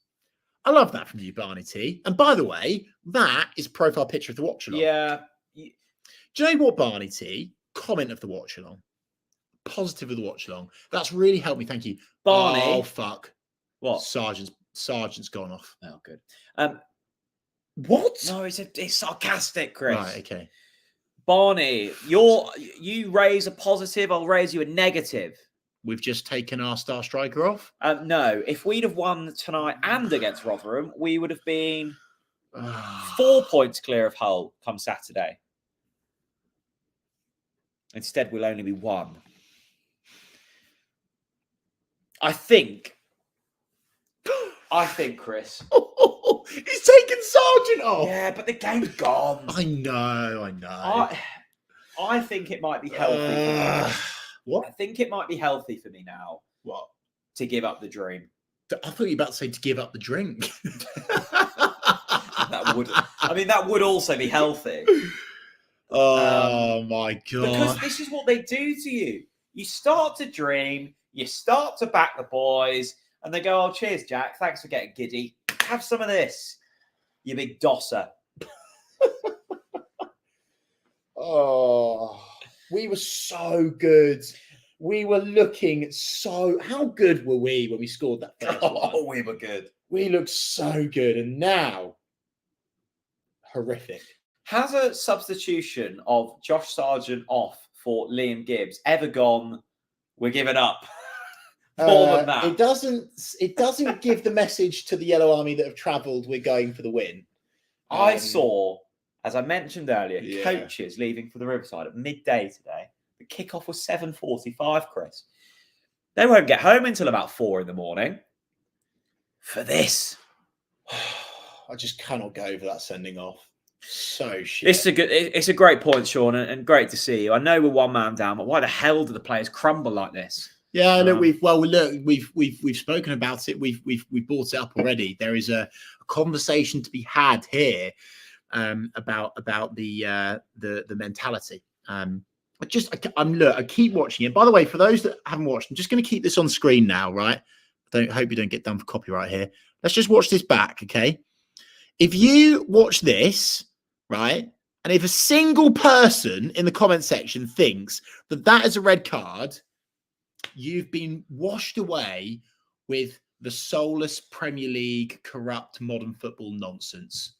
S2: I love that from you, Barney T. And by the way, that is profile picture of the Watchalong.
S1: Yeah.
S2: Do you know what, Barney T? Comment of the Watchalong. Positive of the Watchalong. That's really helped me. Thank you.
S1: Barney.
S2: Oh, fuck.
S1: What?
S2: Sergeant's gone off.
S1: Oh, good.
S2: What?
S1: No, it's sarcastic, Chris.
S2: Right, okay.
S1: Barney, you raise a positive, I'll raise you a negative.
S2: We've just taken our star striker off?
S1: No, if we'd have won tonight and against Rotherham, we would have been 4 points clear of Hull come Saturday. Instead, we'll only be 1. I think, Chris.
S2: He's taken Sargent off.
S1: Yeah, but the game's gone.
S2: I know.
S1: I think it might be healthy.
S2: What?
S1: I think it might be healthy for me now.
S2: What?
S1: To give up the dream.
S2: I thought you were about to say to give up the drink.
S1: That would also be healthy.
S2: Oh my God.
S1: Because this is what they do to you. You start to dream, you start to back the boys, and they go, oh, cheers, Jack. Thanks for getting giddy. Have some of this, you big dosser.
S2: Oh, we were so good. We were looking so... How good were we when we scored that first one?
S1: We were good.
S2: We looked so good. And now, horrific.
S1: Has a substitution of Josh Sargent off for Liam Gibbs ever gone, we're giving up? More than that.
S2: It doesn't give the message to the Yellow Army that have travelled, we're going for the win.
S1: I saw, as I mentioned earlier,
S2: Yeah.
S1: coaches leaving for the Riverside at midday today. The kickoff was 7:45, Chris. They won't get home until about 4 a.m. for this.
S2: I just cannot get over that sending off. So shit.
S1: It's a great point, Sean, and great to see you. I know we're one man down, but why the hell do the players crumble like this?
S2: Yeah, look, we've spoken about it. We've brought it up already. There is a conversation to be had here about the mentality. I keep watching it. By the way, for those that haven't watched, I'm just going to keep this on screen now, right? Hope you don't get done for copyright here. Let's just watch this back, okay? If you watch this, right, and if a single person in the comment section thinks that is a red card, you've been washed away with the soulless Premier League corrupt modern football nonsense.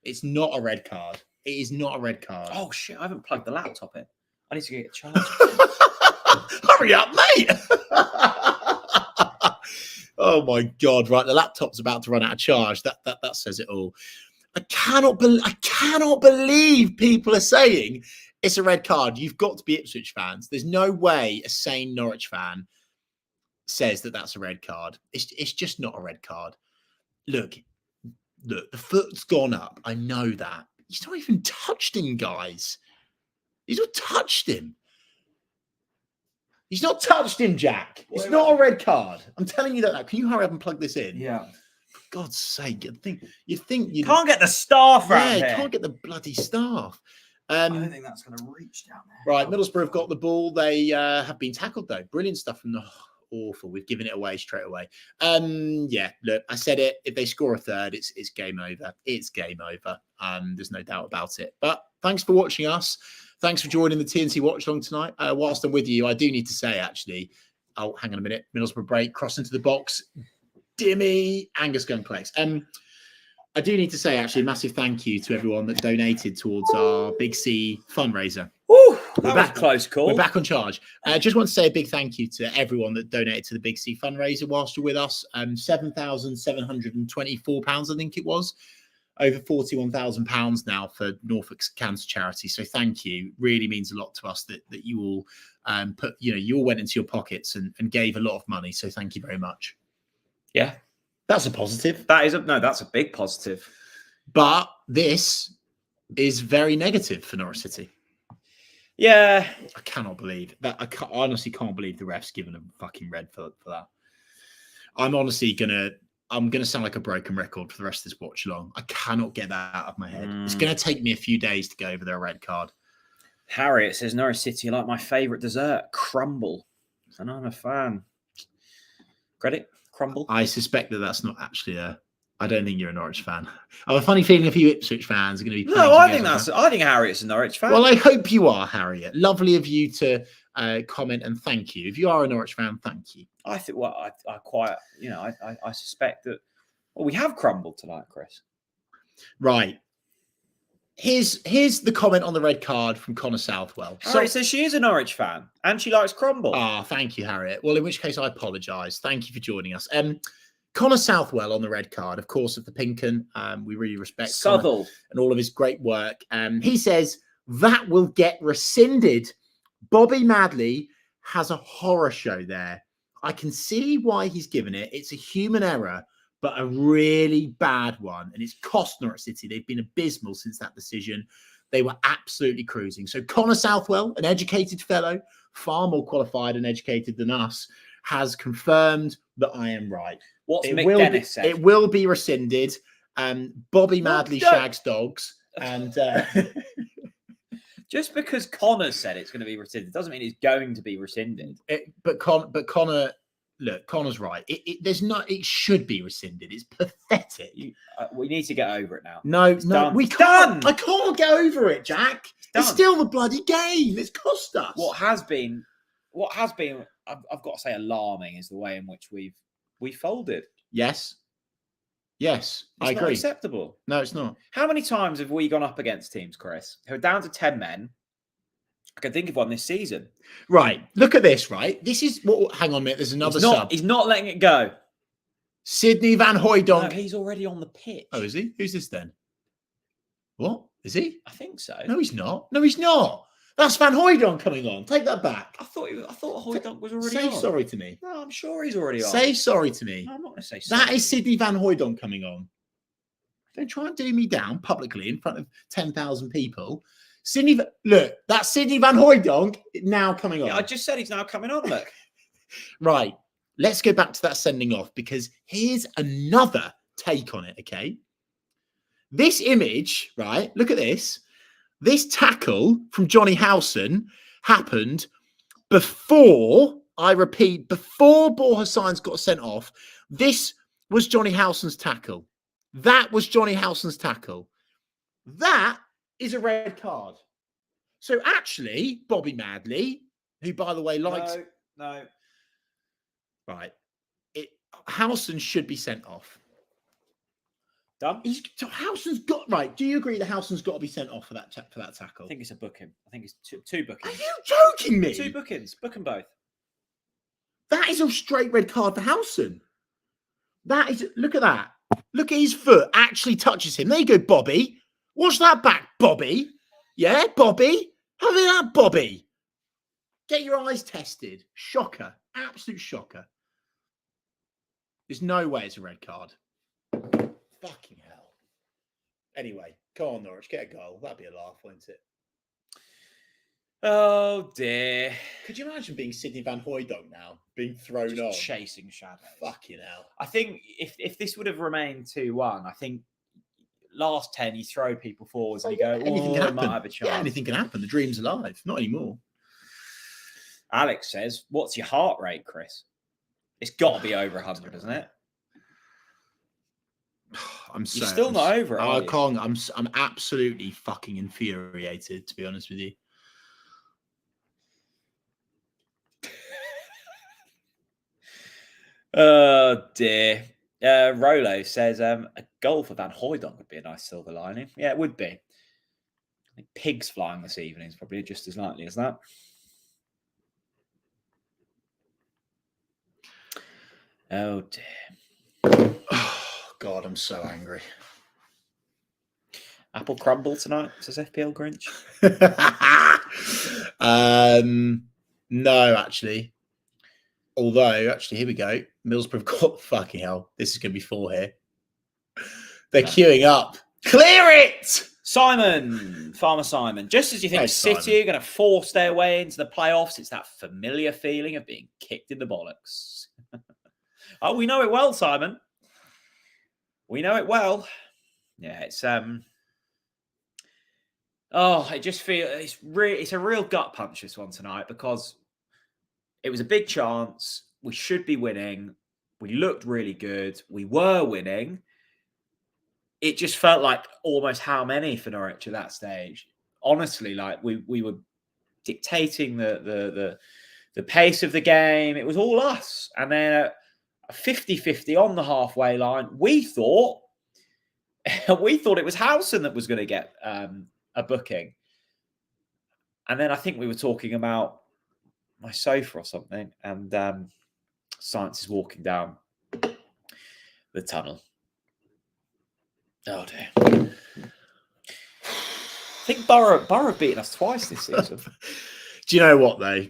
S2: It's not a red card. It is not a red card.
S1: Oh, shit, I haven't plugged the laptop in. I need to get a charger.
S2: Hurry up, mate. Oh, my God. Right, the laptop's about to run out of charge. That says it all. I cannot believe people are saying it's a red card. You've got to be Ipswich fans. There's no way a sane Norwich fan says that's a red card. It's just not a red card. Look, the foot's gone up. I know that. He's not even touched him, guys. He's not touched him. He's not touched him, Jack. It's not a red card. I'm telling you that now. Can you hurry up and plug this in?
S1: Yeah.
S2: For God's sake, you think you
S1: can't get the staff around here.
S2: You can't get the bloody staff.
S1: I don't think that's going to reach down there.
S2: Right, Middlesbrough have got the ball. They have been tackled, though. Brilliant stuff from the... awful. We've given it away straight away. Yeah, look, I said it. If they score a third, it's game over. It's game over. There's no doubt about it. But thanks for watching us. Thanks for joining the TNT Watchalong tonight. Whilst I'm with you, I do need to say, actually, oh, hang on a minute. Middlesbrough break, cross into the box. Dimmy, Angus gun collects. I do need to say, actually, a massive thank you to everyone that donated towards our Big C fundraiser.
S1: Ooh, that was a close call.
S2: We're back on charge. I just want to say a big thank you to everyone that donated to the Big C fundraiser whilst you're with us. £7,724, I think it was. Over £41,000 now for Norfolk's Cancer Charity. So thank you. Really means a lot to us that you all you all went into your pockets and gave a lot of money. So thank you very much.
S1: Yeah.
S2: That's a positive.
S1: That's a big positive.
S2: But this is very negative for Norwich City.
S1: Yeah.
S2: I cannot believe that. I honestly can't believe the ref's given a fucking red for that. I'm honestly I'm gonna sound like a broken record for the rest of this watch along. I cannot get that out of my head. It's gonna take me a few days to go over their red card.
S1: Harriet says Norwich City are like my favourite dessert, crumble. And I'm a fan. Credit? Crumble?
S2: I suspect that's not actually I don't think you're a Norwich fan. I have a funny feeling a few Ipswich fans are going to be.
S1: No, I think Harriet's a Norwich fan.
S2: Well, I hope you are, Harriet. Lovely of you to comment and thank you. If you are a Norwich fan, thank you.
S1: I think. Well, I quite. I suspect that. Well, we have crumbled tonight, Chris.
S2: Right. Here's the comment on the red card from Connor Southwell.
S1: Harriet says she is a Norwich fan and she likes crumble.
S2: Thank you, Harriet. Well, in which case I apologise. Thank you for joining us. Connor Southwell on the red card, of course, of the Pinken. We really respect
S1: Southall
S2: and all of his great work. He says that will get rescinded. Bobby Madley has a horror show there. I can see why he's given it. It's a human error, but a really bad one. And it's cost Norwich City. They've been abysmal since that decision. They were absolutely cruising. So Connor Southwell, an educated fellow, far more qualified and educated than us, has confirmed that I am right.
S1: What's Mick Dennis said?
S2: It will be rescinded. Bobby Madley shags dogs. And
S1: just because Connor said it's going to be rescinded doesn't mean it's going to be rescinded.
S2: But Connor, look, Connor's right. It should be rescinded. It's pathetic.
S1: We need to get over it now.
S2: No,
S1: done.
S2: We can't. I can't get over it, Jack.
S1: It's
S2: It's still the bloody game. It's cost us.
S1: What has been, I've got to say, alarming is the way in which we folded.
S2: Yes.
S1: It's
S2: I
S1: not
S2: agree.
S1: acceptable.
S2: No, it's not.
S1: How many times have we gone up against teams, Chris, who are down to 10 men? I can think of one this season.
S2: Right. Look at this, right? This is what. Hang on a minute. There's another sub.
S1: He's not letting it go.
S2: Sidney Van Hooijdonk.
S1: No, he's already on the pitch.
S2: Oh, is he? Who's this then? What? Is he?
S1: I think so.
S2: No, he's not. No, he's not. That's Van Hooijdonk coming on. Take that back.
S1: I thought Hooijdonk was already
S2: Say
S1: on.
S2: sorry to me.
S1: No, I'm sure he's already on.
S2: Say sorry to me.
S1: No, I'm not going to say sorry.
S2: That is Sidney Van Hooijdonk coming on. Don't try and do me down publicly in front of 10,000 people. Look, that's Sidney Van Hooijdonk now coming on.
S1: Yeah, I just said he's now coming on, look.
S2: Right. Let's go back to that sending off because here's another take on it, okay? This image, right? Look at this. This tackle from Johnny Howson happened before, I repeat, before Borja Sainz got sent off. This was Johnny Howson's tackle. That was Johnny Howson's tackle. That is a red card. So actually, Bobby Madley, who, by the way, likes...
S1: No.
S2: Right. Howson should be sent off.
S1: Done?
S2: Howson's got... Right. Do you agree that Howson's got to be sent off for that tackle?
S1: I think it's a booking. I think it's two bookings.
S2: Are you joking me?
S1: 2 bookings. Book them both.
S2: That is a straight red card for Howson. That is... Look at that. Look at his foot. Actually touches him. There you go, Bobby. Watch that back, Bobby. Yeah, Bobby. Have it up, Bobby. Get your eyes tested. Shocker. Absolute shocker. There's no way it's a red card. Fucking hell. Anyway, come on, Norwich. Get a goal. That'd be a laugh, wouldn't it?
S1: Oh, dear.
S2: Could you imagine being Sidney Van Hooijdonk now? Being thrown
S1: Just
S2: on.
S1: chasing shadows.
S2: Fucking hell.
S1: I think if this would have remained 2-1, I think last 10, you throw people forwards and you go,
S2: anything can happen.
S1: Might have a chance.
S2: Yeah, anything can happen. The dream's alive. Not anymore.
S1: Alex says, what's your heart rate, Chris? It's got to be over 100, isn't it?
S2: You're
S1: still not over it, are you?
S2: Kong, I'm absolutely fucking infuriated, to be honest with you.
S1: Oh, dear. Rolo says, a goal for Van Hooijdonk would be a nice silver lining. Yeah, it would be. I think pigs flying this evening is probably just as likely as that. Oh, dear.
S2: Oh, God, I'm so angry.
S1: Apple crumble tonight, says FPL Grinch.
S2: No, actually. Although, actually, here we go. Middlesbrough got... Fucking hell. This is going to be 4 here. They're queuing up. Clear it!
S1: Farmer Simon. Just as you think City are going to force their way into the playoffs, it's that familiar feeling of being kicked in the bollocks. Oh, we know it well, Simon. We know it well. Yeah, it's I just feel it's a real gut punch, this one tonight, because it was a big chance. We should be winning. We looked really good. We were winning. It just felt like almost how many for Norwich at that stage. Honestly, like we were dictating the pace of the game. It was all us. And then a 50-50 on the halfway line. We thought it was Howson that was going to get a booking. And then I think we were talking about my sofa or something. And Sainz is walking down the tunnel. Oh, dear. I think Borough have beaten us twice this season.
S2: Do you know what, though?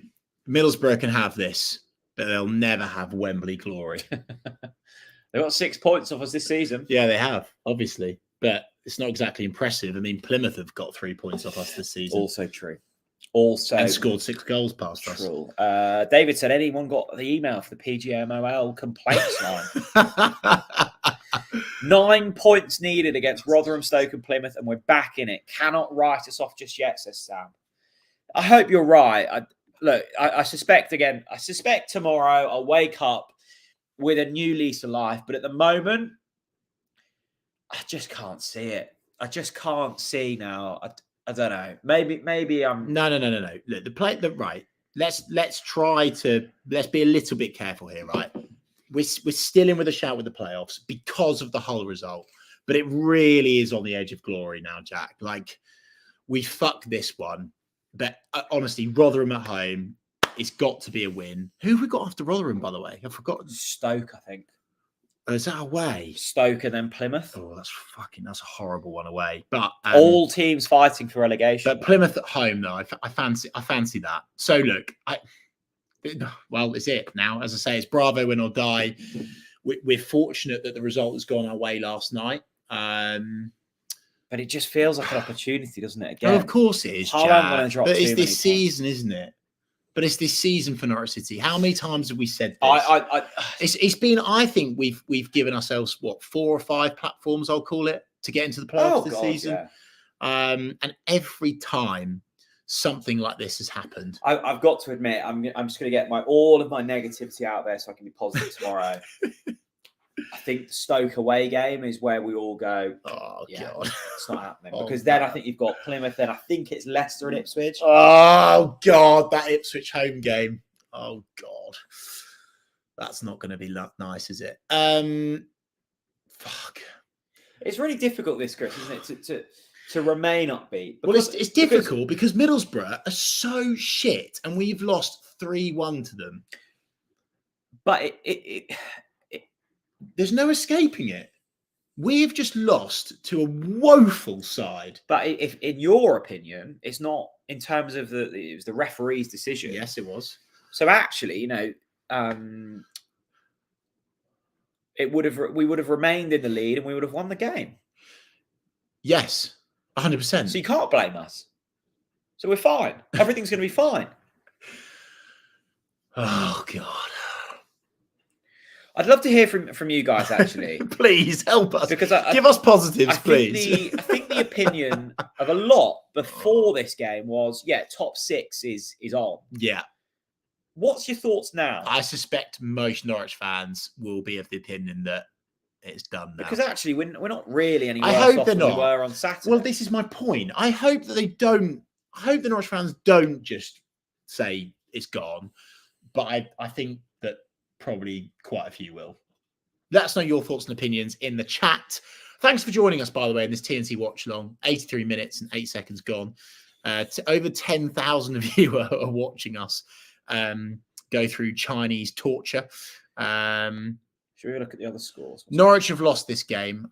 S2: Middlesbrough can have this, but they'll never have Wembley glory.
S1: They got 6 points off us this season.
S2: Yeah, they have, obviously. But it's not exactly impressive. I mean, Plymouth have got 3 points off us this season.
S1: Also true. And
S2: scored 6 goals past us.
S1: David said, anyone got the email for the PGMOL complaints line? 9 points needed against Rotherham, Stoke and Plymouth, and we're back in it. Cannot write us off just yet, says Sam. I hope you're right. I suspect tomorrow I'll wake up with a new lease of life. But at the moment, I just can't see it. I just can't see now. I don't know. Maybe I'm.
S2: No. Look, right. Let's be a little bit careful here, right? We're still in with a shout with the playoffs because of the Hull result, but it really is on the edge of glory now, Jack. Like, we fucked this one, but honestly, Rotherham at home, it's got to be a win. Who have we got after Rotherham, by the way? I've forgotten.
S1: Stoke, I think.
S2: Oh, is that away?
S1: Stoke and then Plymouth.
S2: Oh, that's a horrible one away. But
S1: all teams fighting for relegation.
S2: But Plymouth at home, though, I fancy that. So look, it's it now. As I say, it's Bravo win or die. We're fortunate that the result has gone our way last night.
S1: But it just feels like an opportunity, doesn't it? Again,
S2: of course it is.
S1: But
S2: it's this season, isn't it? But it's this season for Norwich City. How many times have we said this? It's been. I think we've given ourselves 4 or 5 platforms, I'll call it, to get into the playoffs this season.
S1: Yeah.
S2: And every time something like this has happened,
S1: I've got to admit, I'm just going to get all of my negativity out there so I can be positive tomorrow. I think the Stoke away game is where we all go,
S2: God,
S1: it's not happening. Because then I think you've got Plymouth, then I think it's Leicester and Ipswich.
S2: Oh, God, that Ipswich home game. Oh, God. That's not going to be nice, is it? Fuck.
S1: It's really difficult, this, Chris, isn't it, to remain upbeat?
S2: Because, it's difficult because Middlesbrough are so shit and we've lost 3-1 to them.
S1: But
S2: there's no escaping it. We've just lost to a woeful side.
S1: But if, in your opinion, it's not in terms of it was the referee's decision.
S2: Yes, it was.
S1: So actually, we would have remained in the lead and we would have won the game.
S2: Yes, 100%.
S1: So you can't blame us. So we're fine. Everything's going to be fine.
S2: Oh, God.
S1: I'd love to hear from you guys, actually.
S2: Please help us.
S1: Because
S2: give us positives, please.
S1: I think the opinion of a lot before this game was, top 6 is on.
S2: Yeah.
S1: What's your thoughts now?
S2: I suspect most Norwich fans will be of the opinion that it's done now.
S1: Because actually, we're not really any
S2: worse
S1: off than we were on Saturday.
S2: Well, this is my point. I hope that they don't. I hope the Norwich fans don't just say it's gone. But I think that probably quite a few will. Let us know your thoughts and opinions in the chat. Thanks for joining us, by the way, in this TNC watch along. 83 minutes and 8 seconds gone. Over 10,000 of you are watching us go through Chinese torture.
S1: Should we look at the other scores?
S2: Norwich have lost this game.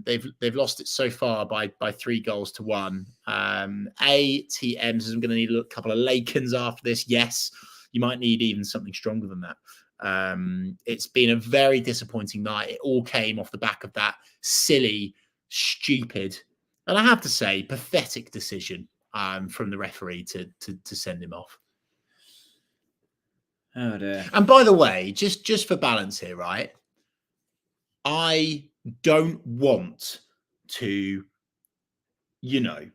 S2: They've lost it so far by 3 goals to 1. ATM says I'm going to need a couple of Lakens after this. Yes, you might need even something stronger than that. It's been a very disappointing night. It all came off the back of that silly, stupid, and I have to say, pathetic decision from the referee to send him off.
S1: Oh dear.
S2: And by the way, just for balance here, right? I don't want to,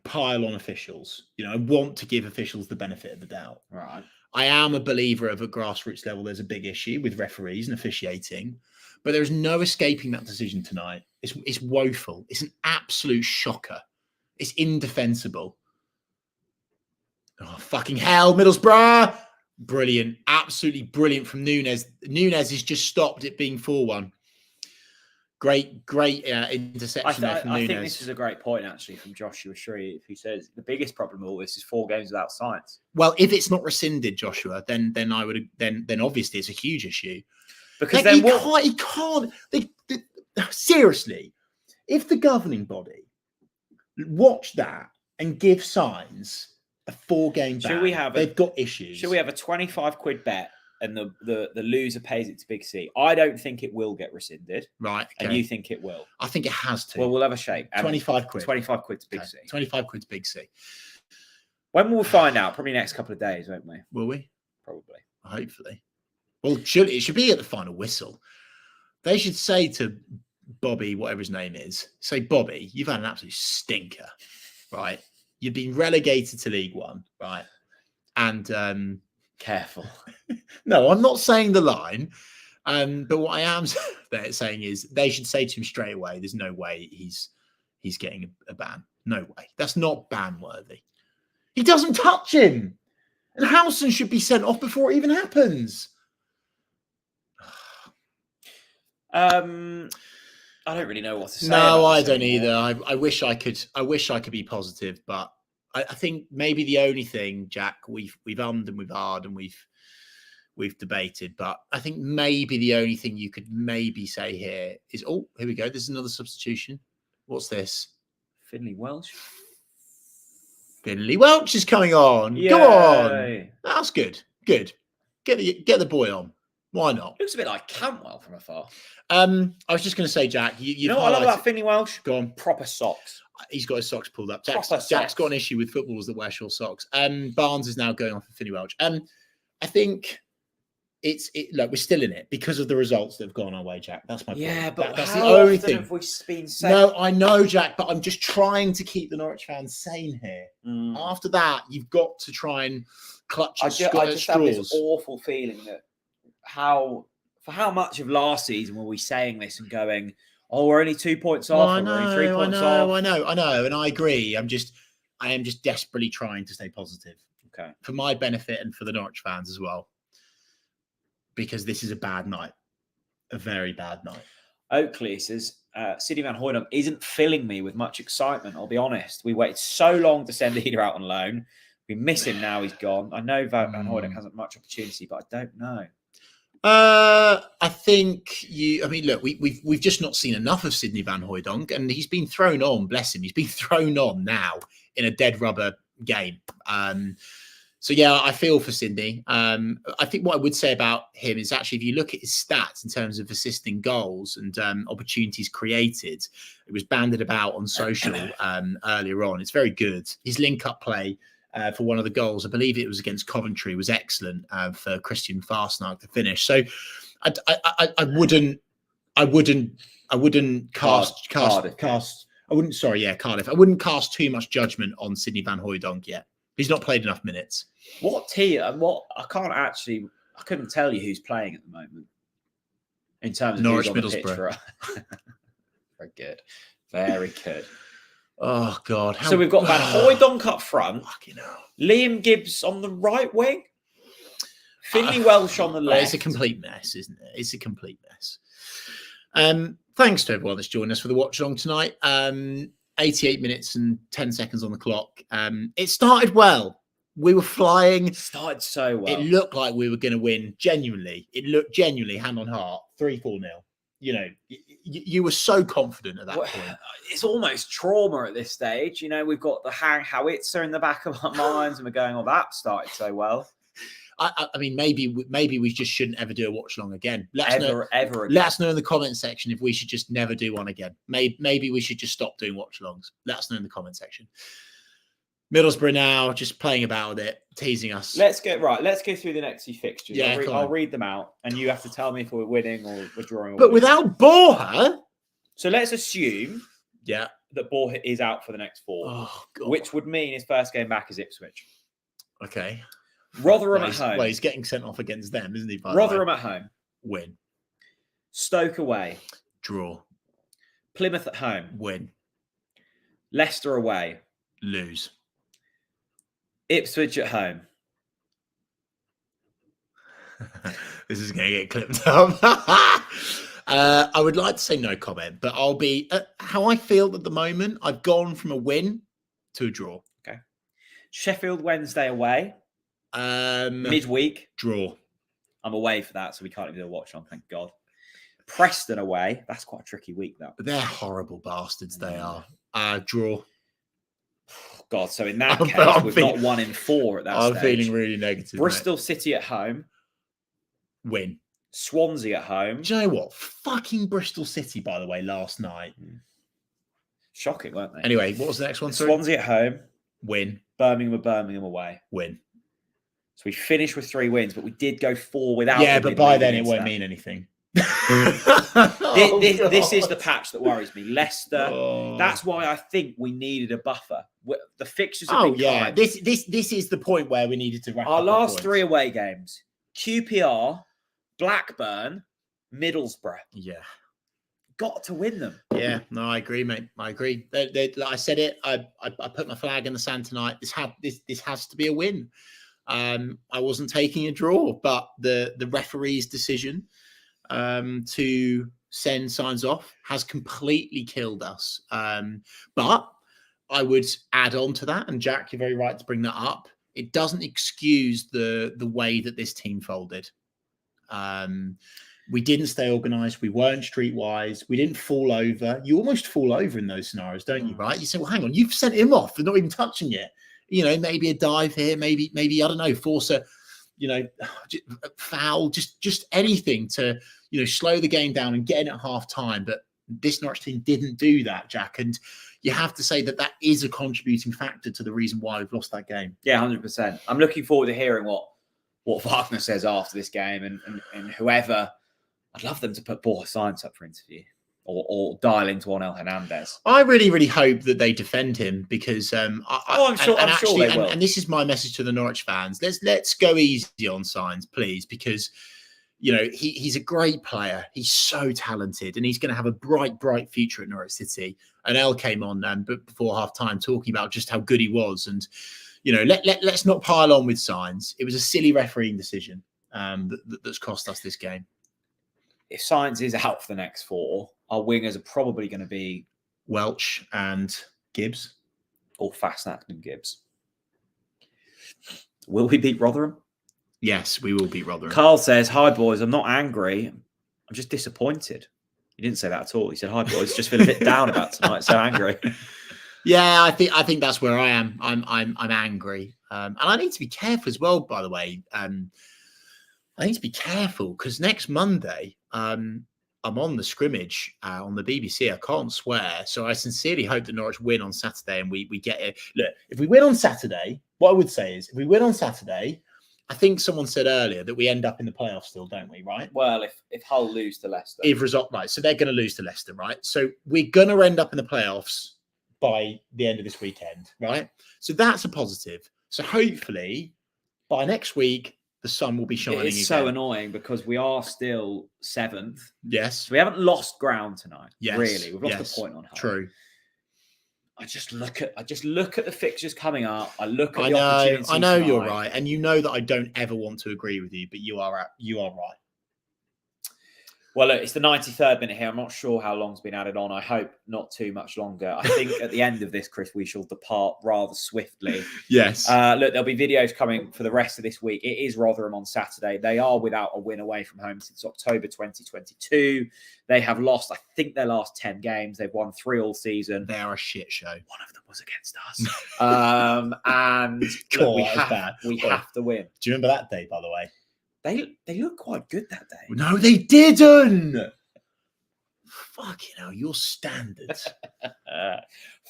S2: pile on officials. I want to give officials the benefit of the doubt.
S1: Right.
S2: I am a believer of at grassroots level, there's a big issue with referees and officiating, but there's no escaping that decision tonight. It's woeful. It's an absolute shocker. It's indefensible. Oh, fucking hell, Middlesbrough. Brilliant. Absolutely brilliant from Nunes. Nunes has just stopped it being 4-1. Great interception there from Nunes.
S1: I think this is a great point, actually, from Joshua Shree. If he says the biggest problem of all this is 4 games without Sainz.
S2: Well, if it's not rescinded, Joshua, then I would then obviously it's a huge issue.
S1: Because
S2: then
S1: he
S2: can't. Seriously, if the governing body watch that and give Sainz a 4-game ban, they've got issues.
S1: Should we have a £25 bet? And the loser pays it to Big C. I don't think it will get rescinded.
S2: Right. Okay.
S1: And you think it will?
S2: I think it has to.
S1: Well, we'll have a shake.
S2: £25.
S1: £25 to Big C.
S2: £25 to Big C.
S1: When will we find out? Probably next couple of days, won't we?
S2: Will we?
S1: Probably.
S2: Hopefully. Well, it should be at the final whistle. They should say to Bobby, whatever his name is, say, Bobby, you've had an absolute stinker, right? You've been relegated to League One, right? And
S1: careful.
S2: No, I'm not saying the line. But what I am saying is they should say to him straight away, there's no way he's getting a ban. No way. That's not ban-worthy. He doesn't touch him. And Howson should be sent off before it even happens.
S1: I don't really know what to say.
S2: No, I don't either. I wish I could. I wish I could be positive, but I think maybe the only thing, Jack, we've ummed and we've ahed and we've debated, but I think maybe the only thing you could maybe say here is, oh, here we go. There's another substitution. What's this?
S1: Finley Welsh.
S2: Finley Welch is coming on.
S1: Yay.
S2: Go on. That's good. Good. Get the boy on. Why not?
S1: Looks a bit like Cantwell from afar.
S2: I was just going to say, Jack,
S1: you know what I love about Finley Welsh?
S2: Go on.
S1: Proper socks.
S2: He's got his socks pulled up. Jack's got an issue with footballers that wear short socks. Barnes is now going on for Finley Welch. I think look, we're still in it because of the results that have gone our way, Jack. That's my point.
S1: Yeah, but
S2: that's
S1: how
S2: the only
S1: often
S2: thing.
S1: have we been saying?
S2: No, I know, Jack, but I'm just trying to keep the Norwich fans sane here. After that, you've got to try and clutch at straws.
S1: I just have this awful feeling that how much of last season were we saying this and going, oh, we're only 2 points off,
S2: I know,
S1: we're only 3 points off.
S2: I know, and I agree. I am just desperately trying to stay positive.
S1: Okay.
S2: For my benefit and for the Norwich fans as well. Because this is a bad night. A very bad night.
S1: Oakley says, Sidney Van Hooijdonk isn't filling me with much excitement, I'll be honest. We waited so long to send Leader out on loan. We miss him now he's gone. I know Van Hooijdonk hasn't much opportunity, but I don't know.
S2: I think look, we've just not seen enough of Sidney Van Hooijdonk, and he's been thrown on, bless him. He's been thrown on now in a dead rubber game. So yeah, I feel for Sidney. I think what I would say about him is actually, if you look at his stats in terms of assisting goals and opportunities created, it was banded about on social earlier on. It's very good. His link-up play for one of the goals, I believe it was against Coventry, was excellent for Christian Farsnark to finish. So I wouldn't cast. Cardiff. I wouldn't cast too much judgment on Sidney Van Hooijdonk yet. He's not played enough minutes.
S1: I couldn't tell you who's playing at the moment in terms of
S2: Norwich,
S1: who's on the pitch
S2: Middlesbrough.
S1: Very good. Very good.
S2: Oh, God.
S1: So we've got Van Hooijdonk up front.
S2: Fucking hell.
S1: Liam Gibbs on the right wing. Finley Welsh on the left.
S2: It's a complete mess, isn't it? It's a complete mess. Thanks to everyone that's joined us for the watch along tonight. 88 minutes and 10 seconds on the clock. It started well. We were flying.
S1: It started so well.
S2: It looked like we were going to win genuinely. It looked genuinely, hand on heart, 3-4-0. You know, you were so confident at that point.
S1: It's almost trauma at this stage. You know, we've got the hang howitzer in the back of our minds and we're going, oh, that started so well.
S2: I mean, maybe we just shouldn't ever do a watch along again. Let us know in the comment section if we should just never do one again. Maybe we should just stop doing watch alongs. Let us know in the comment section. Middlesbrough now just playing about with it, teasing us.
S1: Let's go through the next few fixtures.
S2: Yeah,
S1: I'll read them out, and you have to tell me if we're winning or we're drawing.
S2: But without Borja,
S1: so let's assume,
S2: that
S1: Borja is out for the next 4,
S2: oh, God.
S1: Which would mean his first game back is Ipswich.
S2: Okay.
S1: Rotherham at home.
S2: Well, he's getting sent off against them, isn't he?
S1: Rotherham at home.
S2: Win.
S1: Stoke away.
S2: Draw.
S1: Plymouth at home.
S2: Win.
S1: Leicester away.
S2: Lose.
S1: Ipswich at home.
S2: This is going to get clipped up. I would like to say no comment, but I'll be how I feel at the moment. I've gone from a win to a draw.
S1: Okay. Sheffield Wednesday away. Midweek.
S2: Draw.
S1: I'm away for that, so we can't even do a watch on, thank God. Preston away. That's quite a tricky week, that.
S2: They're horrible bastards, they are. Draw.
S1: God, so in that case, we've got 1 in 4 at that stage.
S2: I'm feeling really negative.
S1: Bristol City at home.
S2: Win.
S1: Swansea at home.
S2: Do you know what? Fucking Bristol City, by the way, last night.
S1: Shocking, weren't they?
S2: Anyway, what was the next one? Sorry?
S1: Swansea at home.
S2: Win.
S1: Birmingham away.
S2: Win.
S1: So we finished with 3 wins, but we did go 4 without.
S2: Yeah, but by then it won't mean anything.
S1: This is the patch that worries me. Leicester.
S2: Oh.
S1: That's why I think we needed a buffer. The fixtures have been kind.
S2: This is the point where we needed to wrap
S1: our
S2: up
S1: last 3 away games: QPR, Blackburn, Middlesbrough.
S2: Yeah.
S1: got to win them.
S2: Yeah, no, I agree, mate. I agree. Like I said it. I put my flag in the sand tonight. This has to be a win. I wasn't taking a draw, but the referee's decision to send Sainz off has completely killed us. But I would add on to that, and Jack, you're very right to bring that up. It doesn't excuse the way that this team folded. We didn't stay organised. We weren't streetwise. We didn't fall over. You almost fall over in those scenarios, don't you? Right? You say, "Well, hang on, you've sent him off. They're not even touching it. You know, maybe a dive here, maybe I don't know, force a, foul, just anything to slow the game down and get in at half time." But this Norwich team didn't do that, Jack, and you have to say that is a contributing factor to the reason why we've lost that game.
S1: Yeah, 100%. I'm looking forward to hearing what Wagner says after this game, and whoever. I'd love them to put Borja Sainz up for interview or dial into Onel Hernandez.
S2: I really, really hope that they defend him because
S1: I'm sure they will.
S2: And this is my message to the Norwich fans. Let's go easy on Sainz, please, because he's a great player. He's so talented, and he's going to have a bright future at Norwich City. And El came on before half time talking about just how good he was, and let's not pile on with Sainz. It was a silly refereeing decision that's cost us this game.
S1: If Sainz is out for the next 4, our wingers are probably going to be
S2: Welch and Gibbs,
S1: or Fastnack and Gibbs. Will we beat Rotherham?
S2: Yes, we will beat Rotherham.
S1: Carl says, "Hi boys, I'm not angry. I'm just disappointed." He didn't say that at all. He said, "Hi boys, just feel a bit down about tonight. So angry."
S2: Yeah, I think that's where I am. I'm angry, and I need to be careful as well. By the way, I need to be careful because next Monday. I'm on the scrimmage on the BBC. I can't swear. So I sincerely hope that Norwich win on Saturday and we get it. Look, if we win on Saturday, what I would say is if we win on Saturday, I think someone said earlier that we end up in the playoffs still, don't we? Right?
S1: Well, if Hull lose to Leicester.
S2: Right. So they're going to lose to Leicester, right? So we're going to end up in the playoffs by the end of this weekend, right? So that's a positive. So hopefully by next week, the sun will be shining.
S1: It's so annoying because we are still 7th.
S2: Yes.
S1: So we haven't lost ground tonight.
S2: Yes.
S1: Really. We've lost a point on Hull.
S2: True.
S1: I just look at the fixtures coming up. I look at the opportunities.
S2: I know you're right. And you know that I don't ever want to agree with you, but you are right.
S1: Well, look, it's the 93rd minute here. I'm not sure how long's been added on. I hope not too much longer. I think at the end of this, Chris, we shall depart rather swiftly.
S2: Yes.
S1: Look, there'll be videos coming for the rest of this week. It is Rotherham on Saturday. They are without a win away from home since October 2022. They have lost, I think, their last 10 games. They've won 3 all season.
S2: They are a shit show.
S1: One of them was against us. And look, we have to win.
S2: Do you remember that day, by the way?
S1: They look quite good that day.
S2: No, they didn't. Fucking hell, your standards.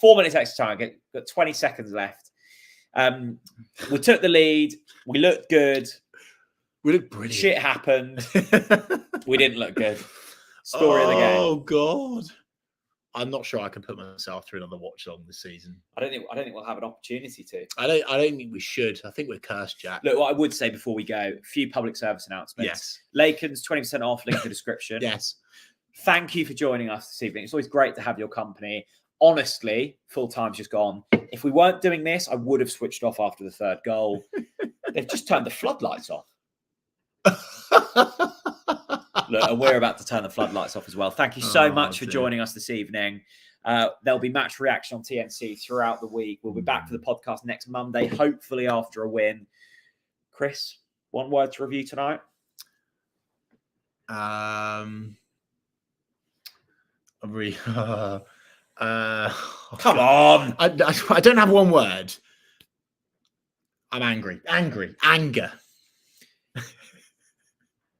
S1: 4 minutes extra time. Got 20 seconds left. We took the lead. We looked good.
S2: We looked brilliant.
S1: Shit happened. We didn't look good. Story of the game.
S2: Oh God. I'm not sure I can put myself through another watchalong this season.
S1: I don't think we'll have an opportunity to.
S2: I don't think we should. I think we're cursed, Jack.
S1: Look, what I would say before we go, a few public service announcements.
S2: Yes.
S1: Laken's 20% off, link in the description.
S2: Yes.
S1: Thank you for joining us this evening. It's always great to have your company. Honestly, full time's just gone. If we weren't doing this, I would have switched off after the 3rd goal. They've just turned the floodlights off. Look, and we're about to turn the floodlights off as well. Thank you so much for joining us this evening. There'll be match reaction on TNC throughout the week. We'll be back for the podcast next Monday, hopefully after a win. Chris, one word to review tonight?
S2: Come
S1: on.
S2: I don't have one word. I'm angry. Anger.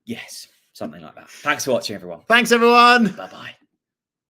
S1: Yes, something like that. Thanks for watching, everyone.
S2: Thanks, everyone.
S1: Bye-bye.